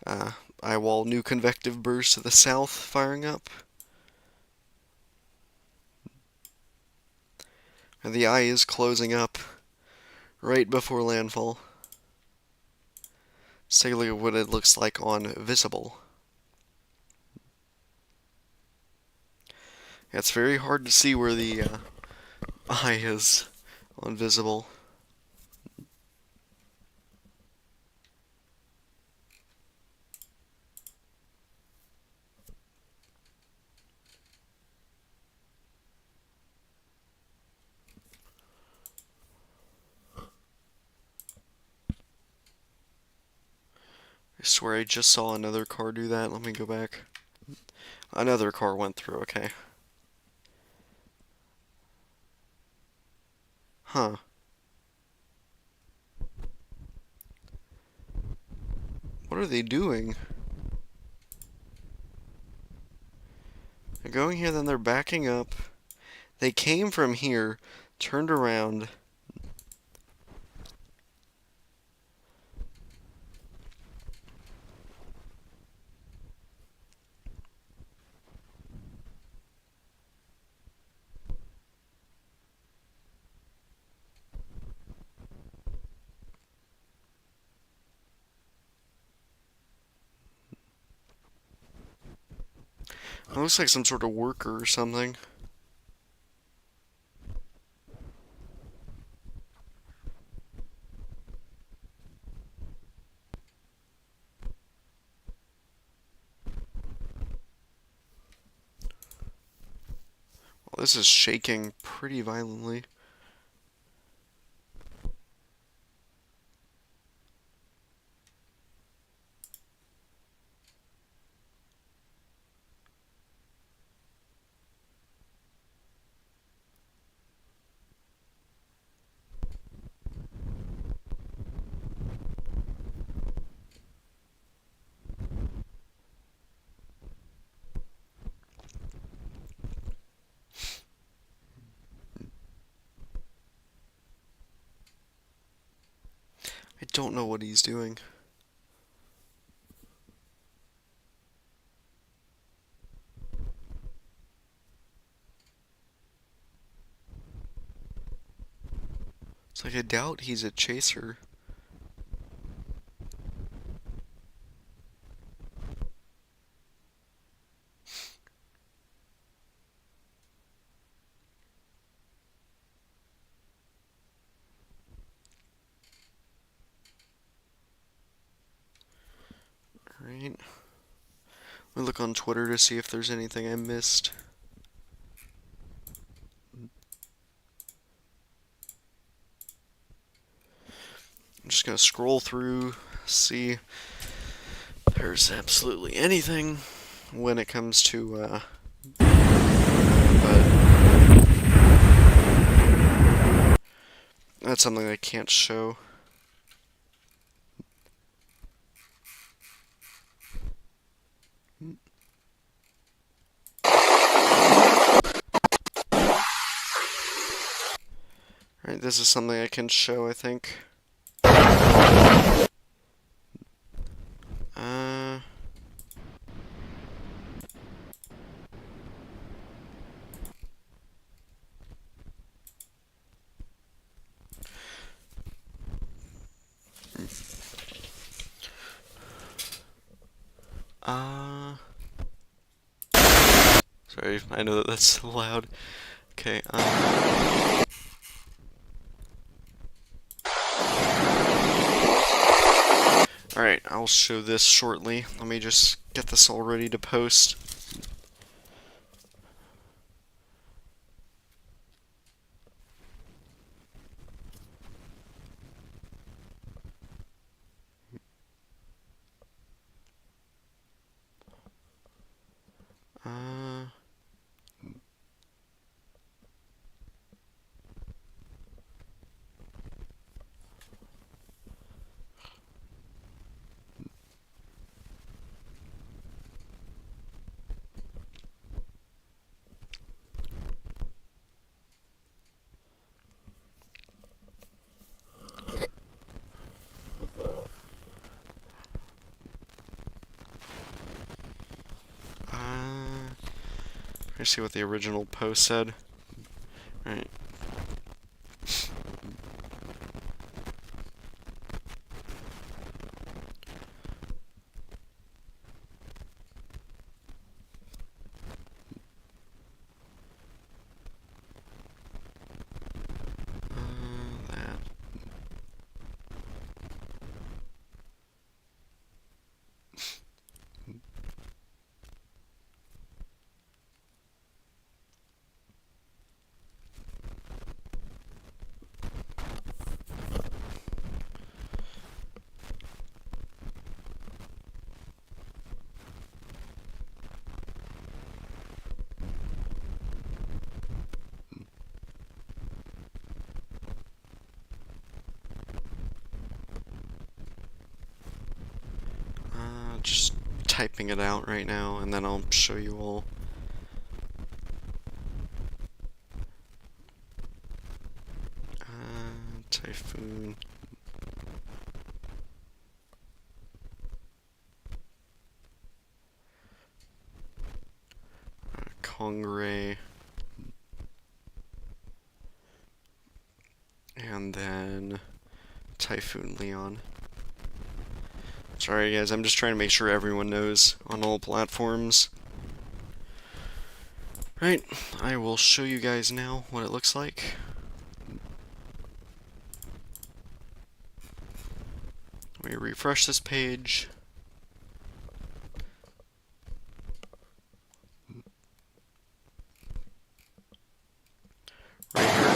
eye wall. New convective burst to the south firing up. And the eye is closing up right before landfall. Let's take a look at what it looks like on visible. Yeah, it's very hard to see where the eye is on visible. I swear I just saw another car do that. Let me go back. Another car went through, okay. Huh. What are they doing? They're going here, then they're backing up. They came from here, turned around. It looks like some sort of worker or something. Well, this is shaking pretty violently. I don't know what he's doing. It's like I doubt he's a chaser. Alright. Let me look on Twitter to see if there's anything I missed. I'm just gonna scroll through, see if there's absolutely anything when it comes to, but that's something I can't show. Alright, this is something I can show, I think. Uh... Sorry, I know that's loud. Okay, Alright, I'll show this shortly. Let me just get this all ready to post. I see what the original post said. Alright. That. Just typing it out right now, and then I'll show you all. Typhoon. Kong-rey. And then Typhoon Leon. Sorry guys, I'm just trying to make sure everyone knows on all platforms. Right, I will show you guys now what it looks like. Let me refresh this page. Right here.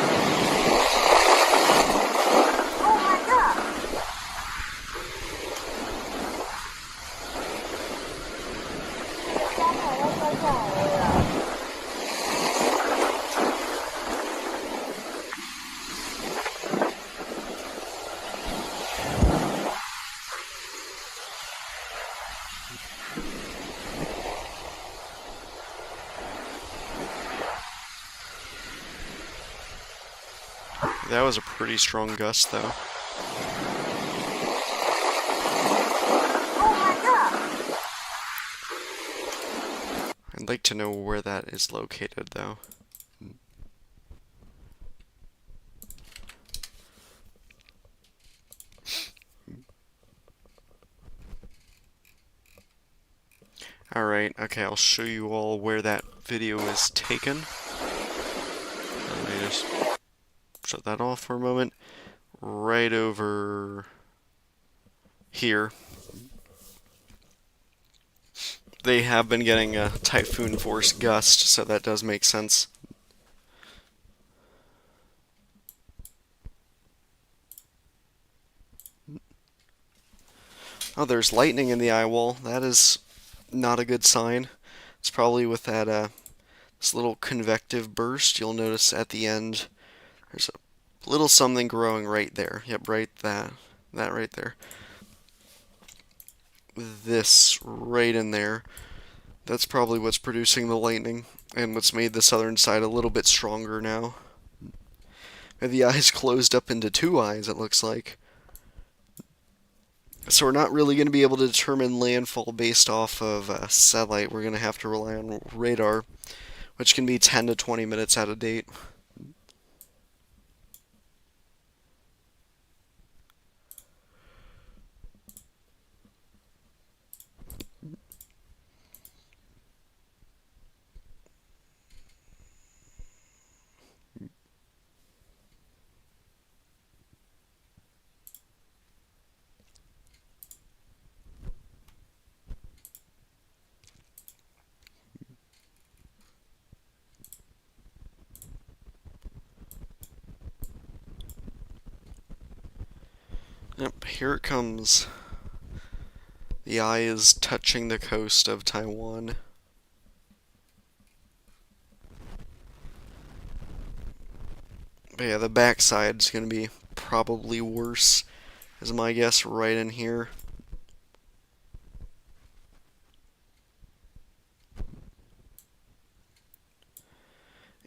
That was a pretty strong gust, though. I'd like to know where that is located, though. Alright, okay, I'll show you all where that video is taken. Let me just shut that off for a moment. Right over here. They have been getting a typhoon force gust, so that does make sense. Oh, there's lightning in the eye wall. That is not a good sign. It's probably with that this little convective burst. You'll notice at the end there's a little something growing right there. Yep, right that right there. This right in there. That's probably what's producing the lightning and what's made the southern side a little bit stronger now. And the eyes closed up into two eyes, it looks like. So we're not really going to be able to determine landfall based off of satellite. We're going to have to rely on radar, which can be 10 to 20 minutes out of date. Yep, here it comes. The eye is touching the coast of Taiwan. But yeah, the backside is going to be probably worse, is my guess, right in here.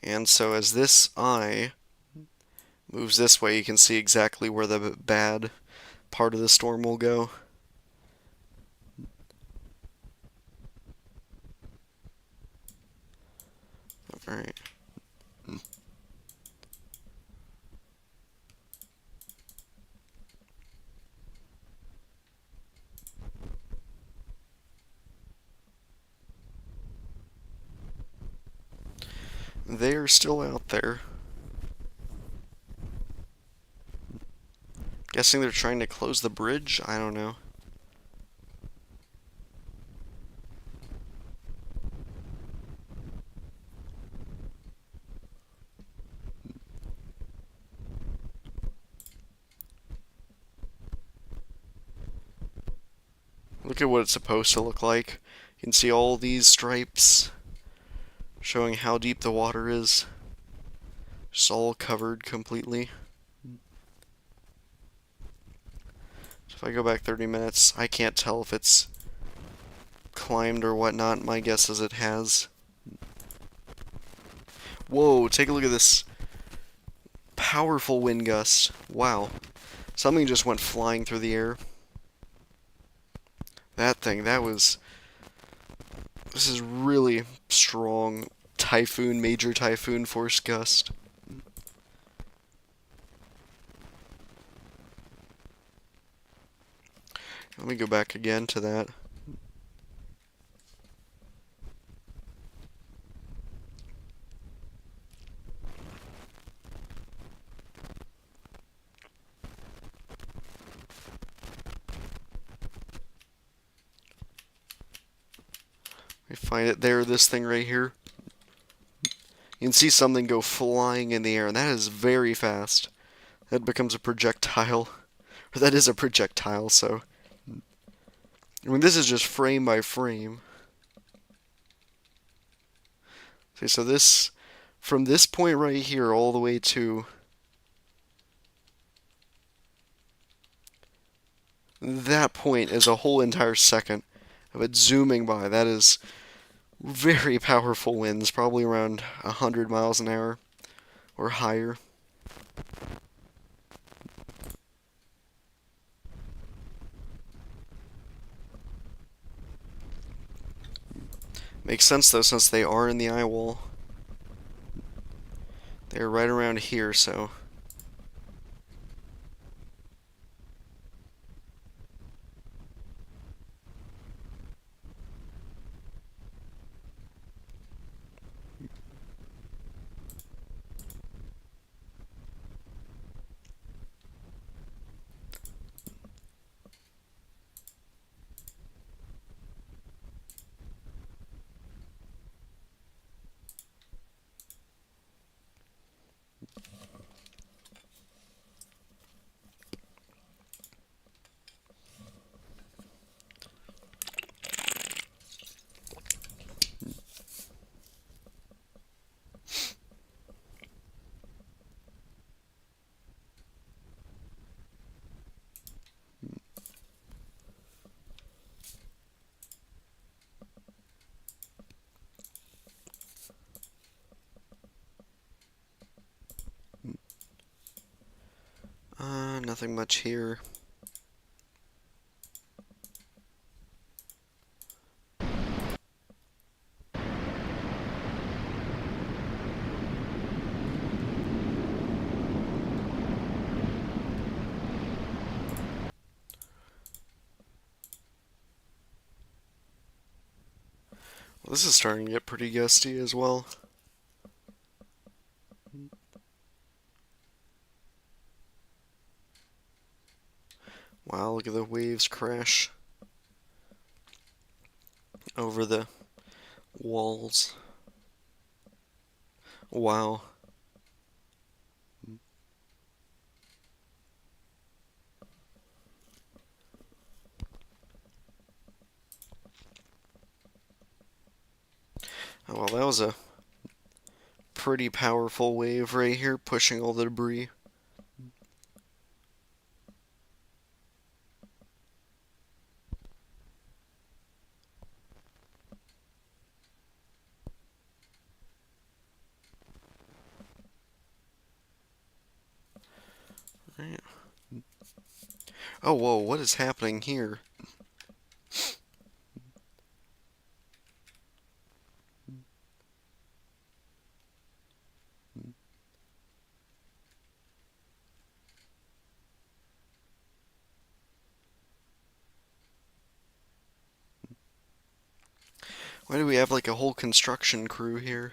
And so as this eye moves this way, you can see exactly where the bad part of the storm will go. Alright. They are still out there. Guessing they're trying to close the bridge? I don't know. Look at what it's supposed to look like. You can see all these stripes showing how deep the water is. Just all covered completely. So if I go back 30 minutes, I can't tell if it's climbed or whatnot. My guess is it has. Whoa, take a look at this powerful wind gust. Wow. Something just went flying through the air. That thing, this is really strong typhoon, major typhoon force gust. Let me go back again to that. I find it there, this thing right here. You can see something go flying in the air, and that is very fast. That becomes a projectile. Or that is a projectile, so... I mean, this is just frame by frame. Okay, so this... From this point right here all the way to... that point is a whole entire second of it zooming by. That is very powerful winds, probably around 100 miles an hour or higher. Makes sense though, since they are in the eye wall. They're right around here, so... nothing much here. Well, this is starting to get pretty gusty as well. Wow, look at the waves crash over the walls. Wow. Oh, well, that was a pretty powerful wave right here, pushing all the debris. Right. Oh, whoa, what is happening here? Why do we have like a whole construction crew here?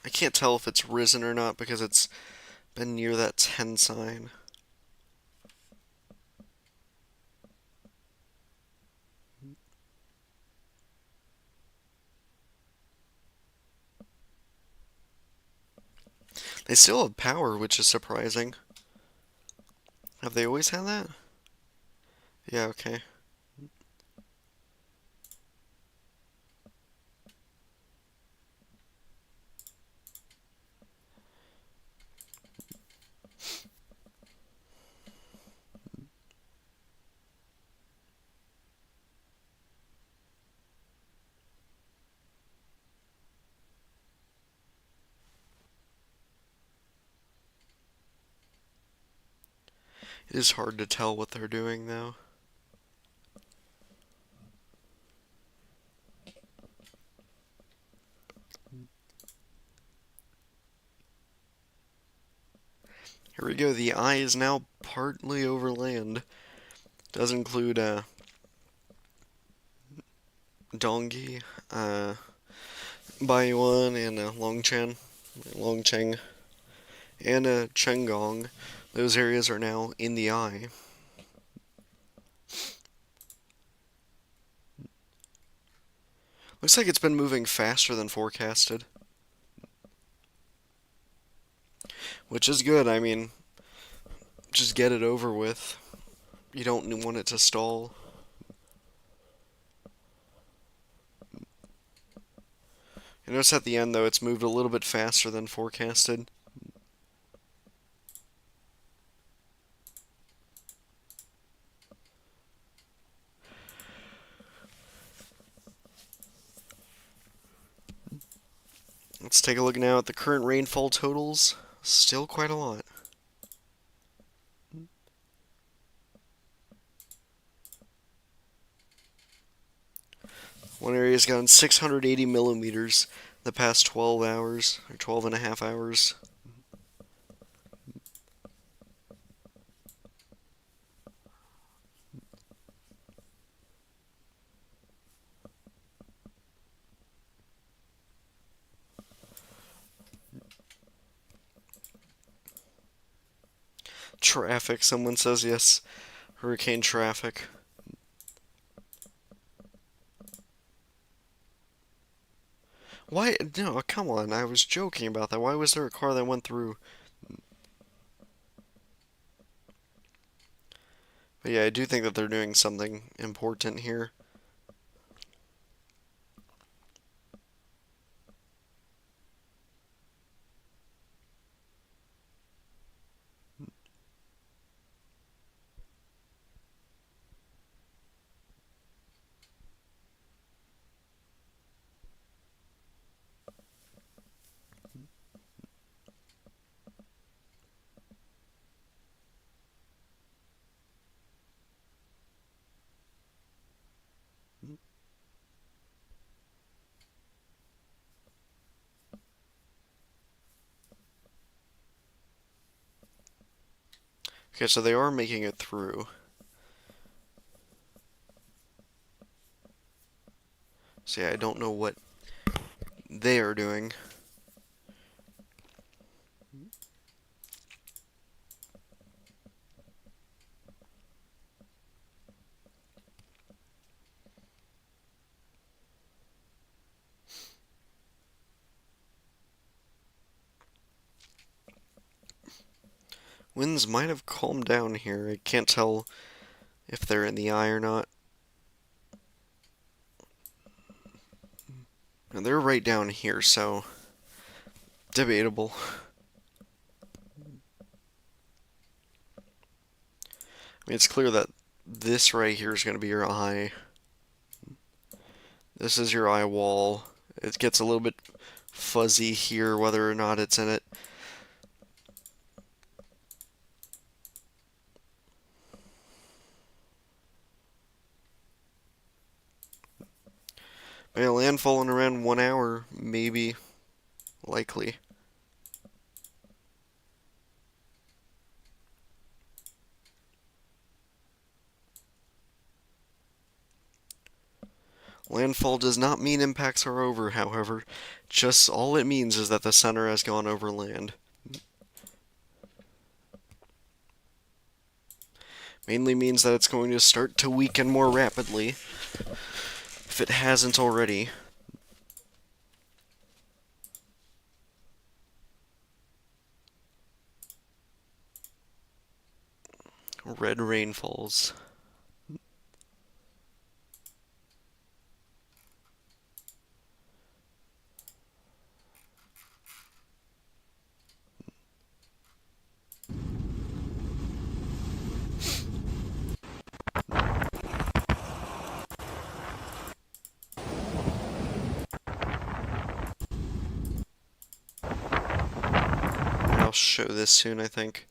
I can't tell if it's risen or not because it's been near that 10 sign. They still have power, which is surprising. Have they always had that? Yeah, okay. It is hard to tell what they're doing, though. Here we go. The eye is now partly over land. Does include Dongyi, Baiyuan, and Longcheng, and Chenggong. Those areas are now in the eye. Looks like it's been moving faster than forecasted. Which is good. I mean, just get it over with. You don't want it to stall. You notice at the end, though, it's moved a little bit faster than forecasted. Let's take a look now at the current rainfall totals. Still quite a lot. One area's gotten 680 millimeters the past 12 hours, or 12 and a half hours. Traffic, someone says yes. Hurricane traffic. Why? No, come on. I was joking about that. Why was there a car that went through? But yeah, I do think that they're doing something important here. Okay, so they are making it through. So yeah, I don't know what they are doing. Winds might have calmed down here. I can't tell if they're in the eye or not. And they're right down here, so debatable. I mean, it's clear that this right here is going to be your eye. This is your eye wall. It gets a little bit fuzzy here whether or not it's in it. I mean, landfall in around 1 hour, maybe, likely. Landfall does not mean impacts are over, however. Just all it means is that the center has gone over land. Mainly means that it's going to start to weaken more rapidly, if it hasn't already. Red rainfalls. I'll show this soon, I think.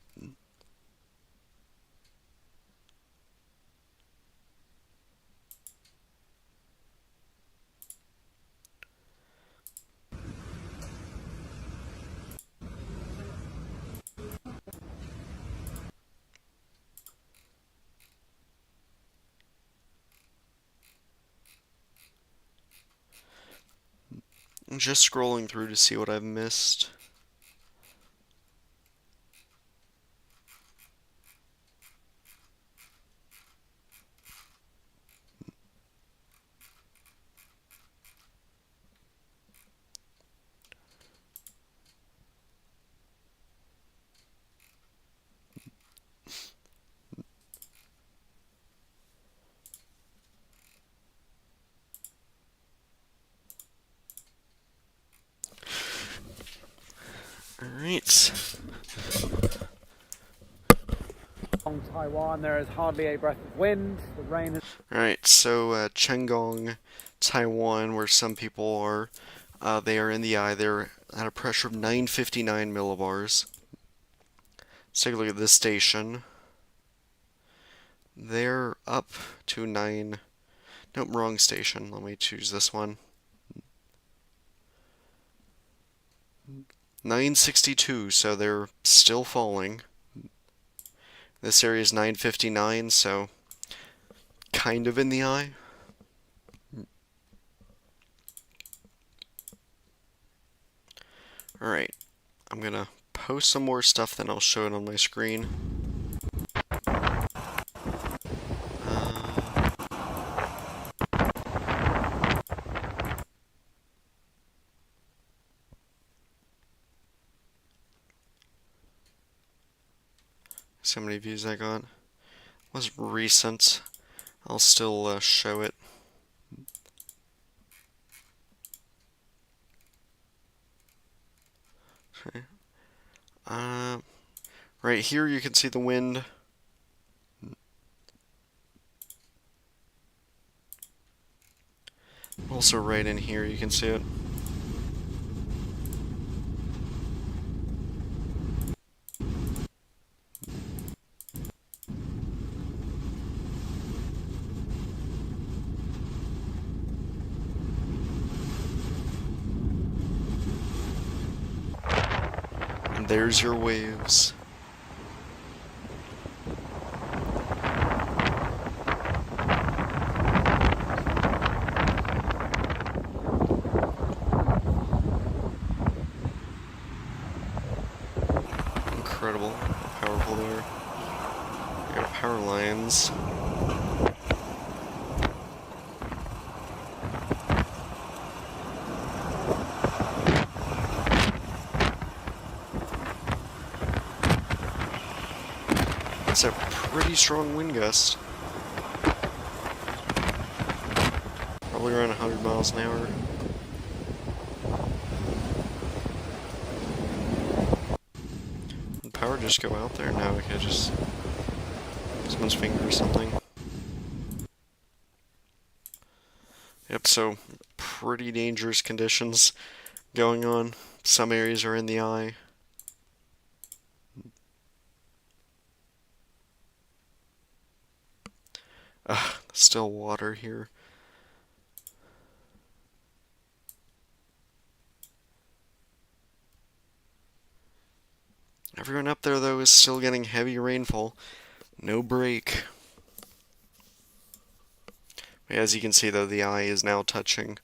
I'm just scrolling through to see what I've missed. Alright. On Taiwan, there is hardly a breath of wind. The rain is. Alright, so Chengong, Taiwan, where some people are, they are in the eye. They're at a pressure of 959 millibars. Let's take a look at this station. They're up to 9. Nope, wrong station. Let me choose this one. 962, so they're still falling. This area is 959, so kind of in the eye. Alright, I'm gonna post some more stuff, then I'll show it on my screen. See how many views I got. It was recent. I'll still show it. Okay. Right here you can see the wind. Also right in here you can see it. And there's your waves. Incredible how powerful they are. We got power lines. That's a pretty strong wind gust. Probably around 100 miles an hour. Did power just go out there? No, okay, just someone's finger or something. Yep, so pretty dangerous conditions going on. Some areas are in the eye. Still water here. Everyone up there, though, is still getting heavy rainfall. No break. As you can see, though, the eye is now touching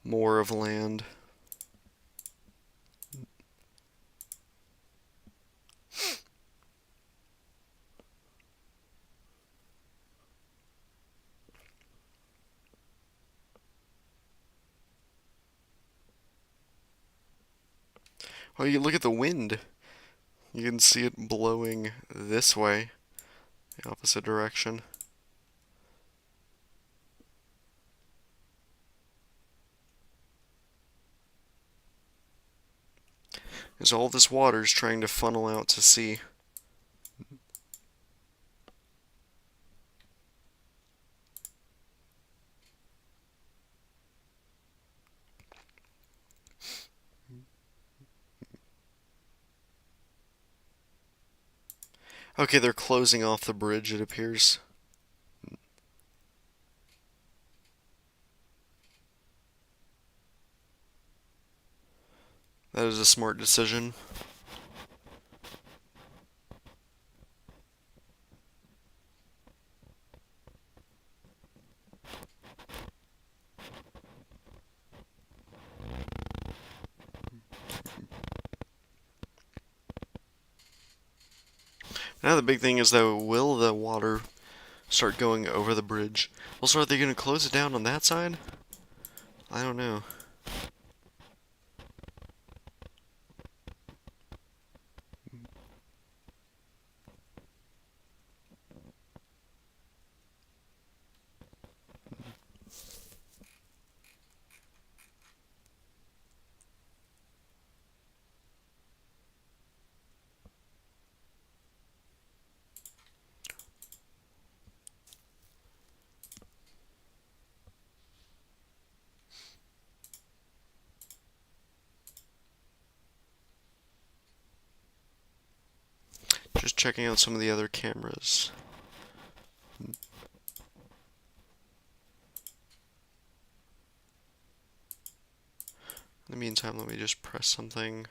more of land. Oh, you look at the wind. You can see it blowing this way, the opposite direction. As all this water is trying to funnel out to sea. Okay, they're closing off the bridge, it appears. That is a smart decision. Now the big thing is, though, will the water start going over the bridge? Also, are they going to close it down on that side? I don't know. Just checking out some of the other cameras. In the meantime, let me just press something.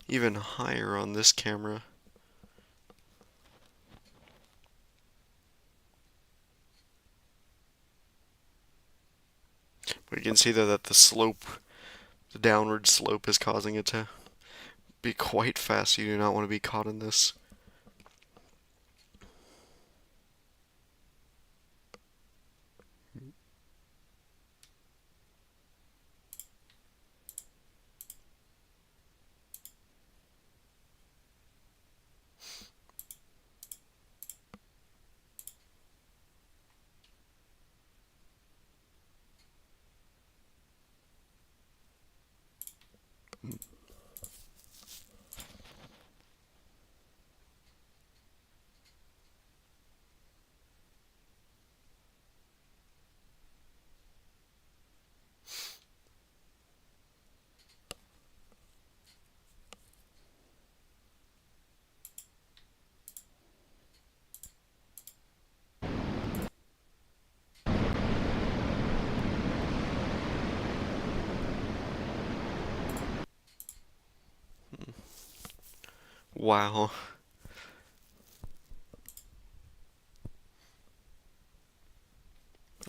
Even higher on this camera. But you can see, though, that the slope, the downward slope, is causing it to be quite fast. You do not want to be caught in this. Wow.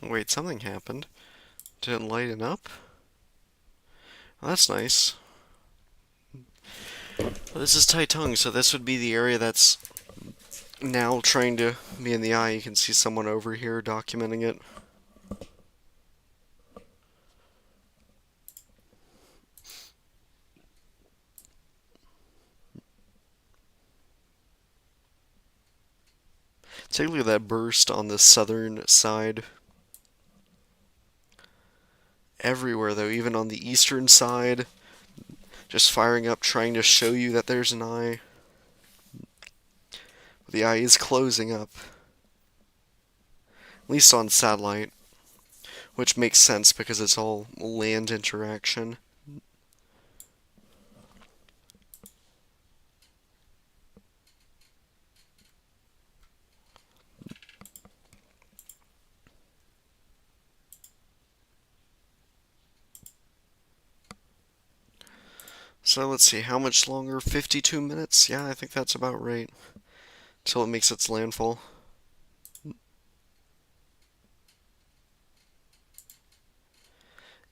Wait, something happened. Did it lighten up? Well, that's nice. Well, this is Taitung, so this would be the area that's now trying to be in the eye. You can see someone over here documenting it. Take a look at that burst on the southern side. everywhere, though, even on the eastern side. Just firing up, trying to show you that there's an eye. The eye is closing up. At least on satellite. Which makes sense because it's all land interaction. So let's see, how much longer? 52 minutes? Yeah, I think that's about right. Till it makes its landfall.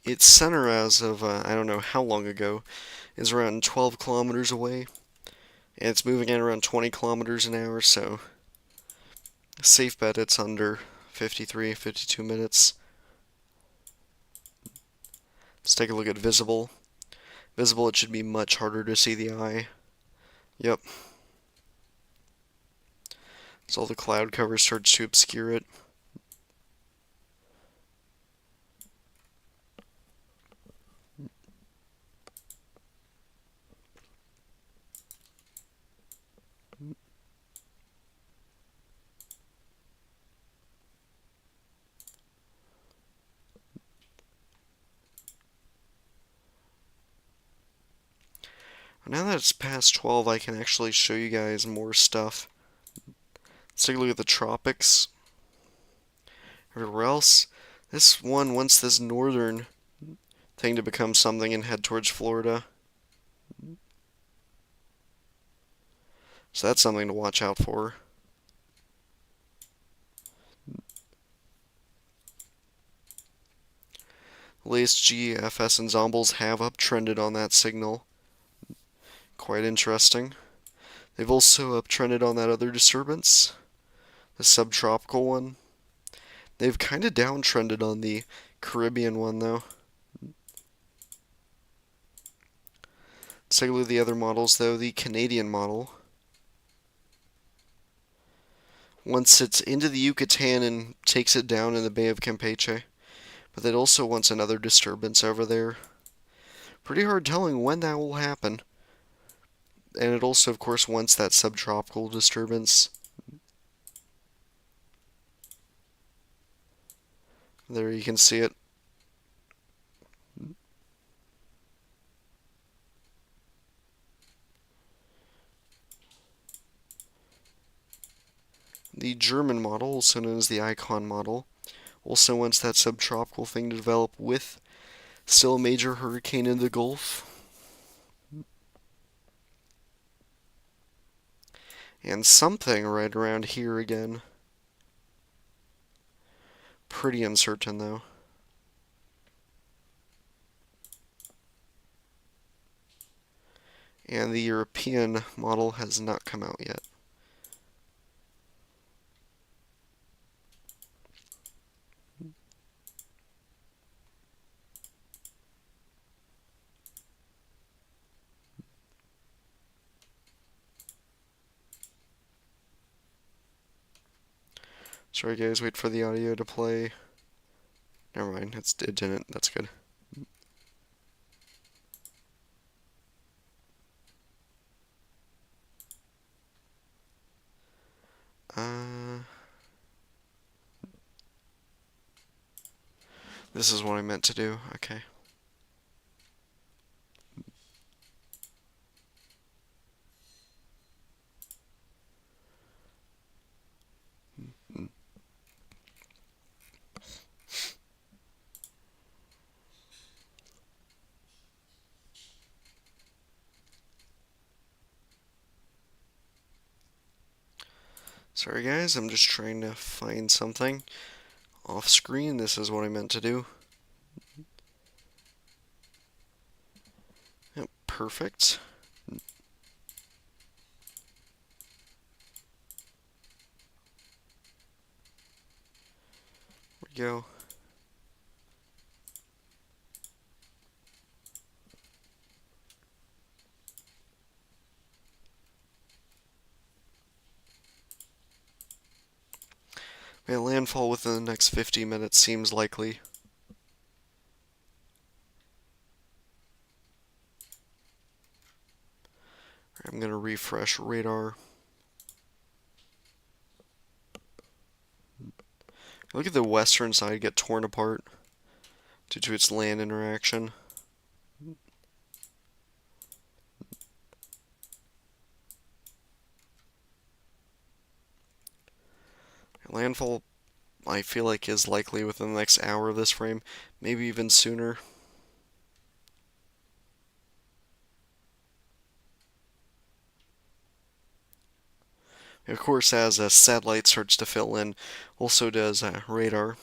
Its center, as of, I don't know how long ago, is around 12 kilometers away. And it's moving at around 20 kilometers an hour, so safe bet it's under 53, 52 minutes. Let's take a look at visible. Visible, it should be much harder to see the eye. Yep. So all the cloud cover starts to obscure it. Now that it's past 12, I can actually show you guys more stuff. Let's take a look at the tropics. Everywhere else, this one wants this northern thing to become something and head towards Florida. So that's something to watch out for. The latest GFS ensembles have uptrended on that signal. Quite interesting. They've also uptrended on that other disturbance, the subtropical one. They've kind of downtrended on the Caribbean one, though. Let's take a look at the other models, though. The Canadian model, once it's into the Yucatan and takes it down in the Bay of Campeche, but it also wants another disturbance over there. Pretty hard telling when that will happen. And it also, of course, wants that subtropical disturbance. There you can see it. The German model, also known as the Icon model, also wants that subtropical thing to develop with still a major hurricane in the Gulf. And something right around here again. Pretty uncertain, though. And the European model has not come out yet. Sorry guys, wait for the audio to play. Never mind, it didn't. That's good. This is what I meant to do. Okay. Sorry guys, I'm just trying to find something off screen. This is what I meant to do. Yep, perfect. There we go. A landfall within the next 50 minutes seems likely. I'm going to refresh radar. Look at the western side get torn apart due to its land interaction. Landfall, I feel like, is likely within the next hour of this frame, maybe even sooner. Of course, as a satellite starts to fill in, also does radar.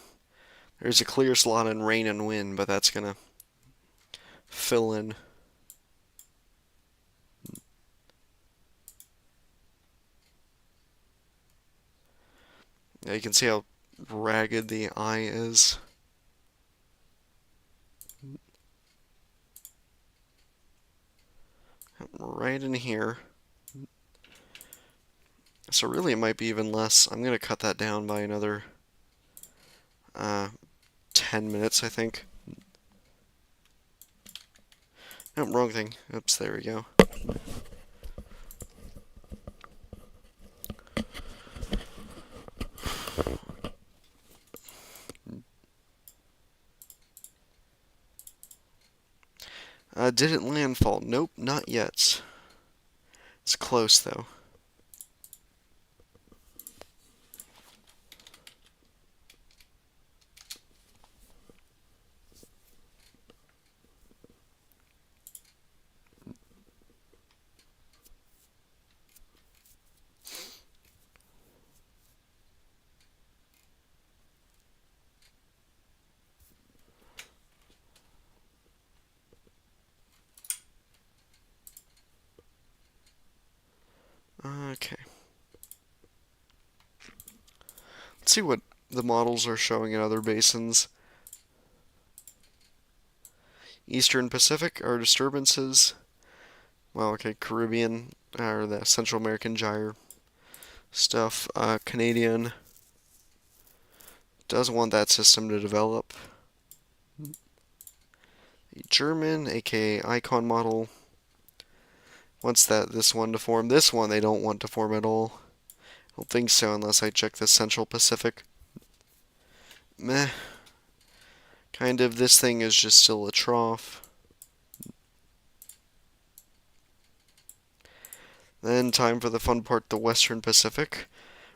There's a clear slot in rain and wind, but that's going to fill in. Yeah, you can see how ragged the eye is. Right in here. So really it might be even less. I'm going to cut that down by another 10 minutes, I think. No, wrong thing. Oops, there we go. Did it landfall? Nope, not yet. It's close, though. Okay. Let's see what the models are showing in other basins. Eastern Pacific are disturbances. Well, okay, Caribbean, or the Central American gyre stuff. Canadian doesn't want that system to develop. The German, aka Icon model, wants this one to form. This one they don't want to form at all. I don't think so unless I check the Central Pacific. Meh. Kind of, this thing is just still a trough. Then time for the fun part, the Western Pacific.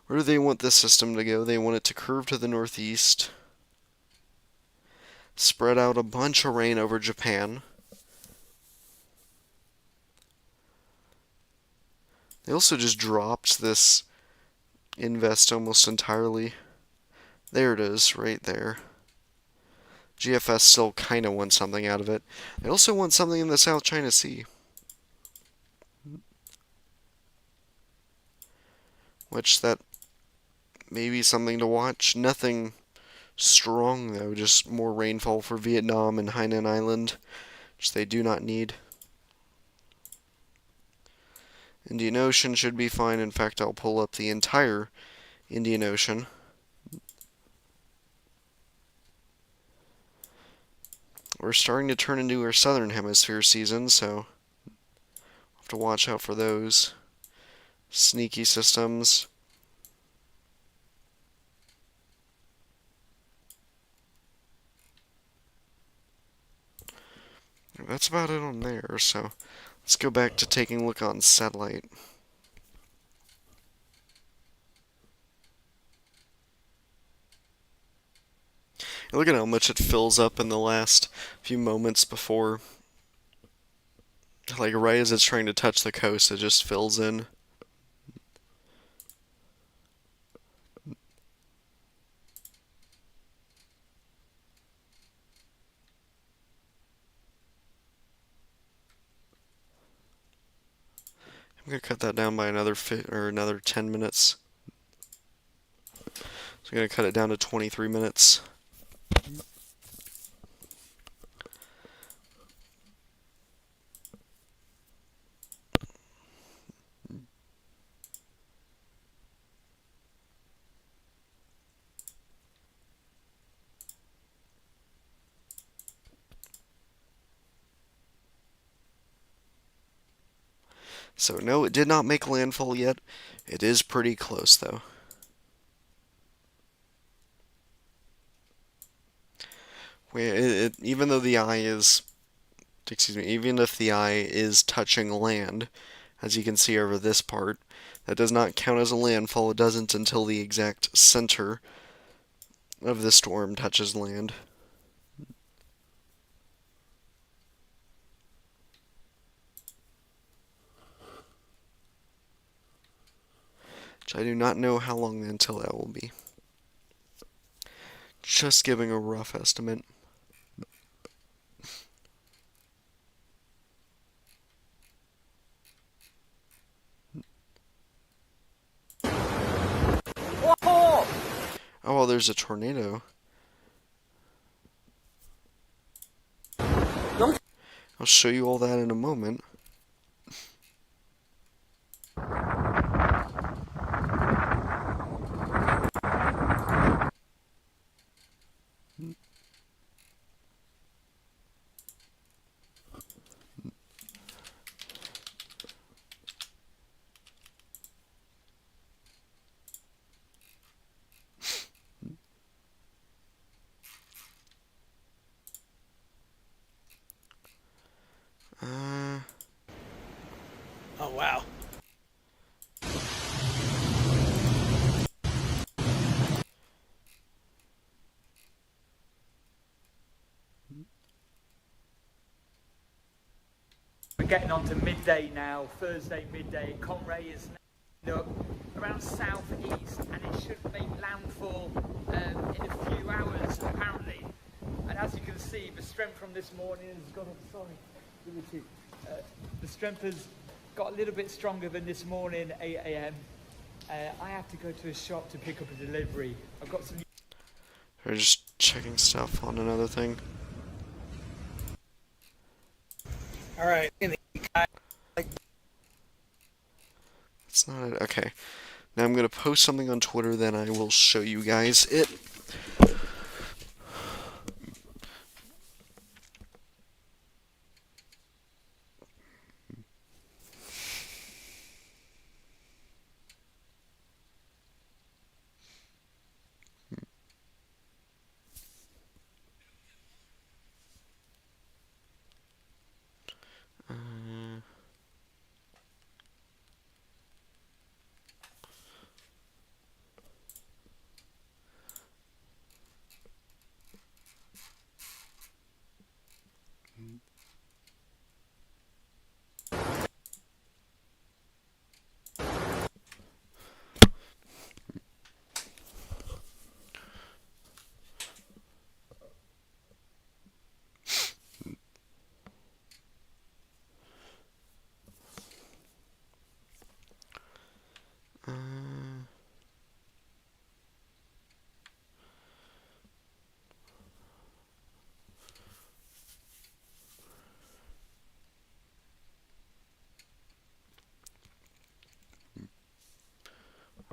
Where do they want this system to go? They want it to curve to the northeast, spread out a bunch of rain over Japan. They also just dropped this invest almost entirely. There it is, right there. GFS still kind of wants something out of it. They also want something in the South China Sea, which that may be something to watch. Nothing strong, though, just more rainfall for Vietnam and Hainan Island, which they do not need. Indian Ocean should be fine. In fact, I'll pull up the entire Indian Ocean. We're starting to turn into our southern hemisphere season, so we'll have to watch out for those sneaky systems. That's about it on there, so let's go back to taking a look on satellite. And look at how much it fills up in the last few moments before, like right as it's trying to touch the coast, it just fills in. I'm gonna cut that down by another 10 minutes. So I'm gonna cut it down to 23 minutes. So no, it did not make landfall yet. It is pretty close though. Even though the eye is, excuse me, even if the eye is touching land, as you can see over this part, that does not count as a landfall. It doesn't until the exact center of the storm touches land. Which I do not know how long until that will be. Just giving a rough estimate. Whoa! Oh, well, there's a tornado. I'll show you all that in a moment. Oh wow. We're getting on to midday now, Thursday midday. Kong-rey is now around southeast and it should make landfall in a few hours apparently. And as you can see, the strength from this morning has got, the strength has got a little bit stronger than this morning, 8 a.m. I have to go to a shop to pick up a delivery. I've got some. We're just checking stuff on another thing. All right. That's not it. Okay. Now I'm going to post something on Twitter, then I will show you guys it.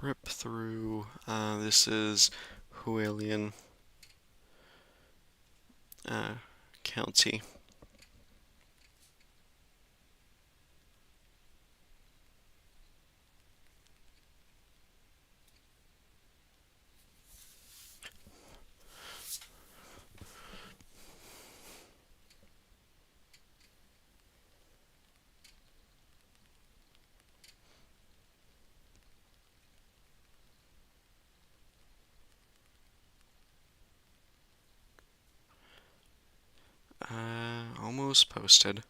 Rip through. This is Hualien County. Almost posted.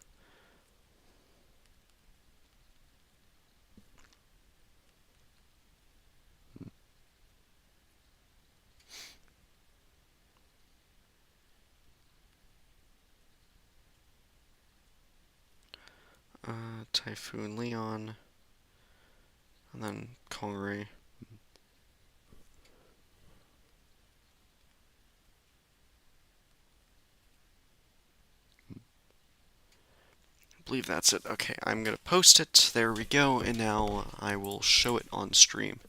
Typhoon Leon, and then Kong-rey. I believe that's it. Okay, I'm going to post it. There we go, and now I will show it on stream.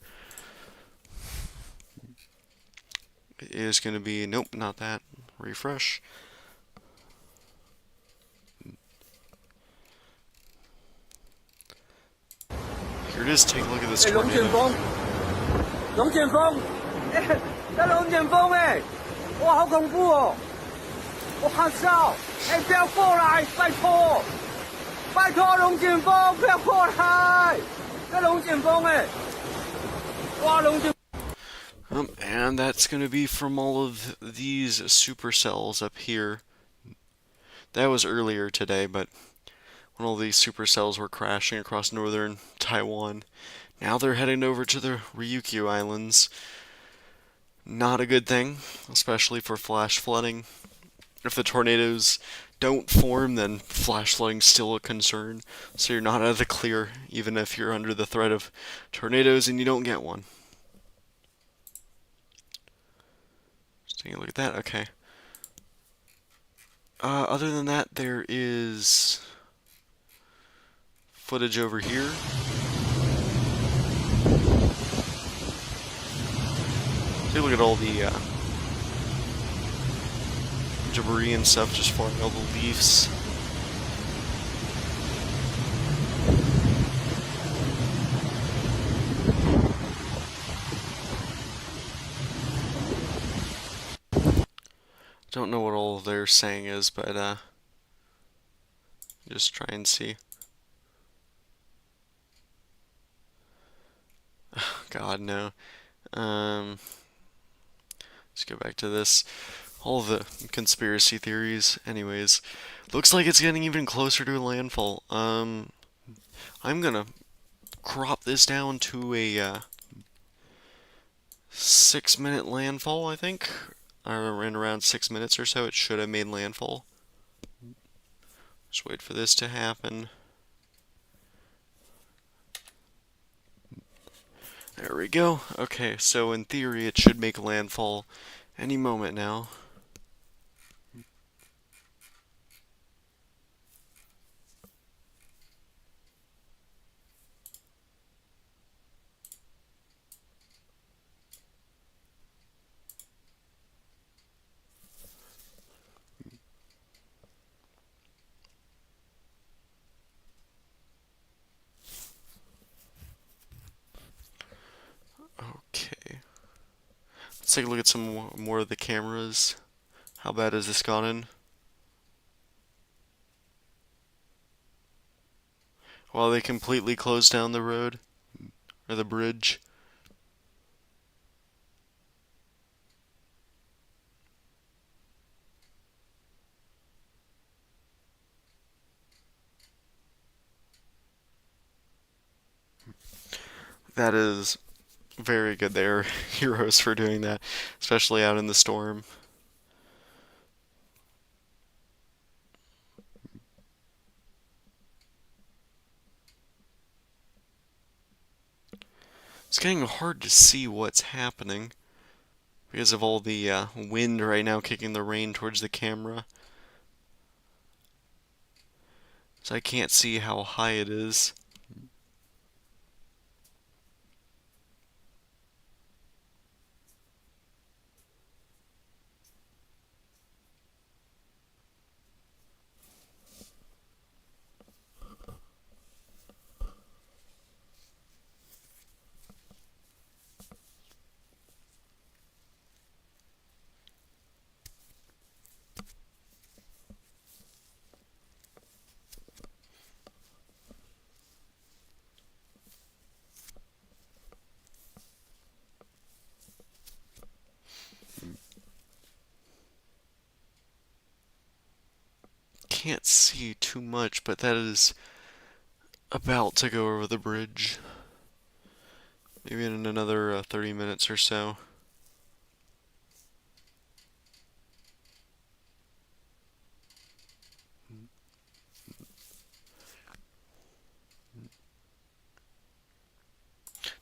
It is going to be, nope, not that. Refresh. Here it is. Take a look at this 哎，龙卷 tornado. 风，龙卷风，哎，那龙卷风哎，哇，好恐怖哦！我操！哎，不要过来，拜托，拜托，龙卷风，不要过来！那龙卷风哎，哇，龙卷。 And that's going to be from all of these supercells up here. That was earlier today, but when all these supercells were crashing across northern Taiwan, now they're heading over to the Ryukyu Islands. Not a good thing, especially for flash flooding. If the tornadoes don't form, then flash flooding's still a concern. So you're not out of the clear, even if you're under the threat of tornadoes and you don't get one. Just taking a look at that. Okay. Other than that, there is footage over here. Take a look at all the debris and stuff just falling, all the leaves. Don't know what all they're saying is, but just try and see. God, no. Let's go back to this. All the conspiracy theories. Anyways, looks like it's getting even closer to a landfall. I'm gonna crop this down to a 6-minute landfall, I think. Or in around 6 minutes or so, it should have made landfall. Just wait for this to happen. There we go. Okay, so in theory, it should make landfall any moment now. Okay. Let's take a look at some more of the cameras. How bad has this gotten? Well, they completely closed down the road, or the bridge. That is very good. They're heroes for doing that, especially out in the storm. It's getting hard to see what's happening because of all the wind right now kicking the rain towards the camera. So I can't see how high it is. Can't see too much, but that is about to go over the bridge. Maybe in another 30 minutes or so.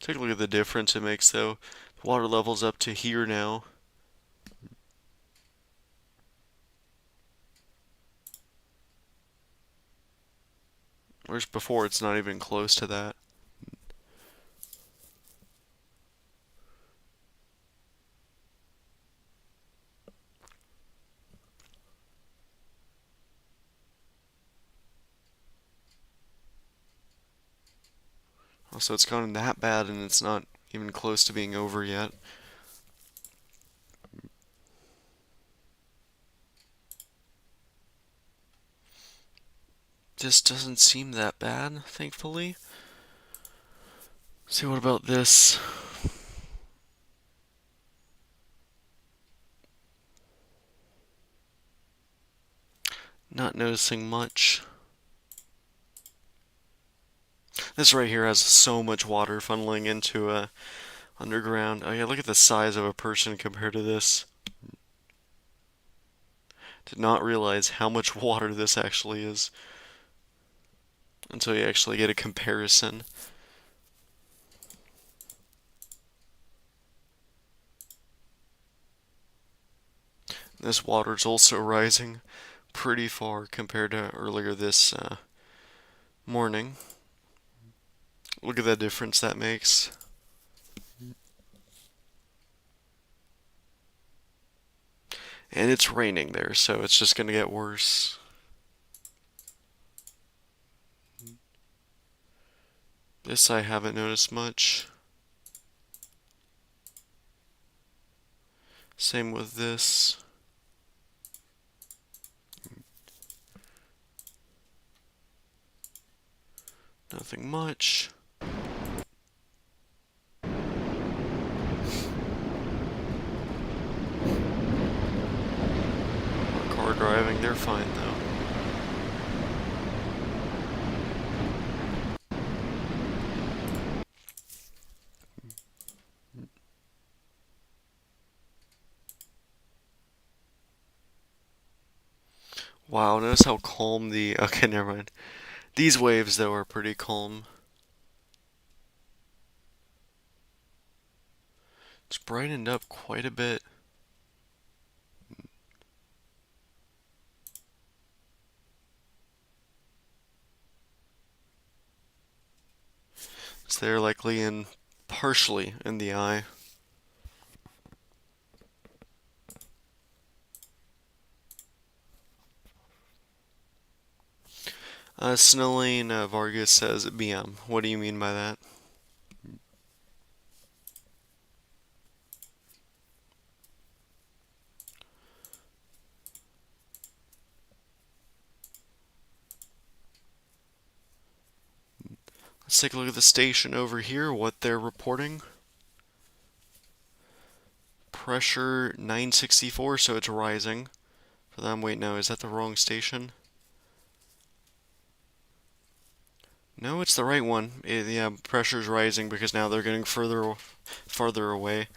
Take a look at the difference it makes, though. The water level's up to here now. Whereas before, it's not even close to that. So it's gotten that bad and it's not even close to being over yet. Just doesn't seem that bad, thankfully. See, what about this? Not noticing much. This right here has so much water funneling into underground. Oh yeah, look at the size of a person compared to this. Did not realize how much water this actually is until you actually get a comparison. This water's also rising pretty far compared to earlier this morning. Look at the difference that makes. And it's raining there, so it's just going to get worse. This I haven't noticed much. Same with this. Nothing much. Car driving, they're fine though. Wow, notice how calm the... Okay, never mind. These waves, though, are pretty calm. It's brightened up quite a bit. So they're likely partially in the eye. Snelling Vargas says BM. What do you mean by that? Let's take a look at the station over here, what they're reporting. Pressure 964, so it's rising. For them, wait, no, is that the wrong station? No, it's the right one. Yeah, pressure's rising because now they're getting farther away.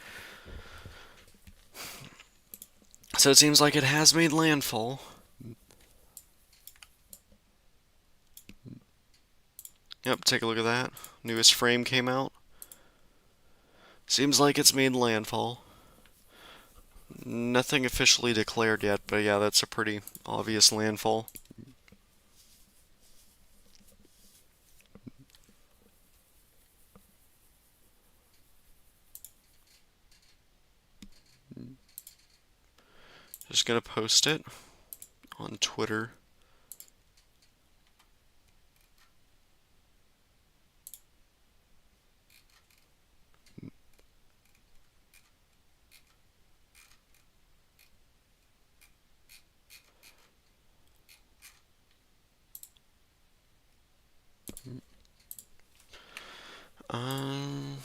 So it seems like it has made landfall. Yep, take a look at that. Newest frame came out. Seems like it's made landfall. Nothing officially declared yet, but yeah, that's a pretty obvious landfall. Just gonna post it on Twitter. Um,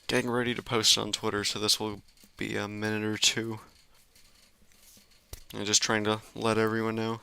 Getting ready to post on Twitter, so this will be a minute or two. I'm just trying to let everyone know.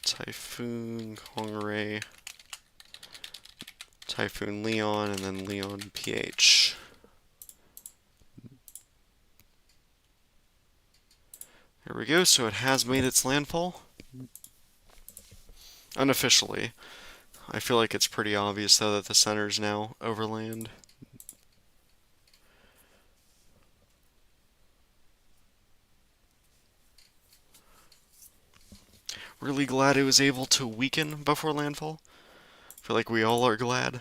Typhoon Kong-rey, Typhoon Leon, and then LeonPH. There we go, so it has made its landfall. Unofficially. I feel like it's pretty obvious, though, that the center's now overland. Really glad it was able to weaken before landfall. I feel like we all are glad.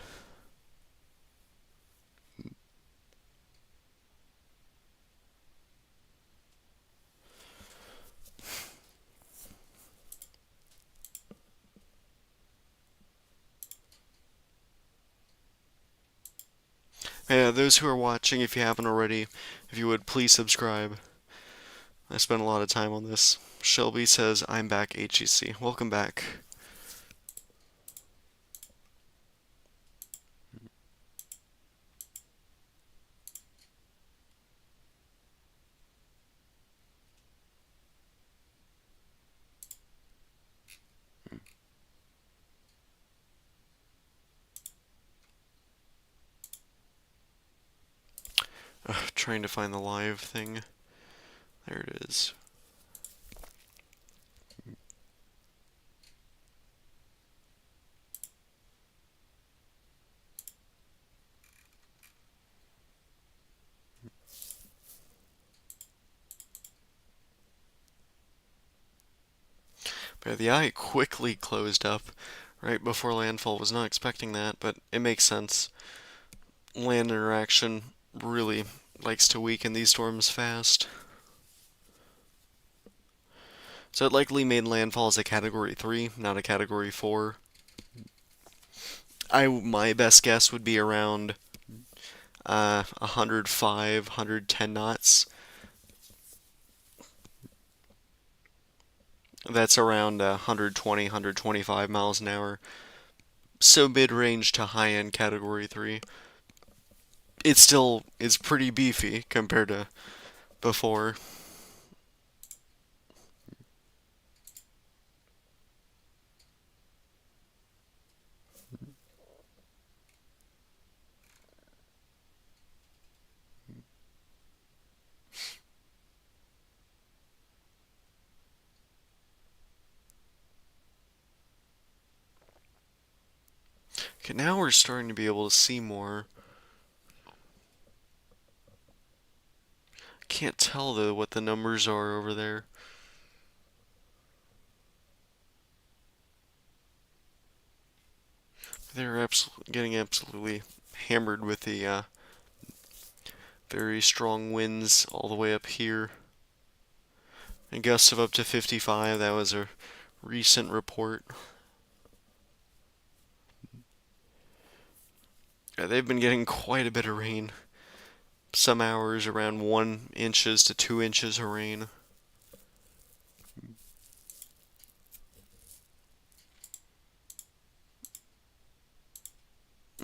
Yeah, those who are watching, if you haven't already, if you would please subscribe. I spent a lot of time on this. Shelby says, I'm back, HEC. Welcome back. Trying to find the live thing. There it is. But the eye quickly closed up right before landfall. Was not expecting that, but it makes sense. Land interaction really likes to weaken these storms fast. So it likely made landfall as a Category 3, not a Category 4. My best guess would be around 105, 110 knots. That's around 120, 125 miles an hour. So mid-range to high-end Category 3. It still is pretty beefy compared to before. Okay, now we're starting to be able to see more. Can't tell though what the numbers are over there. They're getting absolutely hammered with the very strong winds all the way up here. And gusts of up to 55, that was a recent report. Yeah, they've been getting quite a bit of rain. Some hours around 1 inches to 2 inches of rain.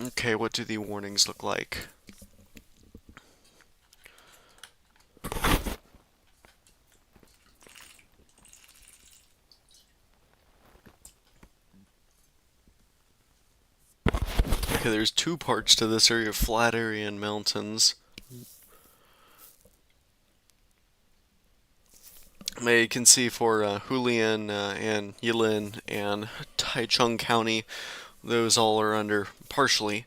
Okay, what do the warnings look like? Okay, there's two parts to this area, flat area and mountains. You can see for Hualien and Yilin and Taichung County, those all are partially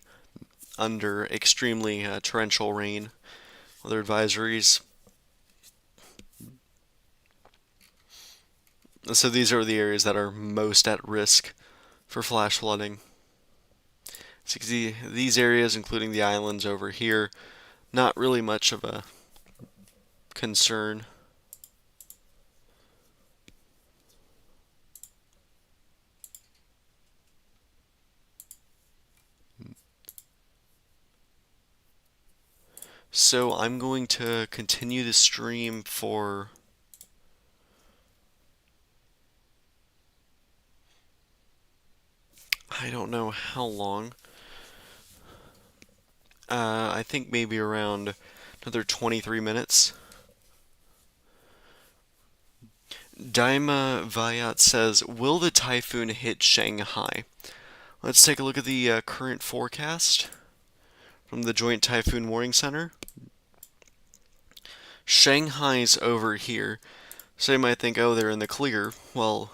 under extremely torrential rain. Other advisories. So these are the areas that are most at risk for flash flooding. So you can see these areas, including the islands over here, not really much of a concern. So I'm going to continue the stream for I don't know how long. I think maybe around another 23 minutes. Daima Vayat says, will the typhoon hit Shanghai? Let's take a look at the current forecast from the Joint Typhoon Warning Center. Shanghai's over here, so you might think, oh, they're in the clear. Well,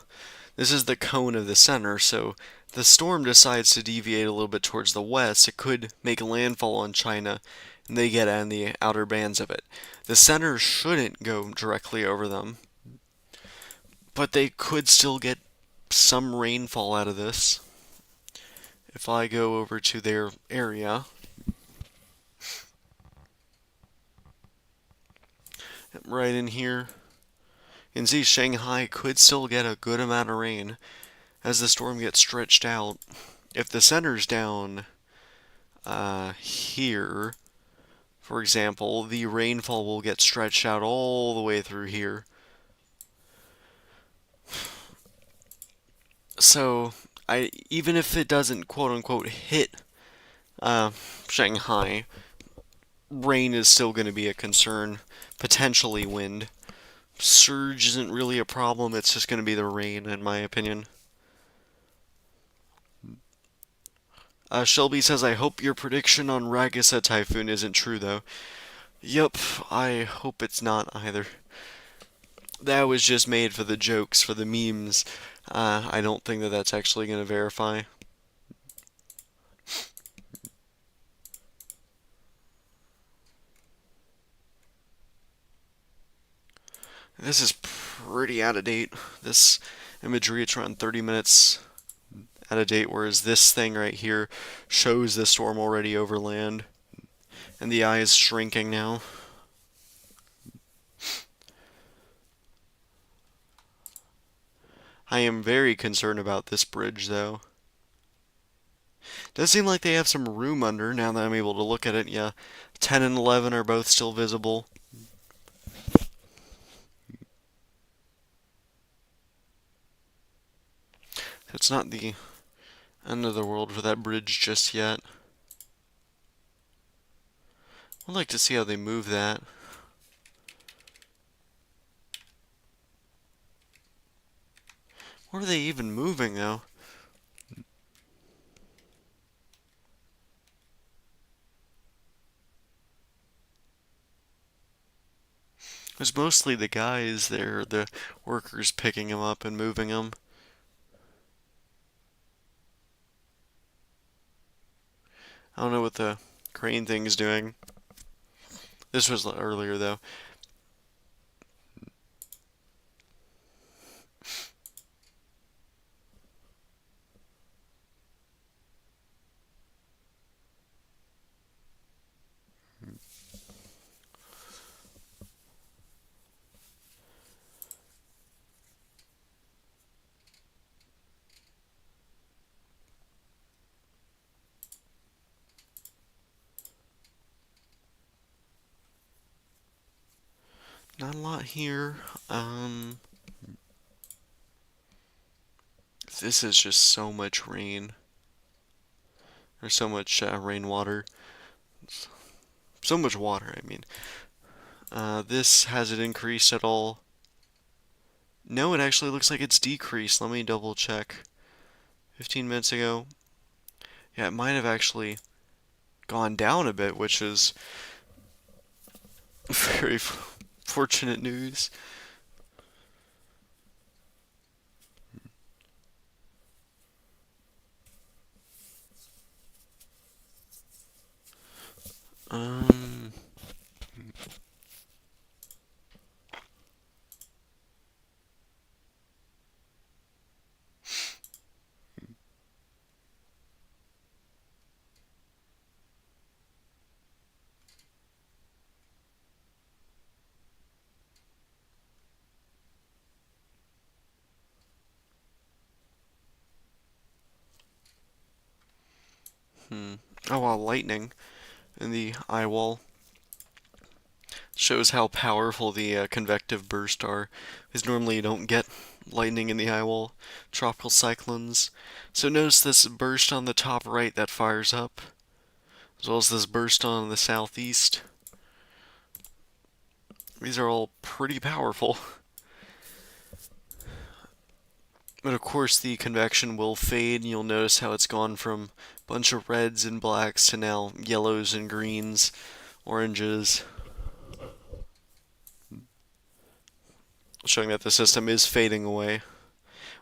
this is the cone of the center, so if the storm decides to deviate a little bit towards the west, it could make landfall on China, and they get in the outer bands of it. The center shouldn't go directly over them, but they could still get some rainfall out of this. If I go over to their area, right in here, you can see Shanghai could still get a good amount of rain as the storm gets stretched out. If the center's down here, for example, the rainfall will get stretched out all the way through here. So, even if it doesn't quote-unquote hit Shanghai, rain is still going to be a concern, potentially wind. Surge isn't really a problem, it's just going to be the rain, in my opinion. Shelby says, I hope your prediction on Ragasa Typhoon isn't true, though. Yup, I hope it's not either. That was just made for the jokes, for the memes. I don't think that that's actually going to verify. This is pretty out of date. This imagery, it's around 30 minutes out of date, whereas this thing right here shows the storm already over land. And the eye is shrinking now. I am very concerned about this bridge, though. Does seem like they have some room under, now that I'm able to look at it. Yeah, 10 and 11 are both still visible. It's not the end of the world for that bridge just yet. I'd like to see how they move that. What are they even moving, though? It's mostly the guys there, the workers picking them up and moving them. I don't know what the crane thing is doing. This was earlier, though. Not a lot here. This is just so much rain. Or so much rainwater. So much water, I mean. This, has it increased at all? No, it actually looks like it's decreased. Let me double check. 15 minutes ago. Yeah, it might have actually gone down a bit, which is very fortunate news. Um, Oh, wow, lightning in the eye wall. Shows how powerful the convective bursts are, because normally you don't get lightning in the eye wall. Tropical cyclones. So notice this burst on the top right that fires up, as well as this burst on the southeast. These are all pretty powerful. But of course the convection will fade, and you'll notice how it's gone from a bunch of reds and blacks to now yellows and greens, oranges, showing that the system is fading away.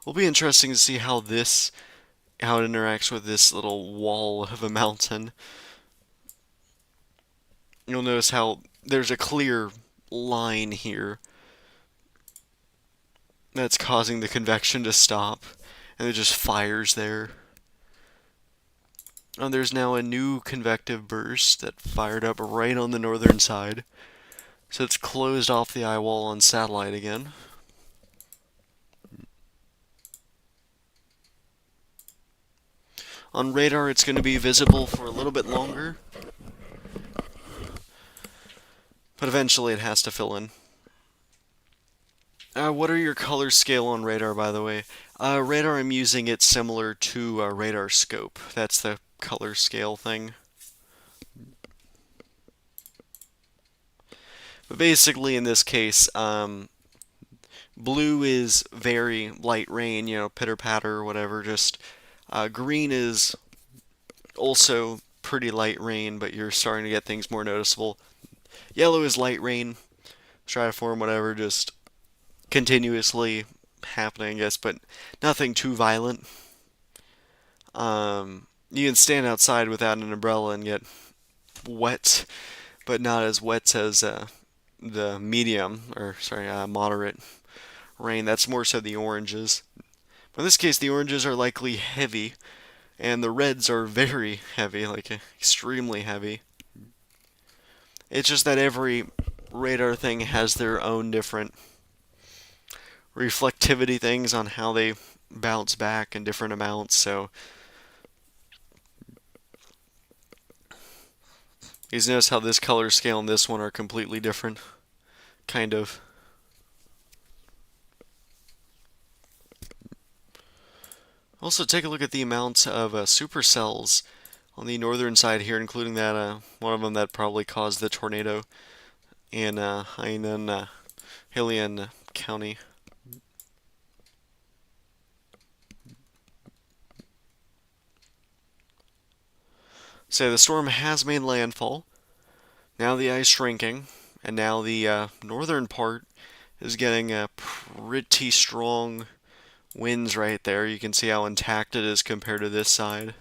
Will be interesting to see how it interacts with this little wall of a mountain. You'll notice how there's a clear line here that's causing the convection to stop, and it just fires there. And there's now a new convective burst that fired up right on the northern side. So it's closed off the eye wall on satellite again. On radar, it's going to be visible for a little bit longer, but eventually it has to fill in. What are your color scale on radar, by the way? Radar, I'm using it similar to radar scope. That's the color scale thing. But basically, in this case, blue is very light rain, pitter patter or whatever. Just green is also pretty light rain, but you're starting to get things more noticeable. Yellow is light rain, stratiform, whatever, just continuously happening, I guess, but nothing too violent. You can stand outside without an umbrella and get wet, but not as wet as the moderate rain. That's more so the oranges. But in this case, the oranges are likely heavy, and the reds are very heavy, like extremely heavy. It's just that every radar thing has their own different reflectivity things on how they bounce back in different amounts, so you notice how this color scale and this one are completely different, kind of. Also, take a look at the amount of supercells on the northern side here, including that one of them that probably caused the tornado in Hainan, Hillian County. So the storm has made landfall. Now the ice shrinking, and now the northern part is getting pretty strong winds right there. You can see how intact it is compared to this side.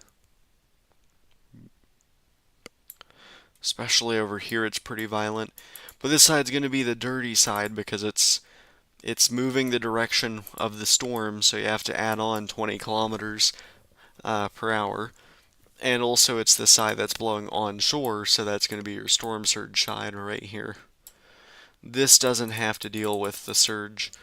Especially over here, it's pretty violent. But this side's going to be the dirty side because it's moving the direction of the storm, so you have to add on 20 kilometers per hour. And also it's the side that's blowing onshore, so that's going to be your storm surge side right here. This doesn't have to deal with the surge.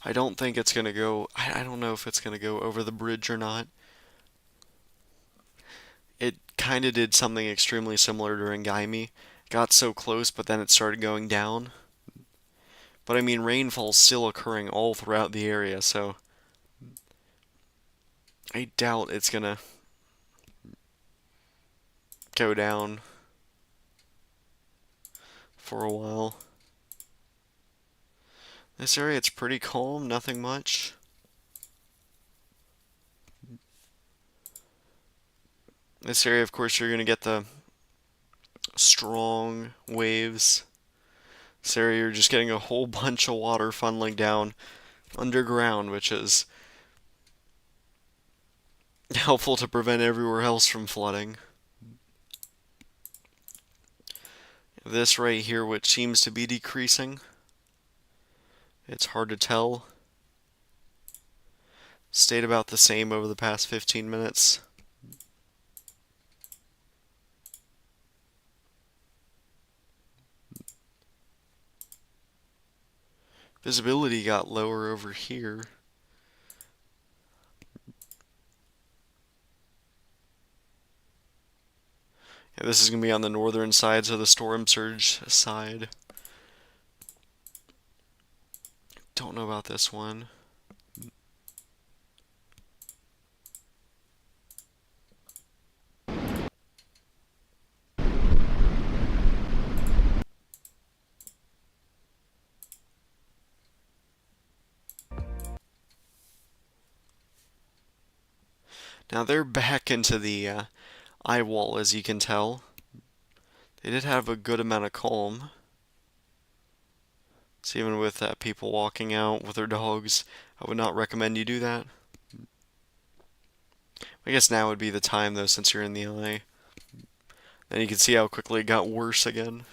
I don't think it's going to go, I don't know if it's going to go over the bridge or not. It kind of did something extremely similar during Gaimi. Got so close, but then it started going down. But I mean, rainfall's still occurring all throughout the area, so I doubt it's going to go down for a while. This area, it's pretty calm, nothing much. This area, of course, you're going to get the strong waves. This area, you're just getting a whole bunch of water funneling down underground, which is helpful to prevent everywhere else from flooding. This right here, which seems to be decreasing. It's hard to tell. Stayed about the same over the past 15 minutes. Visibility got lower over here. Yeah, this is going to be on the northern side, so the storm surge side. Don't know about this one. Now they're back into the eye wall, as you can tell. They did have a good amount of calm. So even with people walking out with their dogs, I would not recommend you do that. I guess now would be the time, though, since you're in the eye. And you can see how quickly it got worse again.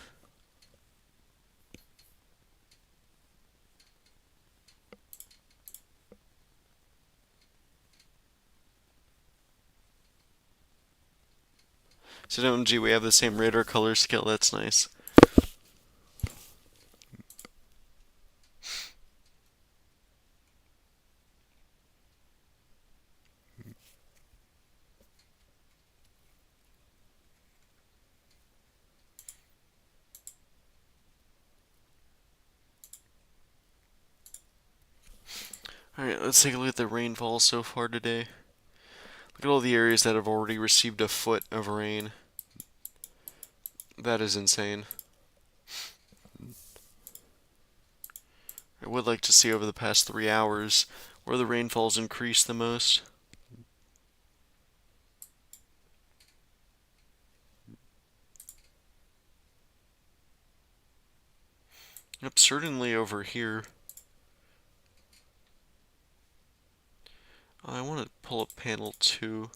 So OMG, we have the same radar color scale, that's nice. Alright, let's take a look at the rainfall so far today. Look at all the areas that have already received a foot of rain. That is insane. I would like to see over the past 3 hours where the rainfall's increased the most. Yep, certainly over here. I want to pull up panel 2.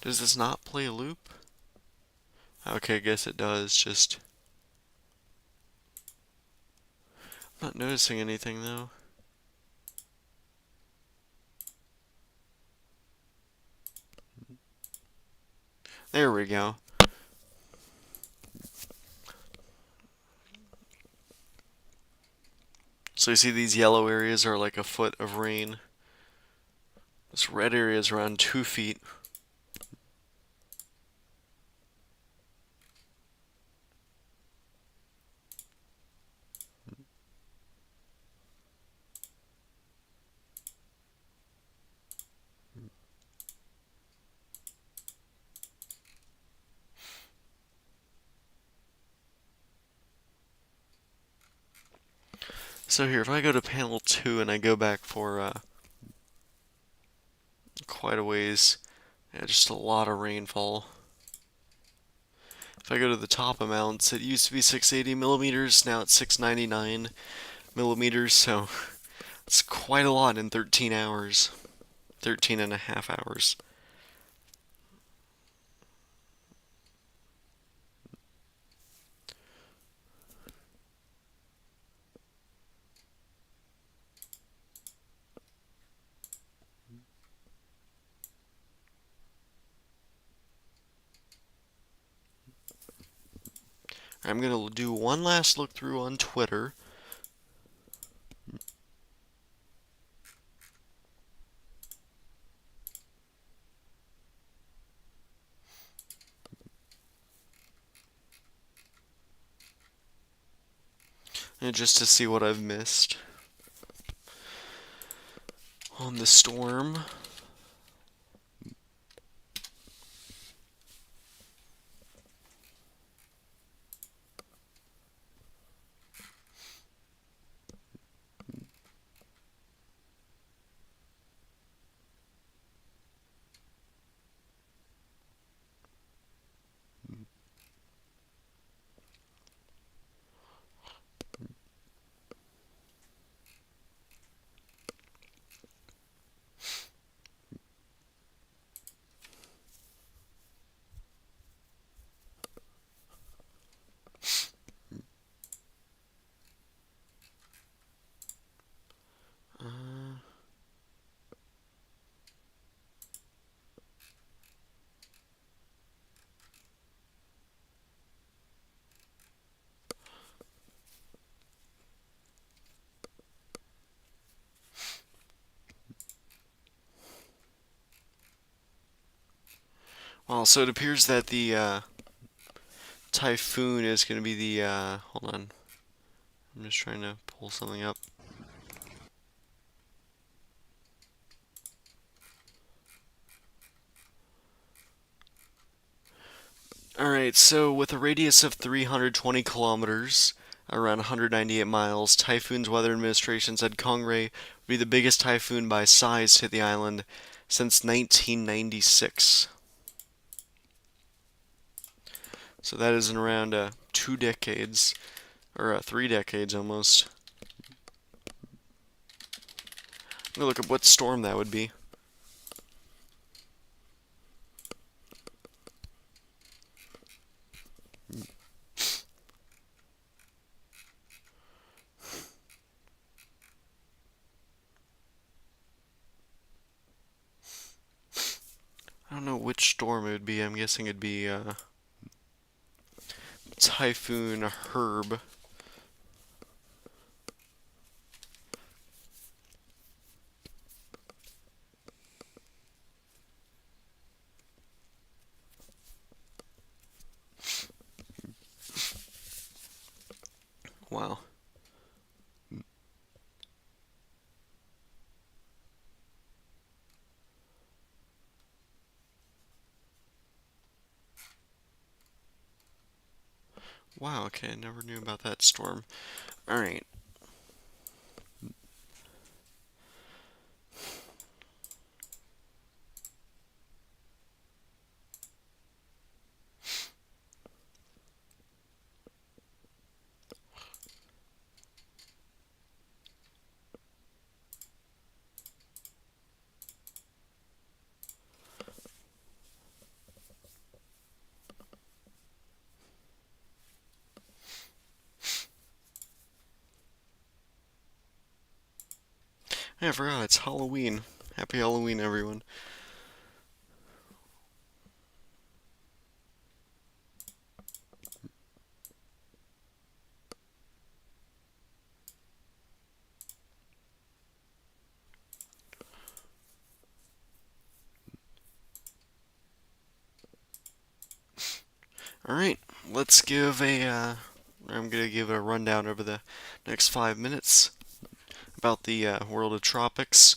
Does this not play a loop? Okay, I guess it does, just... I'm not noticing anything, though. There we go. So you see these yellow areas are like a foot of rain. This red area is around 2 feet. So here, if I go to panel 2 and I go back for quite a ways, yeah, just a lot of rainfall. If I go to the top amounts, it used to be 680 millimeters, now it's 699 millimeters, so it's quite a lot in 13 hours. 13 and a half hours. I'm going to do one last look through on Twitter. And just to see what I've missed on the storm. Well, so it appears that the typhoon is going to be the, hold on. I'm just trying to pull something up. Alright, so with a radius of 320 kilometers, around 198 miles, Typhoon's weather administration said Kong-rey would be the biggest typhoon by size to hit the island since 1996. So that is in around 2 decades, or 3 decades almost. I'm gonna look up what storm that would be. I don't know which storm it would be. I'm guessing it'd be Typhoon Herb. Wow. Wow, okay, I never knew about that storm. Alright. Yeah, I forgot, it's Halloween. Happy Halloween, everyone. Alright, let's give I'm gonna give a rundown over the next 5 minutes about the world of tropics.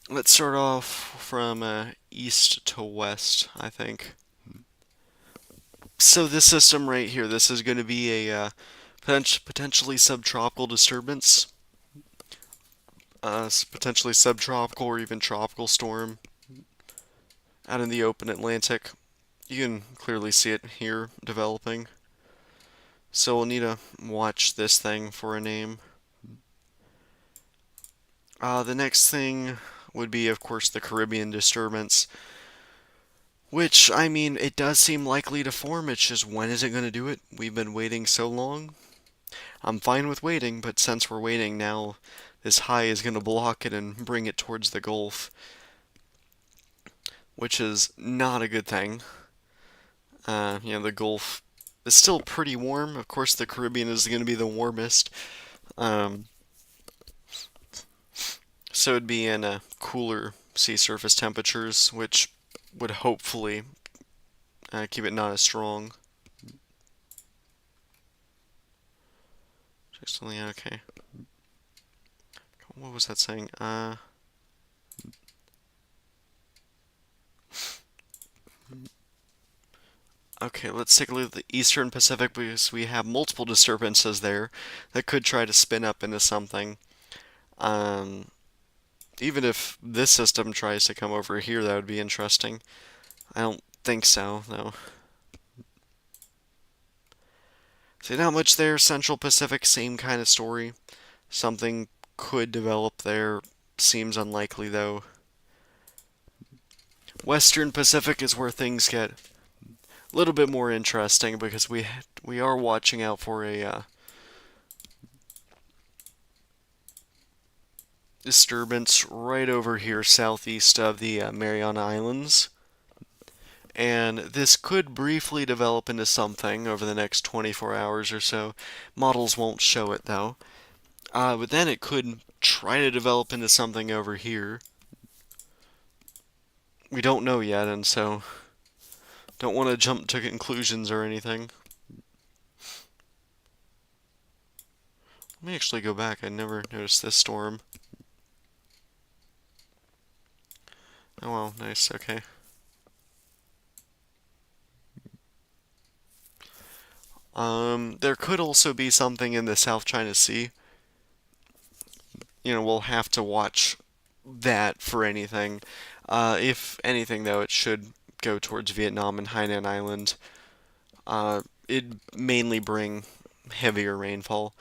Let's start off from east to west, I think. So this system right here, this is going to be a potentially subtropical disturbance, potentially subtropical or even tropical storm out in the open Atlantic. You can clearly see it here developing. So we'll need to watch this thing for a name. The next thing would be, of course, the Caribbean disturbance. Which, I mean, it does seem likely to form, it's just when is it going to do it? We've been waiting so long. I'm fine with waiting, but since we're waiting now, this high is going to block it and bring it towards the Gulf. Which is not a good thing. The Gulf is still pretty warm. Of course, the Caribbean is going to be the warmest. So it'd be in cooler sea surface temperatures, which would hopefully keep it not as strong. Check something out, okay. What was that saying? Okay, let's take a look at the Eastern Pacific because we have multiple disturbances there that could try to spin up into something. Even if this system tries to come over here, that would be interesting. I don't think so, though. See, not much there. Central Pacific, same kind of story. Something could develop there. Seems unlikely, though. Western Pacific is where things get a little bit more interesting because we are watching out for a disturbance right over here southeast of the Mariana Islands. And this could briefly develop into something over the next 24 hours or so. Models won't show it though. But then it could try to develop into something over here. we don't know yet, and so don't want to jump to conclusions or anything. Let me actually go back. I never noticed this storm. Oh wow, nice, okay. There could also be something in the South China Sea. We'll have to watch that for anything. If anything, though, it should go towards Vietnam and Hainan Island. It'd mainly bring heavier rainfall.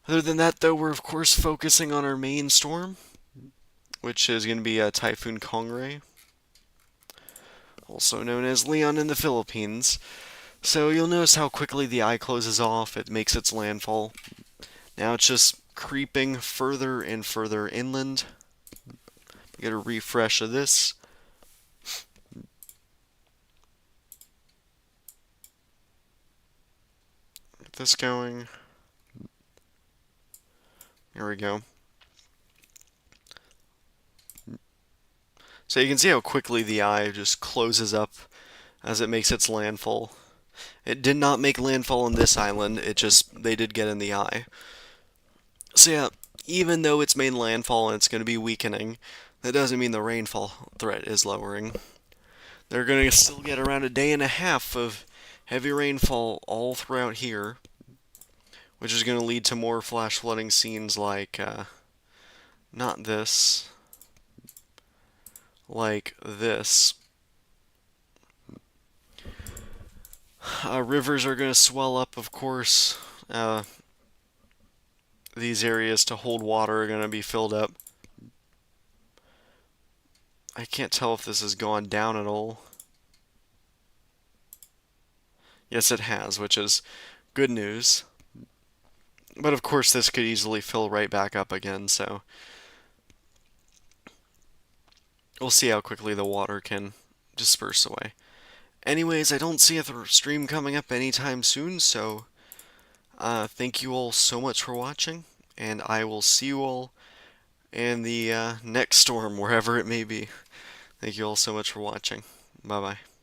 Other than that, though, we're of course focusing on our main storm, which is going to be a Typhoon Kong-rey, also known as Leon in the Philippines. So you'll notice how quickly the eye closes off, it makes its landfall. Now it's just creeping further and further inland. Get a refresh of this. Get this going. Here we go. So you can see how quickly the eye just closes up as it makes its landfall. It did not make landfall on this island, they did get in the eye. So yeah, even though it's made landfall and it's going to be weakening, that doesn't mean the rainfall threat is lowering. They're going to still get around a day and a half of heavy rainfall all throughout here, which is going to lead to more flash flooding scenes like, not this, like this. Rivers are going to swell up, of course. These areas to hold water are going to be filled up. I can't tell if this has gone down at all. Yes, it has, which is good news. But of course, this could easily fill right back up again, so we'll see how quickly the water can disperse away. Anyways, I don't see a stream coming up anytime soon, so thank you all so much for watching, and I will see you all in the next storm, wherever it may be. Thank you all so much for watching. Bye-bye.